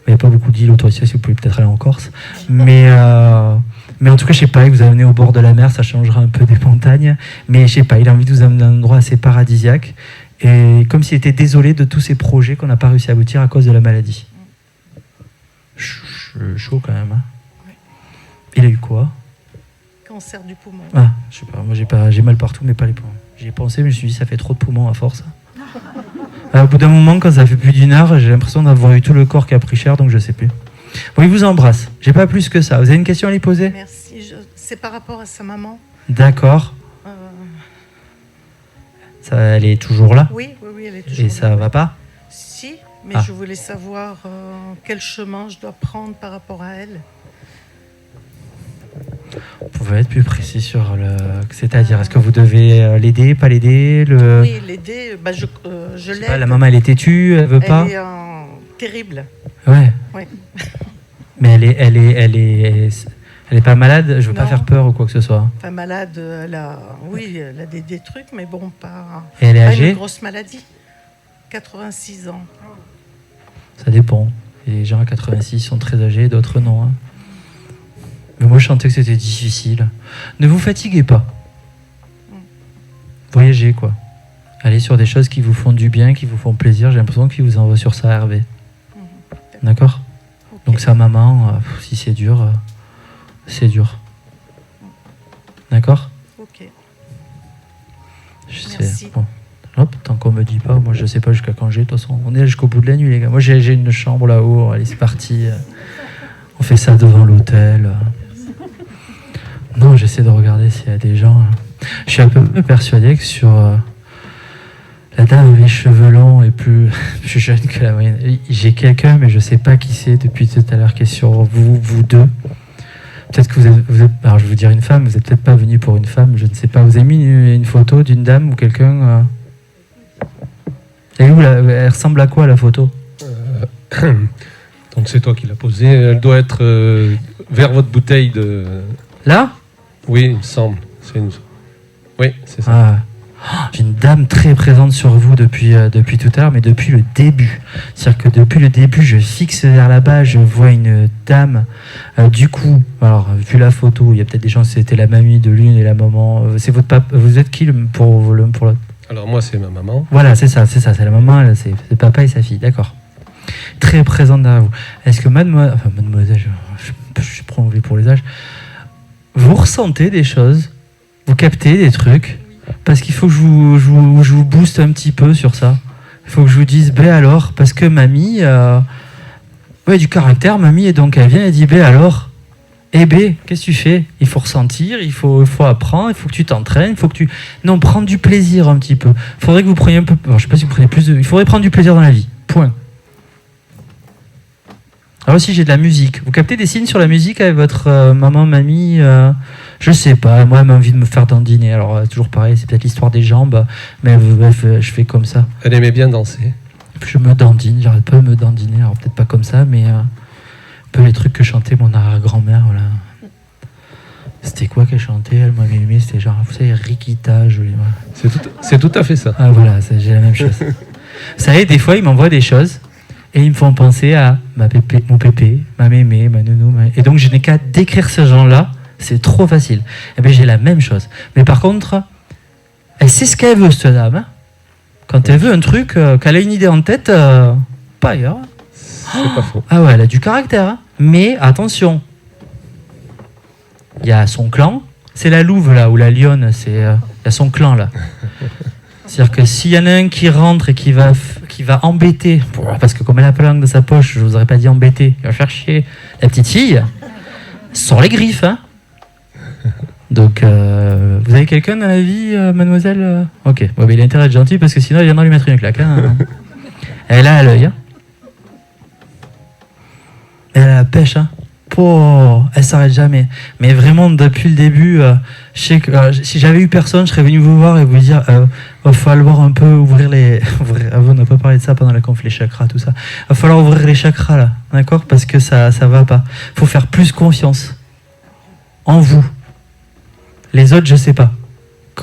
Il n'y a pas beaucoup d'îles autour d'ici, si vous pouvez peut-être aller en Corse. Mais en tout cas, je sais pas, il vous a amené au bord de la mer, ça changera un peu des montagnes. Mais je sais pas, il a envie de vous amener à un endroit assez paradisiaque. Et comme s'il était désolé de tous ces projets qu'on n'a pas réussi à aboutir à cause de la maladie. Chaud quand même. Hein. Il a eu quoi? Cancer du poumon. Ah, je sais pas, moi j'ai mal partout, mais pas les poumons. J'y ai pensé, mais je me suis dit, ça fait trop de poumons à force. Au bout d'un moment, quand ça fait plus d'une heure, j'ai l'impression d'avoir eu tout le corps qui a pris cher, donc je sais plus. Bon, il vous embrasse. J'ai pas plus que ça. Vous avez une question à lui poser? Merci. C'est par rapport à sa maman. D'accord. Elle est toujours là? Oui, elle est toujours Et là. ça va pas? Si, mais Ah. je voulais savoir quel chemin je dois prendre par rapport à elle. Vous pouvez être plus précis sur le... C'est-à-dire, est-ce que vous devez l'aider, pas l'aider Oui, l'aider, je l'aide. La maman, elle est têtue, elle veut pas? Elle est terrible. Ouais. Ouais. Mais elle est pas malade? Je veux pas Non. faire peur ou quoi que ce soit. Enfin, malade, elle a des trucs, mais bon, pas, Et elle est pas âgée? une grosse maladie. 86 ans. Ça dépend. Et les gens à 86 sont très âgés, d'autres non. Hein. Mais moi, je sentais que c'était difficile. Ne vous fatiguez pas. Voyagez, quoi. Allez sur des choses qui vous font du bien, qui vous font plaisir. J'ai l'impression qu'il vous envoie sur ça, Hervé. D'accord? Okay. Donc sa maman, si c'est dur, c'est dur. D'accord? Ok. Je Merci. sais. Bon. Hop, tant qu'on me dit pas, moi je sais pas jusqu'à quand j'ai. De toute façon, on est jusqu'au bout de la nuit, les gars. Moi j'ai une chambre là-haut. Allez, c'est parti. On fait ça devant l'hôtel. Non, j'essaie de regarder s'il y a des gens. Je suis un peu persuadé que sur la dame avec les cheveux longs et plus jeune que la moyenne. J'ai quelqu'un, mais je sais pas qui c'est depuis tout à l'heure qui est sur vous deux. Peut-être que vous êtes. Alors je vais vous dire une femme. Vous êtes peut-être pas venu pour une femme. Je ne sais pas. Vous avez mis une photo d'une dame ou quelqu'un. Et où elle ressemble à quoi la photo? Donc c'est toi qui l'as posée. Elle doit être vers votre bouteille de... Là? Oui, il me semble. Oui, c'est ça. Ah. Oh, j'ai une dame très présente sur vous depuis tout à l'heure, mais depuis le début. C'est-à-dire que depuis le début, je fixe vers là-bas, je vois une dame. Du coup, alors vu la photo, il y a peut-être des gens, c'était la mamie de l'une et la maman. C'est votre papa. Vous êtes qui pour l'autre? Alors moi, c'est ma maman. Voilà, c'est ça, c'est la maman, c'est papa et sa fille, d'accord. Très présente derrière vous. Est-ce que mademoiselle, je suis prolongé pour les âges, vous ressentez des choses, vous captez des trucs, parce qu'il faut que je vous booste un petit peu sur ça. Il faut que je vous dise, alors, parce que mamie, du caractère, mamie, et donc elle vient et dit, alors, Eh ben, qu'est-ce que tu fais? Il faut ressentir, il faut apprendre, il faut que tu t'entraînes, il faut que tu... Non, prendre du plaisir un petit peu. Il faudrait que vous preniez un peu... Bon, je sais pas si vous prenez plus de... Il faudrait prendre du plaisir dans la vie. Point. Alors aussi, j'ai de la musique. Vous captez des signes sur la musique avec votre maman, mamie je sais pas, moi, elle m'a envie de me faire dandiner. Alors, toujours pareil, c'est peut-être l'histoire des jambes, mais bref, je fais comme ça. Elle aimait bien danser. Je me dandine, j'arrête pas de me dandiner. Alors, peut-être pas comme ça, mais... un peu les trucs que chantait mon arrière-grand-mère, voilà. C'était quoi qu'elle chantait? Elle m'avait aimé, c'était genre, vous savez, Rikita, C'est tout à fait ça. Ah voilà, j'ai la même chose. Vous savez, des fois, ils m'envoient des choses et ils me font penser à mon pépé, ma mémé, ma nounou. Et donc, je n'ai qu'à décrire ce genre-là, c'est trop facile. Et bien, j'ai la même chose. Mais par contre, elle sait ce qu'elle veut, cette dame. Hein. Quand elle veut un truc, qu'elle a une idée en tête, pas ailleurs. C'est pas faux. Ah ouais, elle a du caractère. Hein. Mais attention, il y a son clan. C'est la louve là, ou la lionne. Il y a son clan là. C'est-à-dire que s'il y en a un qui rentre et qui va embêter, parce que comme elle a pas la langue de sa poche, je vous aurais pas dit embêter, il va faire chier la petite fille, sort les griffes. Hein. Donc, vous avez quelqu'un dans la vie, mademoiselle? Ok, bon, il a intérêt à être gentil parce que sinon il viendra lui mettre une claque. Hein. Elle a à l'œil. Hein. Elle a la pêche, hein. Oh, elle s'arrête jamais. Mais vraiment, depuis le début, je sais que si j'avais eu personne, je serais venu vous voir et vous dire va falloir un peu ouvrir les. On n'a pas parlé de ça pendant la conf, les chakras, tout ça. Va falloir ouvrir les chakras là, d'accord? Parce que ça va pas. Faut faire plus confiance en vous. Les autres, je sais pas.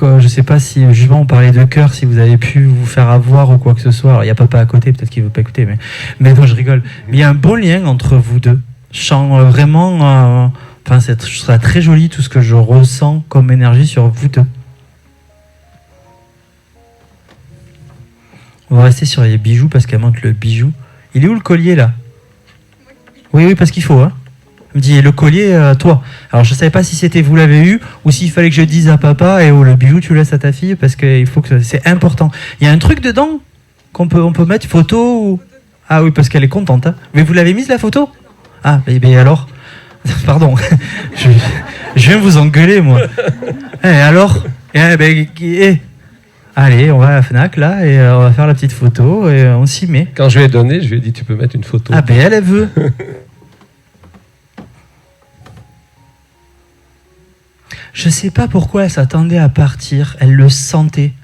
Je sais pas si, justement, on parlait de cœur, si vous avez pu vous faire avoir ou quoi que ce soit. Alors, il y a papa à côté, peut-être qu'il veut pas écouter, mais non, je rigole. Mais il y a un bon lien entre vous deux. Je sens vraiment, je trouve ça très joli tout ce que je ressens comme énergie sur vous deux. On va rester sur les bijoux parce qu'elle manque le bijou. Il est où le collier là? Oui, parce qu'il faut. Hein. Il me dit le collier, toi. Alors je savais pas si c'était vous l'avez eu ou s'il fallait que je dise à papa et le bijou tu le laisses à ta fille parce qu'il faut que c'est important. Il y a un truc dedans qu'on peut mettre photo ou... Ah oui parce qu'elle est contente. Hein. Mais vous l'avez mise la photo? Ah, mais alors pardon, je viens vous engueuler, moi. Alors allez, on va à la FNAC, là, et on va faire la petite photo, et on s'y met. Quand je lui ai donné, je lui ai dit, tu peux mettre une photo. Ah, elle veut. Je sais pas pourquoi elle s'attendait à partir, elle le sentait.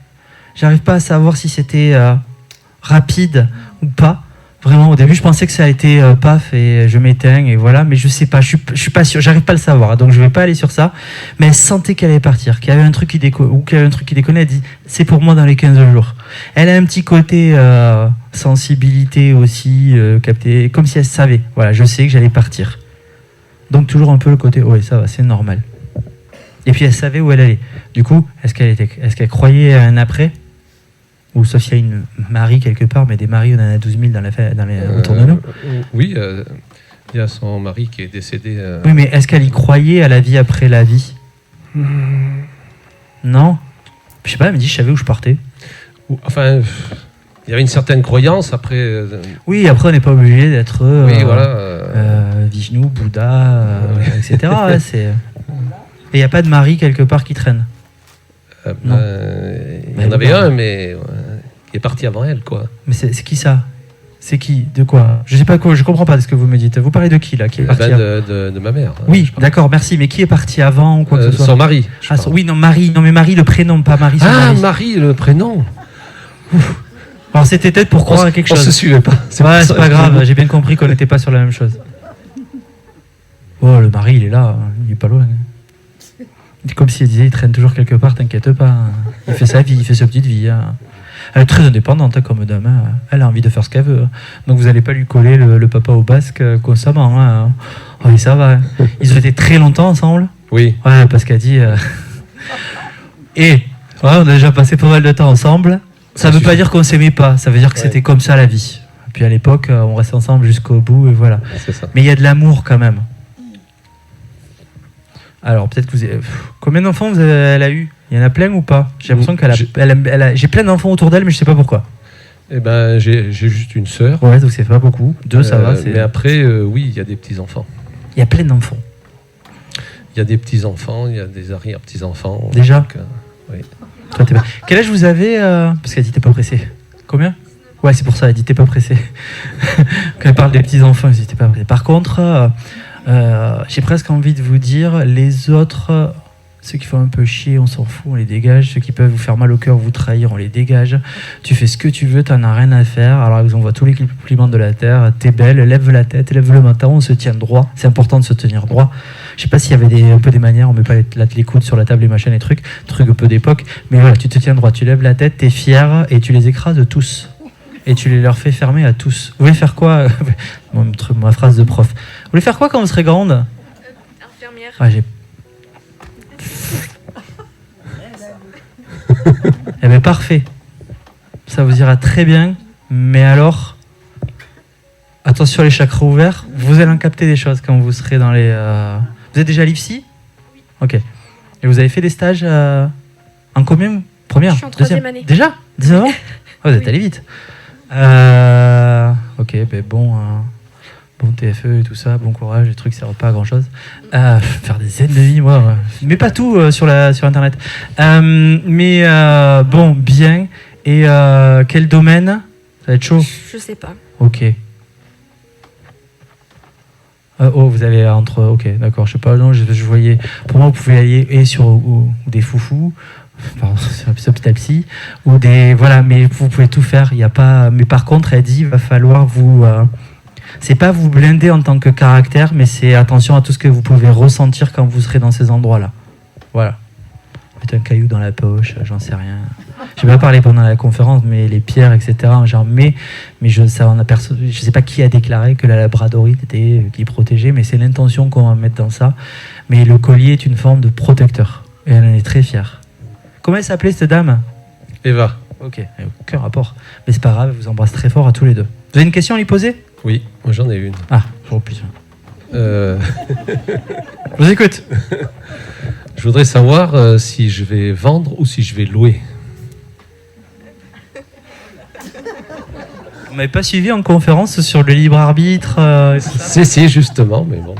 J'arrive pas à savoir si c'était rapide ou pas. Vraiment, au début, je pensais que ça a été paf et je m'éteins et voilà, mais je sais pas, je suis pas sûr, j'arrive pas à le savoir, donc je vais pas aller sur ça. Mais elle sentait qu'elle allait partir, qu'il y avait un truc qui déconnait, elle dit c'est pour moi dans les 15 jours. Elle a un petit côté sensibilité aussi, capté, comme si elle savait, voilà, je sais que j'allais partir. Donc toujours un peu le côté, ouais, ça va, c'est normal. Et puis elle savait où elle allait. Du coup, est-ce qu'elle croyait à un après? Ou sauf s'il y a une Marie quelque part, mais des maris, on en a 12 000 autour de nous. Oui, il y a son mari qui est décédé. Oui, mais est-ce qu'elle y croyait à la vie après la vie? Non? Je sais pas, elle me dit, je savais où je partais. Enfin, il y avait une certaine croyance, après... Oui, après, on n'est pas obligé d'être oui, voilà, Vishnu, Bouddha, etc. Ouais, et il n'y a pas de mari quelque part qui traîne? Non. Il y en avait un, mais qui est parti avant elle, quoi. Mais c'est qui ça? C'est qui? De quoi? Je sais pas quoi, je comprends pas de ce que vous me dites. Vous parlez de qui là qui est parti de ma mère. Oui, d'accord, merci. Mais qui est parti avant ou quoi que ce soit? Son mari. Oui, non, Marie. Non, mais Marie, le prénom, pas Marie. Marie, le prénom. Ouf. Alors c'était peut-être pour croire à quelque chose. On se suivait pas. C'est pas grave. J'ai bien compris qu'on n'était pas sur la même chose. Oh, le mari, il est là. Il est pas loin. Comme si elle disait, il traîne toujours quelque part, t'inquiète pas. Il fait sa vie, il fait sa petite vie. Hein. Elle est très indépendante comme dame. Hein. Elle a envie de faire ce qu'elle veut. Hein. Donc vous n'allez pas lui coller le papa au basque constamment. Hein. Oh, oui, ça va. Hein. Ils ont été très longtemps ensemble. Oui. Ouais, parce qu'elle dit... Et on a déjà passé pas mal de temps ensemble. Ça veut pas dire qu'on s'aimait pas. Ça veut dire que c'était comme ça la vie. Et puis à l'époque, on restait ensemble jusqu'au bout et voilà. C'est ça. Mais il y a de l'amour quand même. Alors, peut-être que vous avez... Combien d'enfants elle a eu? Il y en a plein ou pas? J'ai l'impression j'ai plein d'enfants autour d'elle, mais je sais pas pourquoi. Eh ben, j'ai juste une sœur. Ouais, donc c'est pas beaucoup. 2, ça va. Mais après, oui, il y a des petits-enfants. Il y a plein d'enfants. Il y a des petits-enfants, il y a des arrière-petits-enfants. Déjà donc, oui. Toi, t'es pas- Quel âge vous avez parce qu'elle dit t'es pas pressé. Combien? Ouais, c'est pour ça, elle dit t'es pas pressé. Quand elle parle des petits-enfants, elle dit t'es pas pressé. Par contre, j'ai presque envie de vous dire, les autres, ceux qui font un peu chier, on s'en fout, on les dégage. Ceux qui peuvent vous faire mal au cœur, vous trahir, on les dégage. Tu fais ce que tu veux, t'en as rien à faire. Alors, ils envoient tous les compliments de la terre. T'es belle, lève la tête, lève le menton, on se tient droit. C'est important de se tenir droit. Je sais pas s'il y avait un peu des manières, on met pas les coudes sur la table, les machins, les trucs un peu d'époque. Mais voilà, tu te tiens droit, tu lèves la tête, t'es fier et tu les écrases tous. Et tu les leur fais fermer à tous. Vous voulez faire quoi? Ma phrase de prof. Vous voulez faire quoi quand vous serez grande? Infirmière. Ah, j'ai... Eh bien, parfait. Ça vous ira très bien. Mais alors, attention les chakras ouverts. Vous allez en capter des choses quand vous serez dans les... Vous êtes déjà à l'IFSI? Ok. Et vous avez fait des stages en combien? Première? Je suis en troisième année. Déjà? 19 ans? Ah, vous êtes Oui. allé vite. Ok, ben bon... Bon TFE et tout ça, bon courage, les trucs ça ne sert pas à grand chose. Faire des aides de vie, moi, mais pas tout sur internet. Bon, bien. Et quel domaine? Ça va être chaud. Je sais pas. Ok. Vous allez entre. Ok, d'accord. Je sais pas. Non, je voyais. Pour moi, vous pouvez aller et sur ou des foufous. Pardon, c'est hôpital psy ou des voilà. Mais vous pouvez tout faire. Il y a pas. Mais par contre, elle dit, il va falloir vous. C'est pas vous blinder en tant que caractère, mais c'est attention à tout ce que vous pouvez ressentir quand vous serez dans ces endroits-là. Voilà. Mettez un caillou dans la poche, j'en sais rien. J'ai pas parlé pendant la conférence, mais les pierres, etc. Genre, mais je sais pas qui a déclaré que la labradorite était qui protégeait, mais c'est l'intention qu'on va mettre dans ça. Mais le collier est une forme de protecteur, et elle en est très fière. Comment elle s'appelait cette dame? Eva. Ok, aucun rapport. Mais c'est pas grave, je vous embrasse très fort à tous les deux. Vous avez une question à lui poser? Oui, moi j'en ai une. Ah, toujours plus. Euh, Je vous écoute. je voudrais savoir si je vais vendre ou si je vais louer. Vous m'avez pas suivi en conférence sur le libre arbitre et tout ça? Si, justement, mais bon.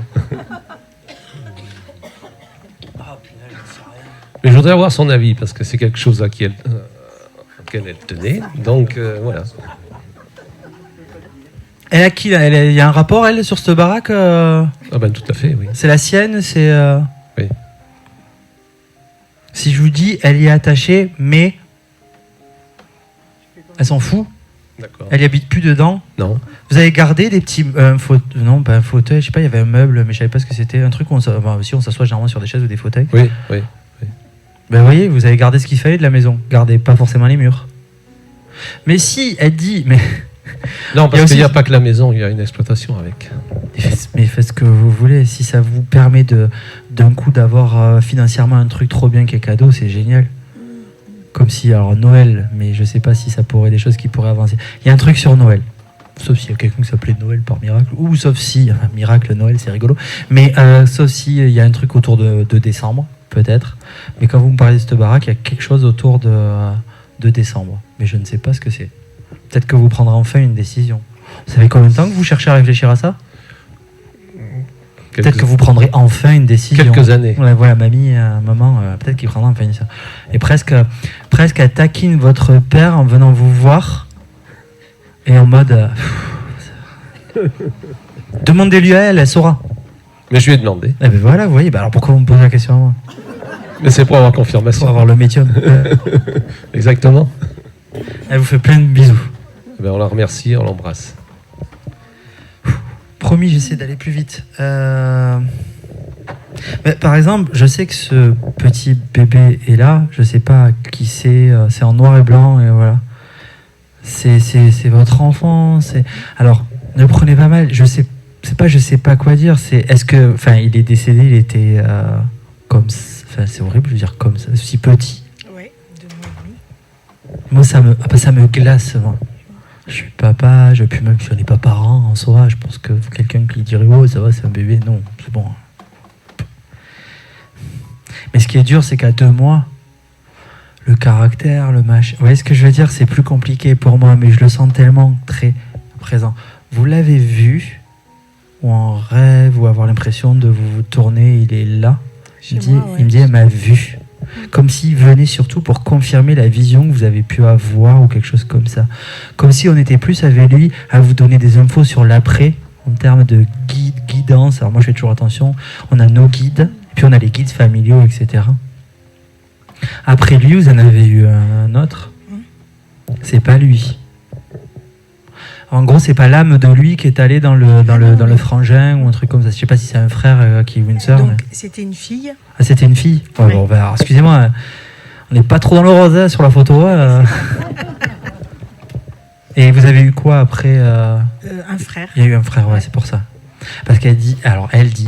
Mais je voudrais avoir son avis parce que c'est quelque chose auquel elle tenait. Donc voilà. Elle a qui là? Il y a un rapport, elle, sur cette baraque Ah ben tout à fait, oui. C'est la sienne? C'est Oui. Si je vous dis, elle y est attachée, mais elle s'en fout. D'accord. Elle y habite plus dedans. Non. Vous avez gardé des petits non, pas un fauteuil. Je sais pas, il y avait un meuble, mais je savais pas ce que c'était. Un truc où on s'assoit généralement sur des chaises ou des fauteuils. Oui. Ben vous voyez, vous avez gardé ce qu'il fallait de la maison. Gardez pas forcément les murs. Mais si elle dit, mais Non, Il y a parce qu'il n'y a aussi- pas que la maison, il y a une exploitation avec. mais faites ce que vous voulez. Si ça vous permet d'un coup d'avoir financièrement un truc trop bien qui est cadeau, c'est génial. Comme si, alors Noël, mais je sais pas si ça pourrait des choses qui pourraient avancer. Il y a un truc sur Noël. Sauf s'il y a quelqu'un qui s'appelait Noël par miracle, ou sauf si, miracle Noël, c'est rigolo. Mais sauf si il y a un truc autour de décembre, peut-être. Mais quand vous me parlez de cette baraque, il y a quelque chose autour de décembre. Mais je ne sais pas ce que c'est. Peut-être que vous prendrez enfin une décision. Vous savez combien de temps que vous cherchez à réfléchir à ça? Peut-être que vous prendrez enfin une décision. Quelques années. Ouais, voilà, mamie, maman, peut-être qu'il prendra enfin une décision. Et presque elle taquine votre père en venant vous voir. Et en mode... demandez-lui à elle, elle saura. Mais je lui ai demandé. Eh ben voilà, vous voyez, alors pourquoi vous me posez la question à moi? Mais c'est pour avoir Pour confirmation. avoir le médium. Exactement. Elle vous fait plein de bisous. Eh ben, on la remercie, on l'embrasse. Promis, j'essaie d'aller plus vite. Mais par exemple, je sais que ce petit bébé est là. Je sais pas qui c'est. C'est en noir et blanc et voilà. C'est votre enfant. Alors, ne prenez pas mal. Je sais pas quoi dire. Est-ce que, enfin, il est décédé. Il était comme, enfin, c'est horrible. Je veux dire comme ça, si petit. Oui, 2 mois et demi. Moi, ça me glace. Moi. Je suis papa, puis même si on n'est pas parent en soi, je pense que quelqu'un qui dirait oh ça va, c'est un bébé, non, c'est bon. Mais ce qui est dur, c'est qu'à 2 mois, le caractère, le machin. Vous voyez ce que je veux dire? C'est plus compliqué pour moi, mais je le sens tellement très présent. Vous l'avez vu, ou en rêve, ou avoir l'impression de vous tourner, il est là. Chez Il moi, ouais. me dit, elle m'a vu. Comme s'il venait surtout pour confirmer la vision que vous avez pu avoir ou quelque chose comme ça. Comme si on était plus avec lui à vous donner des infos sur l'après en termes de guidance. Alors moi je fais toujours attention, on a nos guides, puis on a les guides familiaux, etc. Après lui, vous en avez eu un autre. C'est pas lui. En gros, c'est pas l'âme de lui qui est allée dans le frangin ou un truc comme ça. Je sais pas si c'est un frère ou une sœur. Donc, Mais... c'était une fille. Ah, c'était une fille. Ouais, Oui. bon, bah, alors, excusez-moi, on n'est pas trop dans le rose sur la photo. Et vous avez eu quoi après Un frère. Il y a eu un frère, ouais, c'est pour ça. Parce qu'elle dit,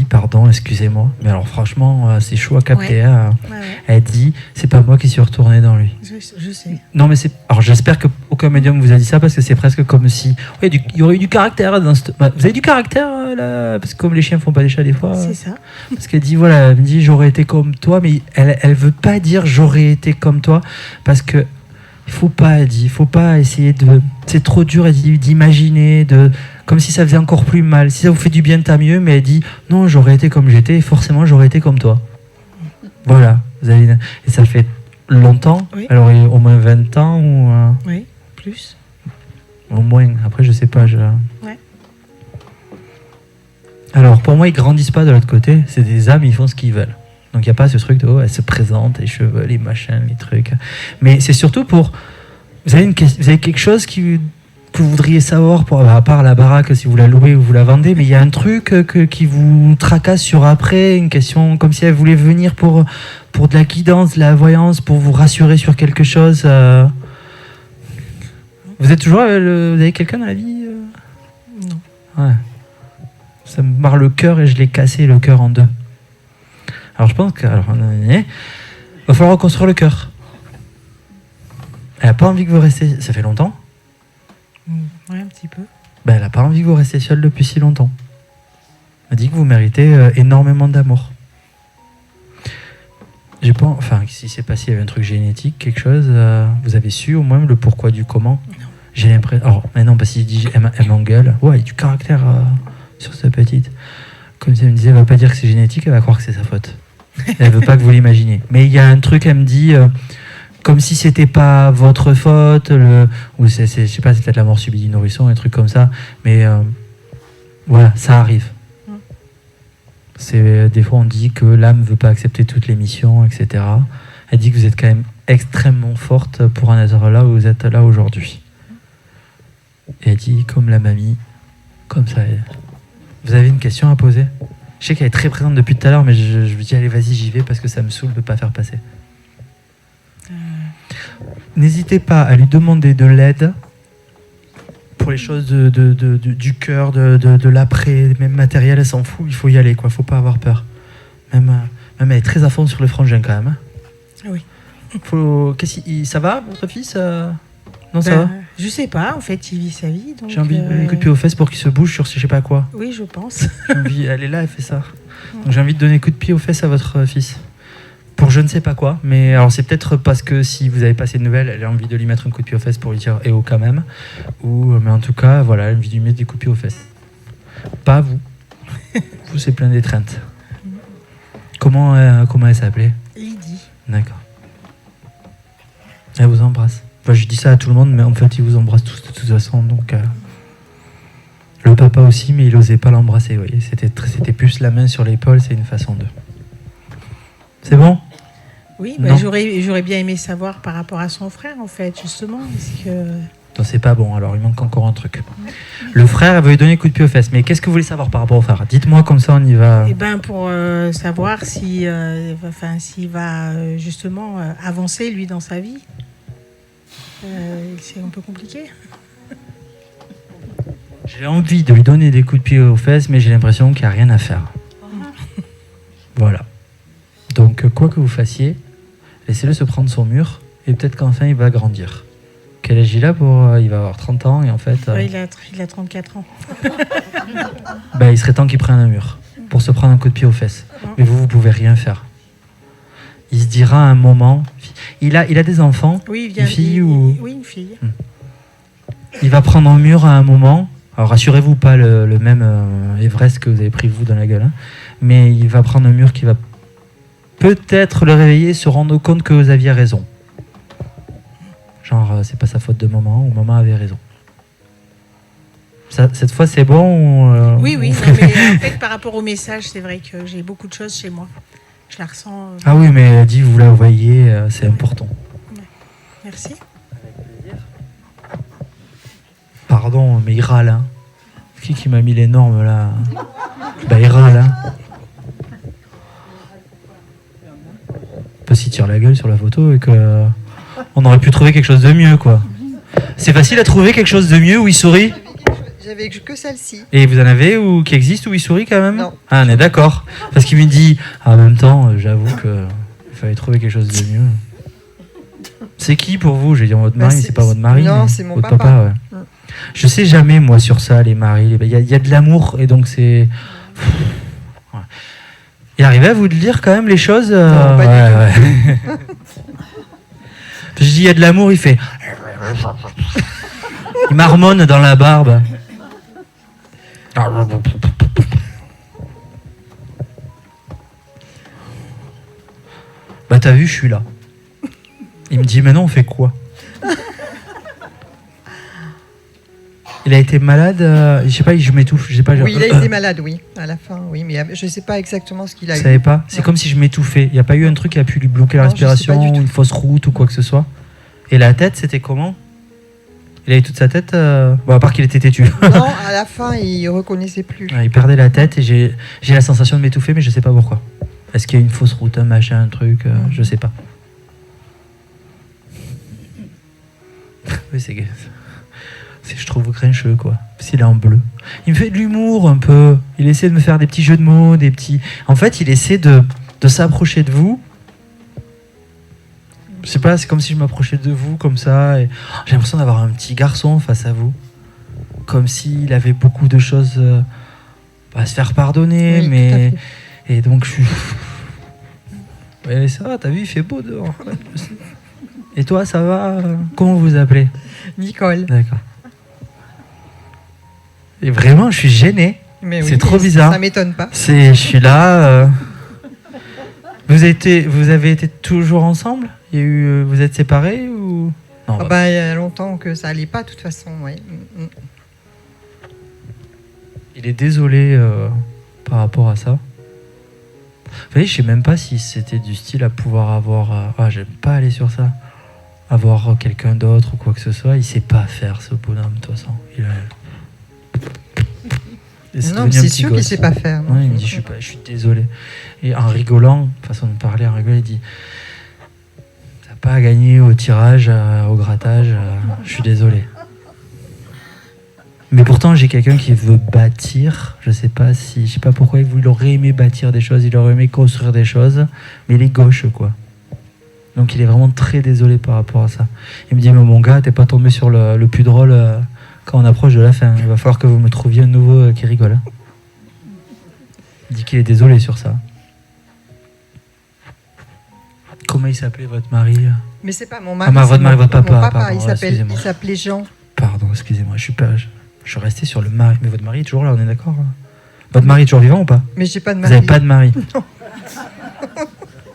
pardon, excusez-moi, mais alors franchement, c'est chaud à capter. Ouais. Hein. Ouais, ouais. Elle dit, c'est pas moi qui suis retourné dans lui. Je sais. Non, mais c'est. Alors j'espère qu'aucun médium vous a dit ça parce que c'est presque comme si. Ouais, il y aurait eu du caractère dans cette. Vous avez du caractère là. Parce que comme les chiens font pas des chats des fois. C'est ça. Parce qu'elle dit, voilà, elle me dit, j'aurais été comme toi, mais elle veut pas dire j'aurais été comme toi parce que. Il faut pas essayer de. C'est trop dur d'imaginer, comme si ça faisait encore plus mal. Si ça vous fait du bien, tant mieux, mais elle dit, non, j'aurais été comme j'étais, et forcément j'aurais été comme toi. Voilà. Et ça fait longtemps, Oui. alors au moins 20 ans ou Oui, plus. au moins, après je sais pas. Ouais. Alors pour moi ils grandissent pas de l'autre côté, c'est des âmes, ils font ce qu'ils veulent. Donc il n'y a pas ce truc de oh, elles se présentent, les cheveux, les machins, les trucs. Mais c'est surtout pour... Vous avez quelque chose que vous voudriez savoir, à part la baraque si vous la louez ou vous la vendez, mais il y a un truc qui vous tracasse sur après, une question comme si elle voulait venir pour de la guidance, de la voyance, pour vous rassurer sur quelque chose. Vous êtes toujours... vous avez quelqu'un dans la vie Non. Ouais. Ça me marre le cœur et je l'ai cassé le cœur en deux. Alors je pense qu'il va falloir reconstruire le cœur. Elle n'a pas envie que vous restiez... Ça fait longtemps. Ouais, un petit peu. Ben, elle n'a pas envie que vous restiez seul depuis si longtemps. Elle dit que vous méritez énormément d'amour. J'ai pas... Enfin, si c'est passé, il y avait un truc génétique, quelque chose, vous avez su au moins le pourquoi du comment. Non. J'ai l'impression... Alors, mais non, parce qu'il dit, elle m'engueule. Ouais, il y a du caractère sur cette petite. Comme si elle me disait, elle va pas dire que c'est génétique, elle va croire que c'est sa faute. Elle veut pas que vous l'imaginiez. Mais il y a un truc, elle me dit, comme si c'était pas votre faute, ou je sais pas, c'est peut-être la mort subie du nourrisson, un truc comme ça. Mais voilà, ça arrive. Des fois, on dit que l'âme veut pas accepter toutes les missions, etc. Elle dit que vous êtes quand même extrêmement forte pour en être là où vous êtes là aujourd'hui. Et elle dit, comme la mamie, comme ça. Vous avez une question à poser ? Je sais qu'elle est très présente depuis tout à l'heure, mais je vous dis, allez, vas-y, j'y vais, parce que ça me saoule de ne pas faire passer. N'hésitez pas à lui demander de l'aide pour les choses du cœur, de l'après, même matériel, elle s'en fout, il faut y aller, quoi, faut pas avoir peur. Même elle est très à fond sur le frangin, quand même. Oui. Ça va, votre fils Non, ça va Je sais pas, en fait, il vit sa vie. Donc, j'ai envie de donner un coup de pied aux fesses pour qu'il se bouge sur je sais pas quoi. Oui, je pense. Elle est là, elle fait ça. Donc j'ai envie de donner un coup de pied aux fesses à votre fils. Pour je ne sais pas quoi, mais alors c'est peut-être parce que si vous avez passé de nouvelles, elle a envie de lui mettre un coup de pied aux fesses pour lui dire « Eh oh quand même ». Mais en tout cas, voilà, elle a envie de lui mettre des coups de pied aux fesses. Pas vous. Vous, c'est plein d'étreintes. Comment elle s'appelait ? Lydie. D'accord. Elle vous embrasse. Enfin, je dis ça à tout le monde, mais en fait, ils vous embrassent tous de toute façon. Donc, le papa aussi, mais il n'osait pas l'embrasser. Vous voyez, c'était plus la main sur l'épaule, c'est une façon de. C'est bon ? Oui, Non. j'aurais bien aimé savoir par rapport à son frère, en fait, justement. Parce que... Non, c'est pas bon, alors il manque encore un truc. Le frère, elle veut lui donner un coup de pied aux fesses. Mais qu'est-ce que vous voulez savoir par rapport au frère ? Dites-moi, comme ça, on y va. Eh ben, pour savoir s'il va justement avancer, lui, dans sa vie. C'est un peu compliqué. J'ai envie de lui donner des coups de pied aux fesses, mais j'ai l'impression qu'il n'y a rien à faire. Voilà. Donc, quoi que vous fassiez, laissez-le se prendre son mur, et peut-être qu'enfin, il va grandir. Quel âge il a il va avoir 30 ans, et en fait... Ouais, il a 34 ans. Il serait temps qu'il prenne un mur, pour se prendre un coup de pied aux fesses. Mais vous pouvez rien faire. Il se dira à un moment... Il a des enfants, Oui, une fille ou... Oui, une fille. Il va prendre un mur à un moment. Alors rassurez-vous, pas le même Everest que vous avez pris vous dans la gueule. Mais il va prendre un mur qui va peut-être le réveiller, se rendre compte que vous aviez raison. Genre, c'est pas sa faute de maman, ou maman avait raison. Ça, cette fois, c'est bon ou, Oui, ou- non, mais en fait, par rapport au message, c'est vrai que j'ai beaucoup de choses chez moi. Je la ressens. Ah oui, mais elle dit, vous la voyez, c'est important. Merci. Pardon, mais il râle, hein. Qui m'a mis les normes, là? Bah, il râle, hein. Parce qu'il tire la gueule sur la photo et que... On aurait pu trouver quelque chose de mieux, quoi. C'est facile à trouver quelque chose de mieux où il sourit? J'avais que celle-ci. Et vous en avez ou qui existe où il sourit quand même? Non. Ah, on est d'accord. Parce qu'il me dit, en même temps, j'avoue que il fallait trouver quelque chose de mieux. C'est qui pour vous? J'ai dit votre mari, mais c'est pas votre mari. Non, mais c'est mon votre papa. ouais. Je sais jamais, moi, sur ça, les maris. Il y a de l'amour et donc c'est. Ouais. Il arrivait à vous de lire quand même les choses Non, pas du ouais. Je dis, il y a de l'amour, il fait. Il marmonne dans la barbe. Bah t'as vu, je suis là. Il me dit, mais non, on fait quoi? Il a été malade, je sais pas, je m'étouffe, je sais pas. Oui, il a été malade, oui, à la fin, oui, mais je sais pas exactement ce qu'il a Vous eu. savez pas? C'est Non. comme si je m'étouffais. Il n'y a pas eu un truc qui a pu lui bloquer la Non, je sais pas respiration, du tout. une fausse route ou quoi que ce soit. Et la tête, c'était comment? Il avait toute sa tête, bon, à part qu'il était têtu. Non, à la fin, il reconnaissait plus. Ouais, il perdait la tête et j'ai la sensation de m'étouffer, mais je sais pas pourquoi. Est-ce qu'il y a une fausse route, un machin, un truc, je sais pas. Oui, je trouve grincheux, quoi. Parce qu'il est en bleu. Il me fait de l'humour un peu. Il essaie de me faire des petits jeux de mots, des petits. En fait, il essaie de s'approcher de vous. Je sais pas, c'est comme si je m'approchais de vous comme ça. Et j'ai l'impression d'avoir un petit garçon face à vous. Comme s'il avait beaucoup de choses à se faire pardonner, Oui, mais. tout à fait. Et donc, je suis. Ouais, ça va, t'as vu, il fait beau dehors. Et toi, ça va? Comment vous appelez? Nicole. D'accord. Et vraiment, je suis gêné. Mais oui, C'est trop mais bizarre. Ça m'étonne pas. Je suis là. Vous avez été toujours ensemble? Il y a eu, vous êtes séparés ou? Non, Ah bah, il y a longtemps que ça allait pas, de toute façon, ouais. Il est désolé par rapport à ça. Vous voyez, je sais même pas si c'était du style à pouvoir avoir... Ah, j'aime pas aller sur ça. Avoir quelqu'un d'autre ou quoi que ce soit. Il sait pas faire, ce bonhomme, de toute façon. Et Non, devenu un c'est petit sûr qu'il gosse. sait pas faire. non. Ouais, il me dit, je suis désolé. Et en rigolant, façon de parler, en rigolant, il dit, t'as pas à gagner au tirage, au grattage, je suis désolé. Mais pourtant, j'ai quelqu'un qui veut bâtir. Je sais pas pourquoi il aurait aimé bâtir des choses, il aurait aimé construire des choses, mais il est gauche, quoi. Donc il est vraiment très désolé par rapport à ça. Il me dit, mais mon gars, t'es pas tombé sur le plus drôle quand on approche de la fin. Il va falloir que vous me trouviez un nouveau qui rigole. Hein. Il dit qu'il est désolé sur ça. Comment il s'appelait votre mari? Mais c'est pas mon mari. Ah, votre mari, votre papa. Mon papa, Pardon, il s'appelait Jean. Pardon, excusez-moi, je suis resté sur le mari. Mais votre mari est toujours là, on est d'accord? Votre mari est toujours vivant ou pas? Mais j'ai pas de Vous mari. n'avez pas de mari? Non.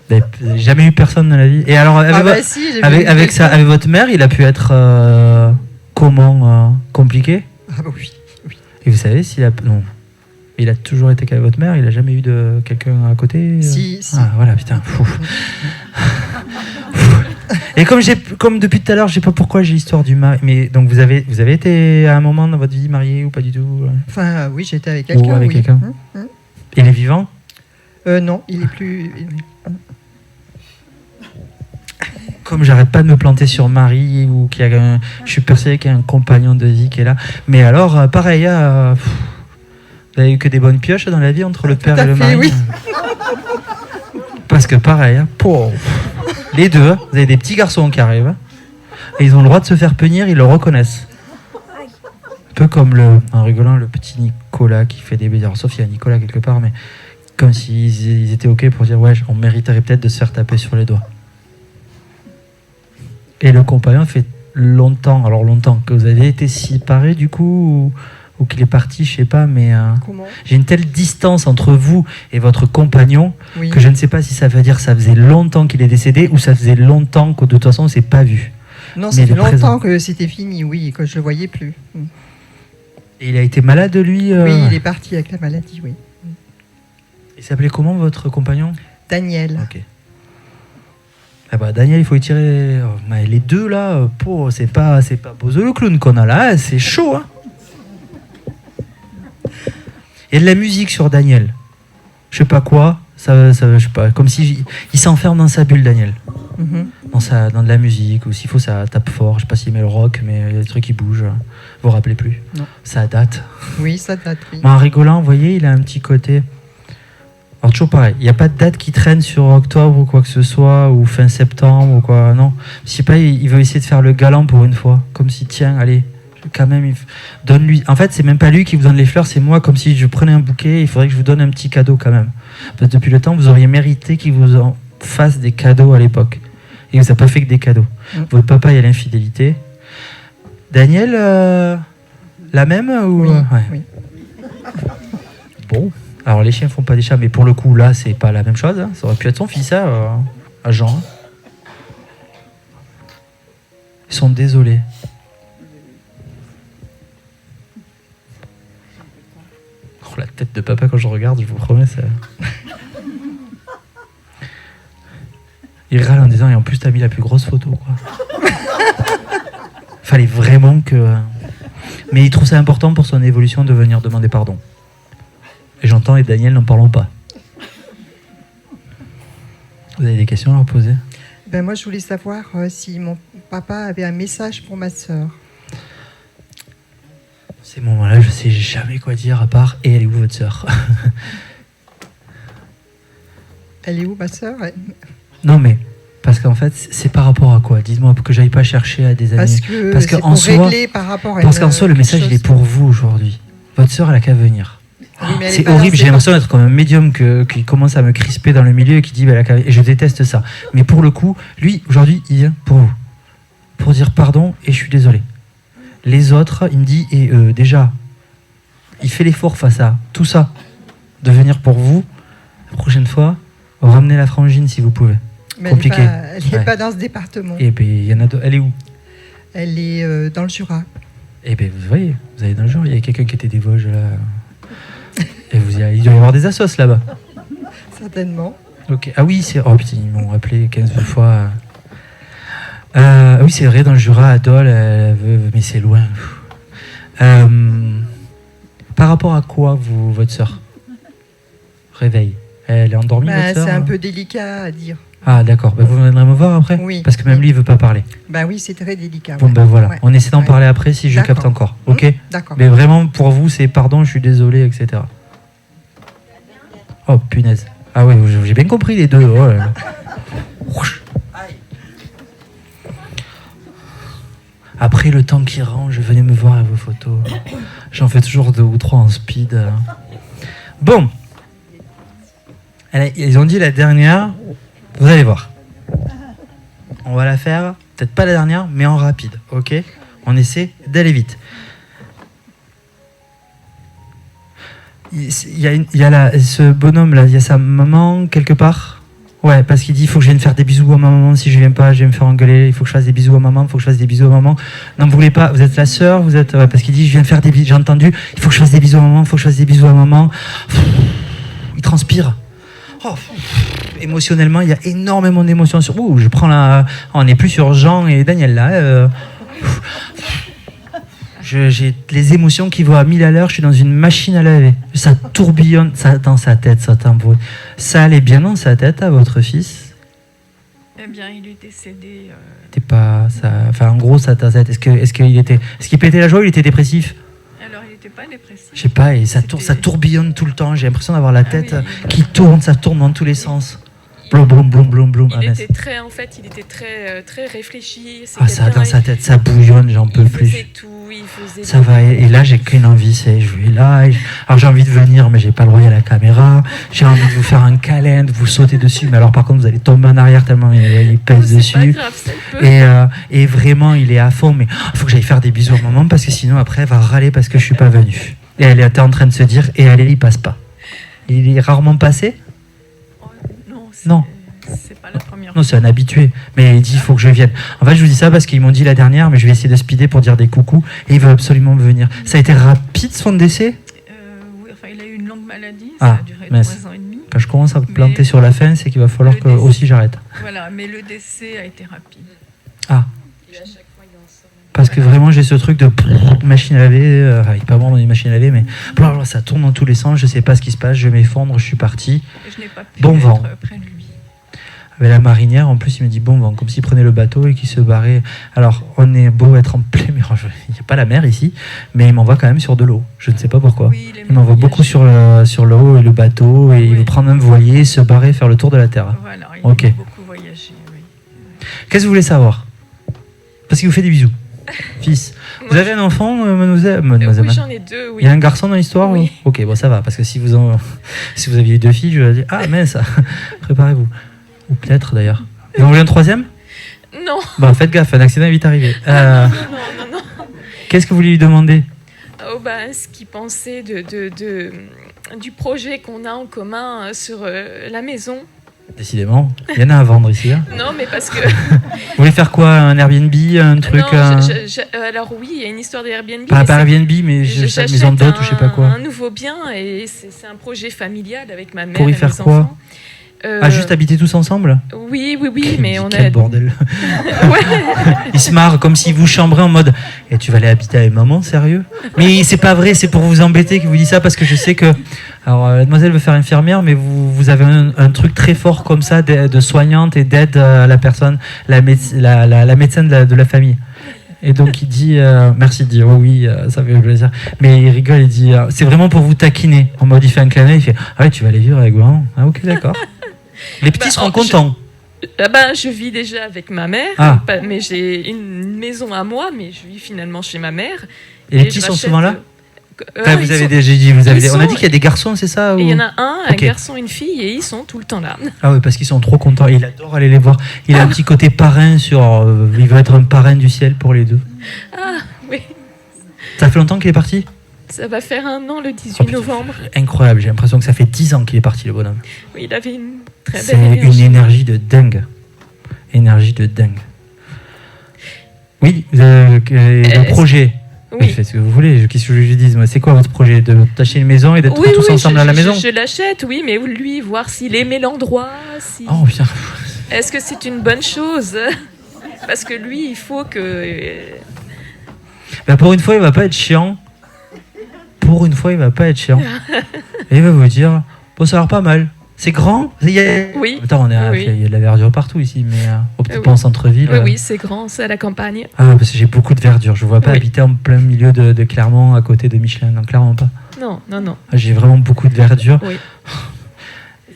Vous n'avez jamais eu personne dans la vie? Et alors, avec votre mère, il a pu être compliqué? Ah bah oui. Et vous savez s'il a... Non. Il a toujours été qu'avec votre mère? Il a jamais eu de quelqu'un à côté? Si. Ah, voilà, putain. Et comme depuis tout à l'heure, je sais pas pourquoi j'ai l'histoire du mari. Mais donc vous avez été à un moment dans votre vie marié ou pas du tout? Enfin, oui, j'étais avec quelqu'un. Ou avec oui. quelqu'un. Il est vivant? Non, il est plus. Comme j'arrête pas de me planter sur Marie ou je suis persuadé qu'il y a un compagnon de vie qui est là. Mais alors, pareil, vous avez eu que des bonnes pioches dans la vie entre le père et le mari? Oui. Parce que pareil, les deux, vous avez des petits garçons qui arrivent et ils ont le droit de se faire punir, ils le reconnaissent. Un peu comme en rigolant, le petit Nicolas qui fait des bêtises. Alors, sauf qu'il y a Nicolas quelque part, mais comme s'ils étaient ok pour dire ouais, on mériterait peut-être de se faire taper sur les doigts. Et le compagnon fait longtemps que vous avez été séparés du coup, ou qu'il est parti, je sais pas, mais Comment? j'ai une telle distance entre vous et votre compagnon Oui. que je ne sais pas si ça veut dire que ça faisait longtemps qu'il est décédé ou ça faisait longtemps que de toute façon on s'est pas vu. Non, Mais ça il fait est présent. longtemps que c'était fini, oui, que je le voyais plus. Et il a été malade lui Oui, il est parti avec la maladie, oui. Il s'appelait comment votre compagnon? Daniel. Ok. Ah bah Daniel, il faut y tirer. Oh, mais les deux là, c'est pas Bozo le clown qu'on a là, c'est chaud. Hein. Il y a de la musique sur Daniel. Je sais pas quoi. Ça, je sais pas. Comme si il s'enferme dans sa bulle, Daniel. Mhm. Dans de la musique, ou s'il faut, ça tape fort. Je sais pas s'il met le rock, mais il y a des trucs qui bougent. Vous vous rappelez plus? Non. Ça date. Oui, ça date, oui. Mais en rigolant, vous voyez, il a un petit côté. Alors toujours pareil, il n'y a pas de date qui traîne sur octobre ou quoi que ce soit, ou fin septembre ou quoi, non. Je sais pas, il veut essayer de faire le galant pour une fois. Comme si, tiens, allez, quand même, donne-lui. En fait, c'est même pas lui qui vous donne les fleurs, c'est moi, comme si je prenais un bouquet, il faudrait que je vous donne un petit cadeau quand même. Parce que depuis le temps, vous auriez mérité qu'il vous en fasse des cadeaux à l'époque. Et vous n'avez pas fait que des cadeaux. Votre papa, il y a l'infidélité. Daniel, la même ou... Oui, Ouais. oui. Bon. Alors les chiens font pas des chats, mais pour le coup là c'est pas la même chose. Hein. Ça aurait pu être son fils, à Jean. Hein. Ils sont désolés. Oh, la tête de papa quand je regarde, je vous promets, ça. Il râle en disant et en plus t'as mis la plus grosse photo quoi. Fallait vraiment que. Mais il trouve ça important pour son évolution de venir demander pardon. Et j'entends, et Daniel, n'en parlons pas. Vous avez des questions à leur poser? Ben moi, je voulais savoir si mon papa avait un message pour ma sœur. Ces moments-là, je sais jamais quoi dire à part « Et elle est où votre sœur ?» Elle est où, ma sœur? Non, mais parce qu'en fait, c'est par rapport à quoi? Dites-moi que j'aille pas chercher à des amis. Parce que c'est pour régler par rapport à parce qu'en soi, le quelque message, il chose. est pour vous aujourd'hui. Votre sœur, elle a qu'à venir. Oui, mais elle est C'est pas dans horrible, ce j'ai l'impression d'être comme un médium qui commence à me crisper dans le milieu et qui dit bah, et je déteste ça. Mais pour le coup, lui, aujourd'hui, il vient pour vous. Pour dire pardon et je suis désolé. Les autres, il me dit, et déjà, il fait l'effort face à tout ça, de venir pour vous. La prochaine fois, ramenez la frangine si vous pouvez. Mais Compliqué. elle n'est Ouais. pas dans ce département. Et puis, il y en a d'autres. Elle est où? Elle est dans le Jura. Eh bien, vous voyez, vous allez dans le jour, il y a quelqu'un qui était des Vosges là. Et il doit y avoir des assos là-bas. Certainement. Ok. Ah oui, oh putain, ils m'ont rappelé 15 fois. Oui, c'est vrai, dans le Jura, à Dole, mais c'est loin. Par rapport à quoi, votre sœur? Réveil. Elle est endormie, Ben, votre sœur? c'est un peu délicat à dire. Ah d'accord, ben, vous viendrez me voir après? Oui. Parce que même lui, il veut pas parler. Ben oui, c'est très délicat. Bon ouais. ben voilà, Ouais. on essaie d'en Ouais. parler après si je D'accord. capte encore. Ok? D'accord. Mais vraiment, pour vous, c'est pardon, je suis désolé, etc. Oh punaise. Ah oui, j'ai bien compris les deux. Oh là là. Après le temps qui range, venez me voir à vos photos. J'en fais toujours 2 ou 3 en speed. Bon. Ils ont dit la dernière. Vous allez voir. On va la faire, peut-être pas la dernière, mais en rapide. Ok? On essaie d'aller vite. Il y a ce bonhomme là, il y a sa maman quelque part. Ouais, parce qu'il dit il faut que je vienne faire des bisous à ma maman. Si je viens pas, je vais me faire engueuler. Il faut que je fasse des bisous à maman. Il faut que je fasse des bisous à maman. Non, vous voulez pas. Vous êtes la sœur. Vous êtes. Ouais, parce qu'il dit je viens faire des bisous. J'ai entendu. Il faut que je fasse des bisous à maman. Il faut que je fasse des bisous à maman. Il transpire. Oh, émotionnellement, il y a énormément d'émotions sur. Ouh, je prends la. On n'est plus sur Jean et Daniel là. J'ai les émotions qui vont à 1000 à l'heure, je suis dans une machine à laver. Ça tourbillonne ça, dans sa tête, ça t'embrouille. Ça allait bien dans sa tête à votre fils? Eh bien, il est décédé. T'es pas, ça, enfin, en gros, ça ta tête. Est-ce qu'il pétait la joie ou il était dépressif? Alors, il n'était pas dépressif. Je sais pas, et ça tourbillonne tout le temps. J'ai l'impression d'avoir la tête oui. qui tourne, ça tourne dans tous les sens. Blum, blum, blum, blum, blum. Il était très, en fait, il était très réfléchi. C'est Ah, ça, quelqu'un, dans sa tête, ça bouillonne, j'en peux il plus. faisait tout, il faisait Ça tout. va, et là, j'ai qu'une envie, c'est jouer là. Alors, j'ai envie de venir, mais j'ai pas le droit, il y a la caméra. J'ai envie de vous faire un câlin, de vous sauter dessus. Mais alors, par contre, vous allez tomber en arrière tellement il pèse C'est dessus. pas grave, ça le peut. Et vraiment, il est à fond. Mais il faut que j'aille faire des bisous à maman parce que sinon, après, elle va râler parce que je suis pas venu. Et elle était en train de se dire, et allez, il passe pas. Il est rarement passé? Non. C'est pas la première Non, c'est un habitué. Mais il dit, il faut que je vienne. En fait, je vous dis ça parce qu'ils m'ont dit la dernière, mais je vais essayer de speeder pour dire des coucous. Et il veut absolument venir. Ça a été rapide, son décès? Oui, enfin, il a eu une longue maladie, Ah, ça a duré mince. 3 ans et demi. Quand je commence à me planter sur la fin, c'est qu'il va falloir que aussi j'arrête. Voilà, mais le décès a été rapide. Ah. Parce que vraiment, j'ai ce truc de machine à laver. Il n'est pas bon dans les machines à laver, mais ça tourne dans tous les sens. Je sais pas ce qui se passe. Je vais m'effondre. Je suis parti. Et je n'ai pas pu Bon vent. être près de lui. Avec la marinière, en plus, il me dit bon vent, comme s'il prenait le bateau et qu'il se barrait. Alors, on est beau être en plein mer. Il n'y a pas la mer ici, mais il m'envoie quand même sur de l'eau. Je ne sais pas pourquoi. Il m'envoie beaucoup sur l'eau et le bateau, et il veut prendre un voilier, se barrer, faire le tour de la Terre. Voilà, il Ok. a beaucoup voyagé, oui. Qu'est-ce que vous voulez savoir? Parce qu'il vous fait des bisous. Fils. Vous avez un enfant, mademoiselle? Oui, j'en ai 2, oui. Il y a un garçon dans l'histoire? Oui. Ok, bon, ça va, parce que si vous aviez eu 2 filles, je vous aurais dit, ah mince, préparez-vous. Ou peut-être d'ailleurs. Vous en voulez un 3e? Non. Bon, faites gaffe, un accident est vite arrivé. Non. Qu'est-ce que vous voulez lui demander? Oh, ce qu'il pensait du projet qu'on a en commun sur la maison. Décidément, il y en a à vendre ici. Hein. Non, mais parce que... Vous voulez faire quoi? Un Airbnb? Un truc? Non, alors oui, il y a une histoire d'Airbnb. Pas Airbnb, mais j'achète maison d'hôte ou je sais pas quoi. un nouveau bien, et c'est un projet familial avec ma mère Pour y et faire mes quoi? enfants. Juste habiter tous ensemble? Oui, mais on Quel a... bordel. Ouais. Il se marre comme si vous chambrez en mode et tu vas aller habiter avec maman, sérieux? Mais c'est pas vrai, c'est pour vous embêter que vous dit ça, parce que je sais que alors mademoiselle veut faire infirmière, mais vous avez un truc très fort comme ça de soignante et d'aide à la personne, la médecin de la famille. Et donc il dit merci de dire oui, ça fait plaisir. Mais il rigole, il dit c'est vraiment pour vous taquiner. En mode il fait un clin d'œil, il fait ah ouais, tu vas aller vivre avec maman. Ah ok, d'accord. Les petits seront contents. Je vis déjà avec ma mère, mais j'ai une maison à moi, mais je vis finalement chez ma mère. Et les petits sont souvent là? On a dit qu'il y a des garçons, c'est ça? Il y en a un garçon, une fille, et ils sont tout le temps là. Ah oui, parce qu'ils sont trop contents. Il adore aller les voir. Il a un petit côté parrain il veut être un parrain du ciel pour les deux. Ah oui. Ça fait longtemps qu'il est parti? Ça va faire 1 an le 18 novembre. Incroyable, j'ai l'impression que ça fait 10 ans qu'il est parti, le bonhomme. Oui, il avait une très belle C'est énergie. une énergie de dingue. Énergie de dingue. Oui, le projet. Oui. Faites ce que vous voulez. Qu'est-ce que je lui dis? C'est quoi votre projet? D'acheter une maison et d'être tous ensemble à la maison? Je l'achète, oui, mais lui, voir s'il aimait l'endroit. Oh, bien. Est-ce que c'est une bonne chose? Parce que lui, il faut que... Pour une fois, il va pas être chiant. Pour une fois, il va pas être chiant. Et il va vous dire, bon, ça a l'air pas mal. C'est grand? Oui. Attends, il y a de la verdure partout ici, mais pas en centre-ville. Oui, c'est grand, c'est à la campagne. Ah, parce que j'ai beaucoup de verdure. Je ne vois pas habiter en plein milieu de Clermont, à côté de Michelin. Non, clairement pas. Non. J'ai vraiment beaucoup de verdure. Oui.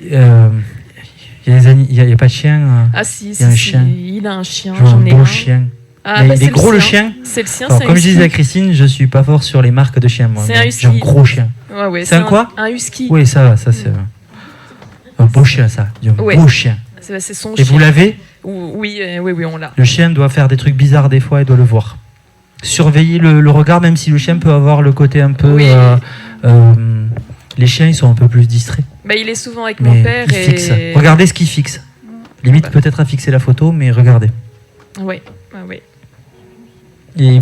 Il n'y a pas de chien? Ah si, il y a un chien. Il a un chien, j'en ai un. Beau chien. Ah, il est gros le chien? C'est le sien, comme je disais à Christine, je suis pas fort sur les marques de chiens, moi. C'est un husky. J'ai un gros chien. Ouais, c'est un quoi? Un husky. Oui, ça c'est un beau chien, ça. Un beau chien. C'est son chien. Et vous l'avez? Oui, on l'a. Le chien doit faire des trucs bizarres des fois, il doit le voir. Surveiller le regard, même si le chien peut avoir le côté un peu... les chiens, ils sont un peu plus distraits. Il est souvent avec mon père. Il fixe. Regardez ce qu'il fixe. Limite peut-être à fixer la photo, mais regardez. Oui. Et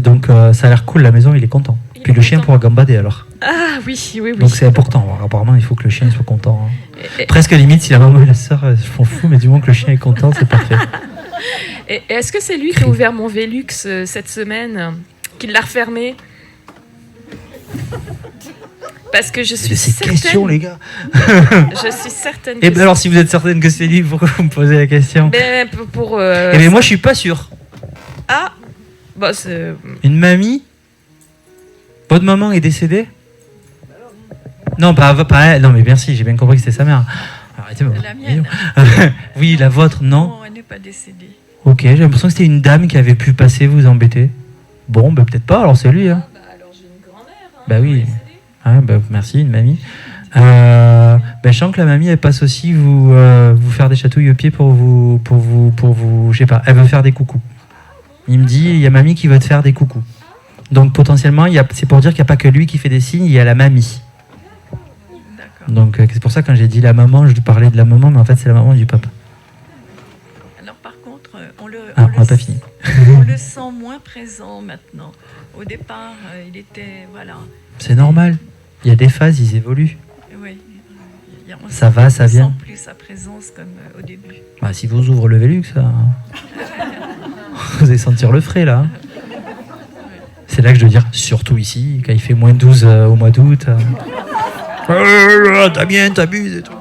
donc ça a l'air cool, la maison, il est content. Puis le chien pourra gambader alors. Ah oui. Donc c'est important. Alors, apparemment, il faut que le chien soit content. Presque limite, si la maman et la sœur, je m'en fous, mais du moment que le chien est content, c'est parfait. Et est-ce que c'est lui qui a ouvert mon Velux cette semaine, qui l'a refermé? Parce que je suis certaine... questions, les gars. Je suis certaine que... Et alors, si vous êtes certaine que c'est lui, pourquoi vous me posez la question? Mais moi, je suis pas sûr. Ah c'est... Une mamie? Votre maman est décédée? Non, pas elle. Non, mais merci, j'ai bien compris que c'était sa mère. Alors, arrêtez. La mienne. Oui, la vôtre, non. Non, elle n'est pas décédée. Ok, j'ai l'impression que c'était une dame qui avait pu passer vous embêter. Bon, bah peut-être pas, alors c'est lui. Hein. Alors j'ai une grand-mère. Bah oui. Ah, bah, merci, une mamie. Je sens que la mamie, elle passe aussi vous faire des chatouilles aux pieds pour vous, je sais pas, elle veut faire des coucous. Il me dit, il y a mamie qui veut te faire des coucous. Donc potentiellement, c'est pour dire qu'il n'y a pas que lui qui fait des signes, il y a la mamie. Donc c'est pour ça que quand j'ai dit la maman, je parlais de la maman, mais en fait c'est la maman du papa. Alors par contre, on n'a pas fini. On le sent moins présent maintenant. Au départ, il était, voilà. C'est normal. Il y a des phases, ils évoluent. Oui. Ça va, ça vient. On sent plus sa présence comme au début. Bah, si vous ouvrez le Velux, ça... vous allez sentir le frais là. C'est là que je veux dire, surtout ici, quand il fait moins 12 au mois d'août. Damien, t'abuses et tout.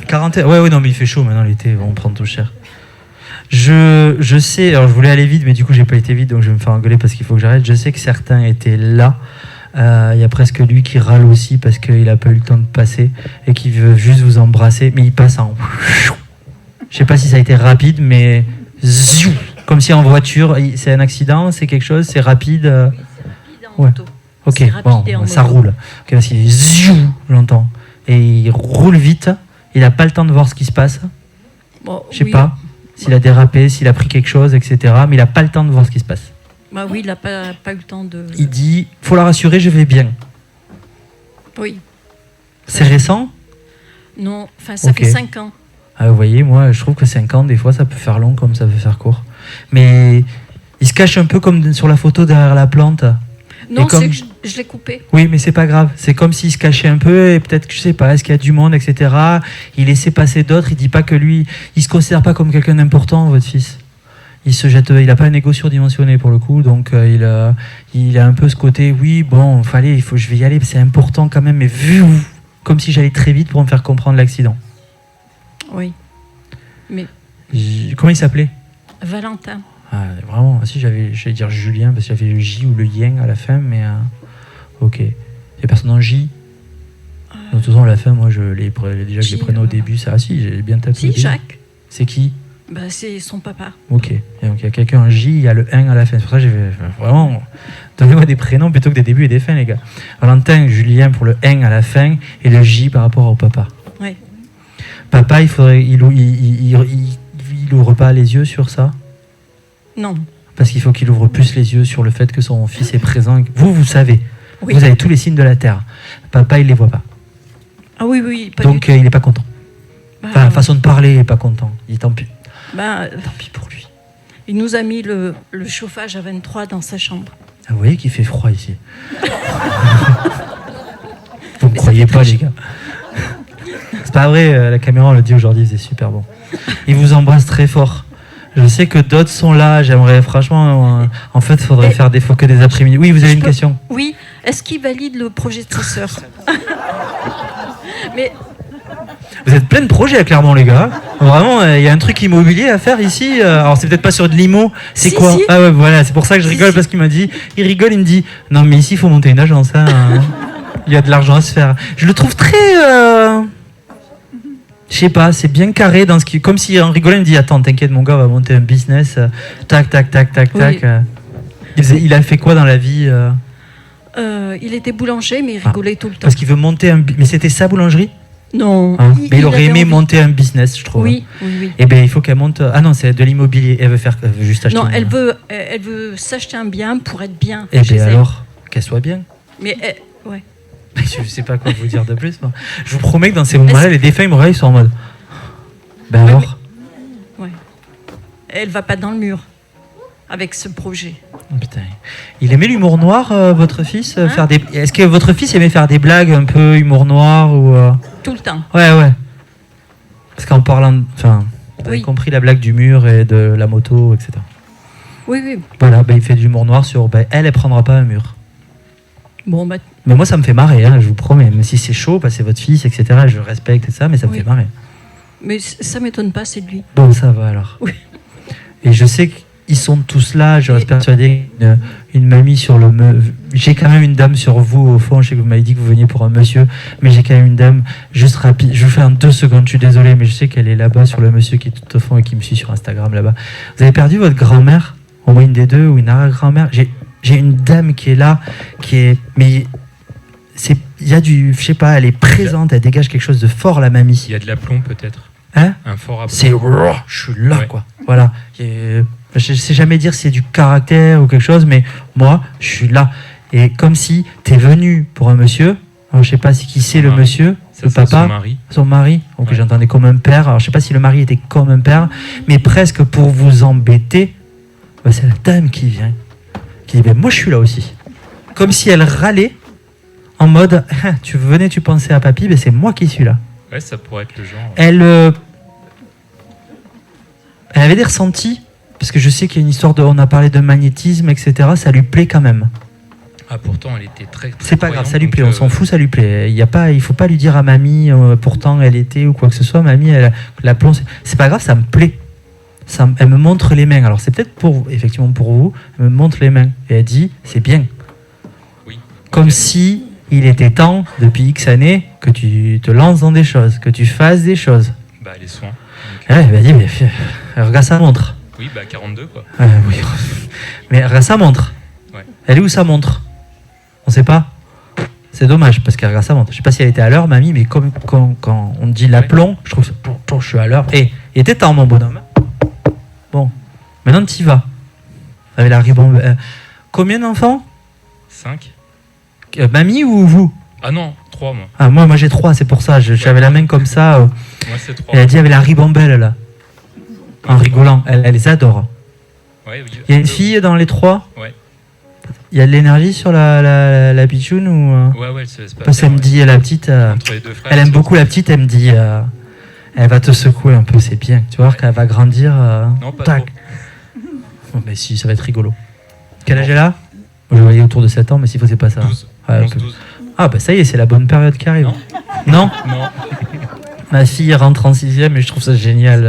41. Ouais, non, mais il fait chaud maintenant l'été, on prend tout cher. Je sais, alors je voulais aller vite, mais du coup j'ai pas été vite, donc je vais me faire engueuler parce qu'il faut que j'arrête. Je sais que certains étaient là. Il y a presque lui qui râle aussi parce qu'il a pas eu le temps de passer et qui veut juste vous embrasser, mais il passe en... Je sais pas si ça a été rapide, mais... Comme si en voiture, c'est un accident, c'est quelque chose, c'est rapide. Ouais. Ok, bon, ça roule. Ok, parce qu'il est j'entends. Et il roule vite, il n'a pas le temps de voir ce qui se passe. Bon, je sais pas s'il a dérapé, s'il a pris quelque chose, etc. Mais il n'a pas le temps de voir ce qui se passe. Bah oui, il n'a pas eu le temps de... Il dit, faut la rassurer, je vais bien. Oui. C'est récent ? Non, enfin ça fait 5 ans. Ah, vous voyez, moi je trouve que 5 ans, des fois ça peut faire long comme ça peut faire court. Mais il se cache un peu comme sur la photo derrière la plante. Non, c'est que je l'ai coupé. Oui, mais c'est pas grave. C'est comme s'il se cachait un peu et peut-être que je sais pas, est-ce qu'il y a du monde, etc. Il laissait passer d'autres. Il dit pas que lui, il se considère pas comme quelqu'un d'important, votre fils. Il se jette, il a pas un ego surdimensionné pour le coup, donc il a un peu ce côté. Oui, bon, je vais y aller, c'est important quand même. Mais vu comme si j'allais très vite pour me faire comprendre l'accident. Oui. Mais. Comment il s'appelait ? Valentin. Ah, vraiment, si j'allais dire Julien, parce qu'il y avait le J ou le Yen à la fin, mais ok. Il y a personne en J. De toute façon, à la fin, moi, déjà que je les prenais au début, ça, si, j'ai bien tapé. Si, Jacques. C'est qui ? Bah, c'est son papa. Ok. Et donc, il y a quelqu'un en J, il y a le 1 à la fin. C'est pour ça que j'ai vraiment. Donnez-moi des prénoms plutôt que des débuts et des fins, les gars. Valentin, Julien pour le 1 à la fin, et le J par rapport au papa. Oui. Papa, il ouvre pas les yeux sur ça ? Non. Parce qu'il faut qu'il ouvre plus les yeux sur le fait que son fils est présent. Vous savez. Oui. Vous avez tous les signes de la terre. Papa, il les voit pas. Ah oui, pas donc il n'est pas content. Enfin, façon de parler, il n'est pas content. Il dit tant pis. Tant pis pour lui. Il nous a mis le chauffage à 23 dans sa chambre. Ah, vous voyez qu'il fait froid ici. Vous ne croyez pas, les gars. C'est pas vrai, la caméra, on le dit aujourd'hui, c'est super bon. Il vous embrasse très fort. Je sais que d'autres sont là, j'aimerais franchement... en fait, il faudrait faire des fois que des après-midi. Oui, vous avez une question ? Oui, est-ce qu'il valide le projet de sa sœur ? Mais... Vous êtes plein de projets, clairement, les gars. Vraiment, il y a un truc immobilier à faire ici. Alors, c'est peut-être pas sur de l'IMO. C'est quoi ? Ah ouais, voilà, c'est pour ça que je rigole, parce qu'il m'a dit... Il rigole, il me dit, non, mais ici, il faut monter une agence. Hein. Il y a de l'argent à se faire. Je le trouve très... Je sais pas, c'est bien carré dans ce qui... Comme si en rigolant, il me dit, attends, t'inquiète, mon gars, on va monter un business. Tac. Il a fait quoi dans la vie Il était boulanger, mais il rigolait tout le temps. Parce qu'il veut monter un... Mais c'était sa boulangerie ? Non. Mais il aurait aimé monter un business, je trouve. Oui. Et bien, il faut qu'elle monte... Ah non, c'est de l'immobilier. Elle veut juste acheter... Non, elle veut s'acheter un bien pour être bien. Et bien alors, qu'elle soit bien. Mais, ouais. Je sais pas quoi vous dire de plus. Moi. Je vous promets que dans ces moments-là, les défunts, ils me regardent, ils sont en mode... Ben alors ? Ouais. Elle va pas dans le mur avec ce projet. Oh, putain. Il aimait l'humour noir, votre fils faire des... Est-ce que votre fils aimait faire des blagues un peu humour noir ou Tout le temps. Ouais. Parce qu'en parlant... Enfin, vous avez compris la blague du mur et de la moto, etc. Oui. Voilà, il fait de l'humour noir sur... elle prendra pas un mur. Bon, Mais moi, ça me fait marrer, hein, je vous promets. Même si c'est chaud, c'est votre fils, etc. Je respecte et ça, mais ça me fait marrer. Mais ça m'étonne pas, c'est de lui. Bon, ça va alors. Oui. Et je sais ils sont tous là. Je reste persuadé qu'une mamie sur le... J'ai quand même une dame sur vous, au fond. Je sais que vous m'avez dit que vous veniez pour un monsieur, mais j'ai quand même une dame juste rapide. Je vous fais en 2 secondes, je suis désolé, mais je sais qu'elle est là-bas sur le monsieur qui est tout au fond et qui me suit sur Instagram là-bas. Vous avez perdu votre grand-mère, au moins une des deux, ou une arrière-grand-mère. J'ai une dame qui est là, qui est... Mais il y a du... Je sais pas, elle est présente, elle dégage quelque chose de fort, la mamie. Il y a de l'aplomb peut-être. Hein? Un fort aplomb. C'est... Je suis là, quoi. Voilà. Je sais jamais dire si c'est du caractère ou quelque chose, mais moi, je suis là. Et comme si t'es venu pour un monsieur, alors je sais pas si qui c'est le monsieur, Ça, le c'est papa, son mari. donc j'entendais comme un père, alors je sais pas si le mari était comme un père, mais presque pour vous embêter, bah, c'est la dame qui vient, qui dit, ben moi je suis là aussi. Comme si elle râlait, en mode, tu venais, tu pensais à papy, ben c'est moi qui suis là. Ouais, ça pourrait être le genre. Elle avait des ressentis, parce que je sais qu'il y a une histoire on a parlé de magnétisme, etc. Ça lui plaît quand même. Ah, pourtant, elle était très. C'est pas grave, croyante, ça lui plaît, donc, on s'en fout, ça lui plaît. Il faut pas lui dire à mamie, pourtant elle était ou quoi que ce soit. Mamie, la plomb, c'est pas grave, ça me plaît. Elle me montre les mains. Alors c'est peut-être effectivement pour vous, elle me montre les mains. Et elle dit, c'est bien. Oui. Comme si il était temps, depuis X années, que tu te lances dans des choses, que tu fasses des choses. Bah, les soins. Ouais, elle m'a dit, mais regarde sa montre. Oui, bah 42 quoi. Oui. Mais regarde sa montre. Ouais. Elle est où sa montre? On sait pas. C'est dommage parce qu'elle regarde sa montre. Je sais pas si elle était à l'heure, mamie, mais comme quand on dit l'aplomb, je trouve que je suis à l'heure. Et il était temps, mon bonhomme. Bon, maintenant t'y vas. Avec la ribambelle. Combien d'enfants? 5. Mamie ou vous? Ah non, 3 moi. Ah, moi j'ai 3, c'est pour ça. J'avais la main comme ça. Moi c'est 3. Elle a dit avec la ribambelle là. En rigolant. Elle les adore. Ouais, oui. Il y a une fille dans les 3? Ouais. Il y a de l'énergie sur la pitchoune ou Ouais, elle se laisse pas. Parce qu'elle me dit, la petite, Entre les deux frères, elle aime se beaucoup la petite, elle me dit, elle va te secouer un peu, c'est bien. Tu vas voir qu'elle va grandir. Non, pas tac. trop. Oh, mais si, ça va être rigolo. Quel âge elle a? Moi, je voyais autour de 7 ans, mais s'il faut, c'est pas ça. 12. Ouais, 11, 12. Ah, bah ça y est, c'est la bonne période qui arrive. Non? Non. Ma fille rentre en 6e et je trouve ça génial.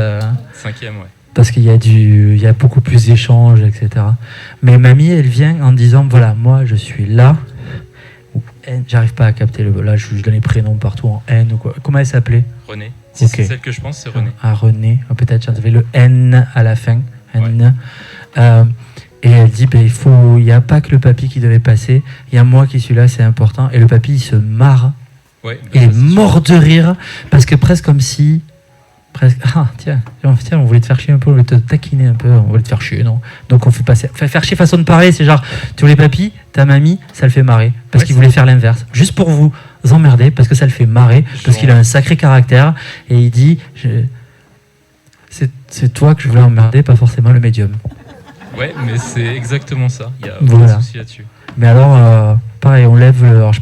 5e, ouais. Parce qu'il y a beaucoup plus d'échanges, etc. Mais mamie, elle vient en disant, voilà, moi, je suis là. Ou N, j'arrive pas à capter là, je donne les prénoms partout en N ou quoi. Comment elle s'appelait? René. Si Ok. c'est celle que je pense, c'est René. Ah, René. Ah, peut-être, j'avais le N à la fin. N. Et elle dit, ben, il n'y a pas que le papy qui devait passer, il y a moi qui suis là, c'est important. Et le papy, il se marre. Ouais, bah, Il est ça, c'est mort de rire, parce que presque comme si... Ah, tiens, on voulait te faire chier un peu, on voulait te taquiner un peu, on voulait te faire chier, non? Donc on fait passer... Faire chier façon de parler, c'est genre, tu voulais papy, ta mamie, ça le fait marrer, parce qu'il voulait faire l'inverse. Juste pour vous emmerder, parce que ça le fait marrer, parce qu'il a un sacré caractère, et il dit... C'est toi que je voulais emmerder, pas forcément le médium. Ouais, mais c'est exactement ça. Il y a Voilà. aucun souci là-dessus. Mais alors, pareil, on lève... Alors,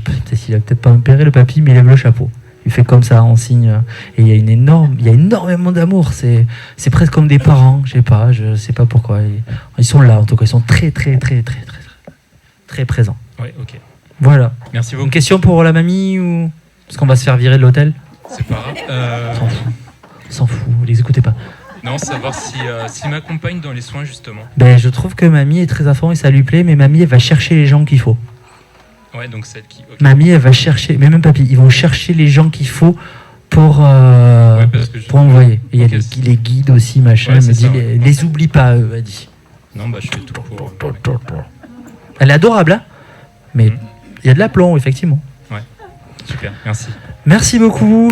il a peut-être pas impéré le papy, mais il lève le chapeau. Il fait comme ça en signe, et il y a énormément d'amour. C'est presque comme des parents, je sais pas pourquoi. Ils sont là, en tout cas, ils sont très présents. Ouais, ok. Voilà. Merci beaucoup. Une question pour la mamie ou parce qu'on va se faire virer de l'hôtel? C'est pas grave. On s'en fout, vous les écoutez pas. Non, savoir si m'accompagne dans les soins justement. Ben, je trouve que mamie est très à fond et ça lui plaît, mais mamie elle va chercher les gens qu'il faut. Ouais, donc celle qui. Okay. Mamie, elle va chercher, mais même papy, ils vont chercher les gens qu'il faut pour envoyer. Et il y a les guides aussi, machin. Ouais, Elle me dit, ça, les oublie pas, eux, elle dit. Non, bah je fais tout pour. Elle est adorable, hein, mais il y a de l'aplomb, effectivement. Ouais, super, merci. Merci beaucoup.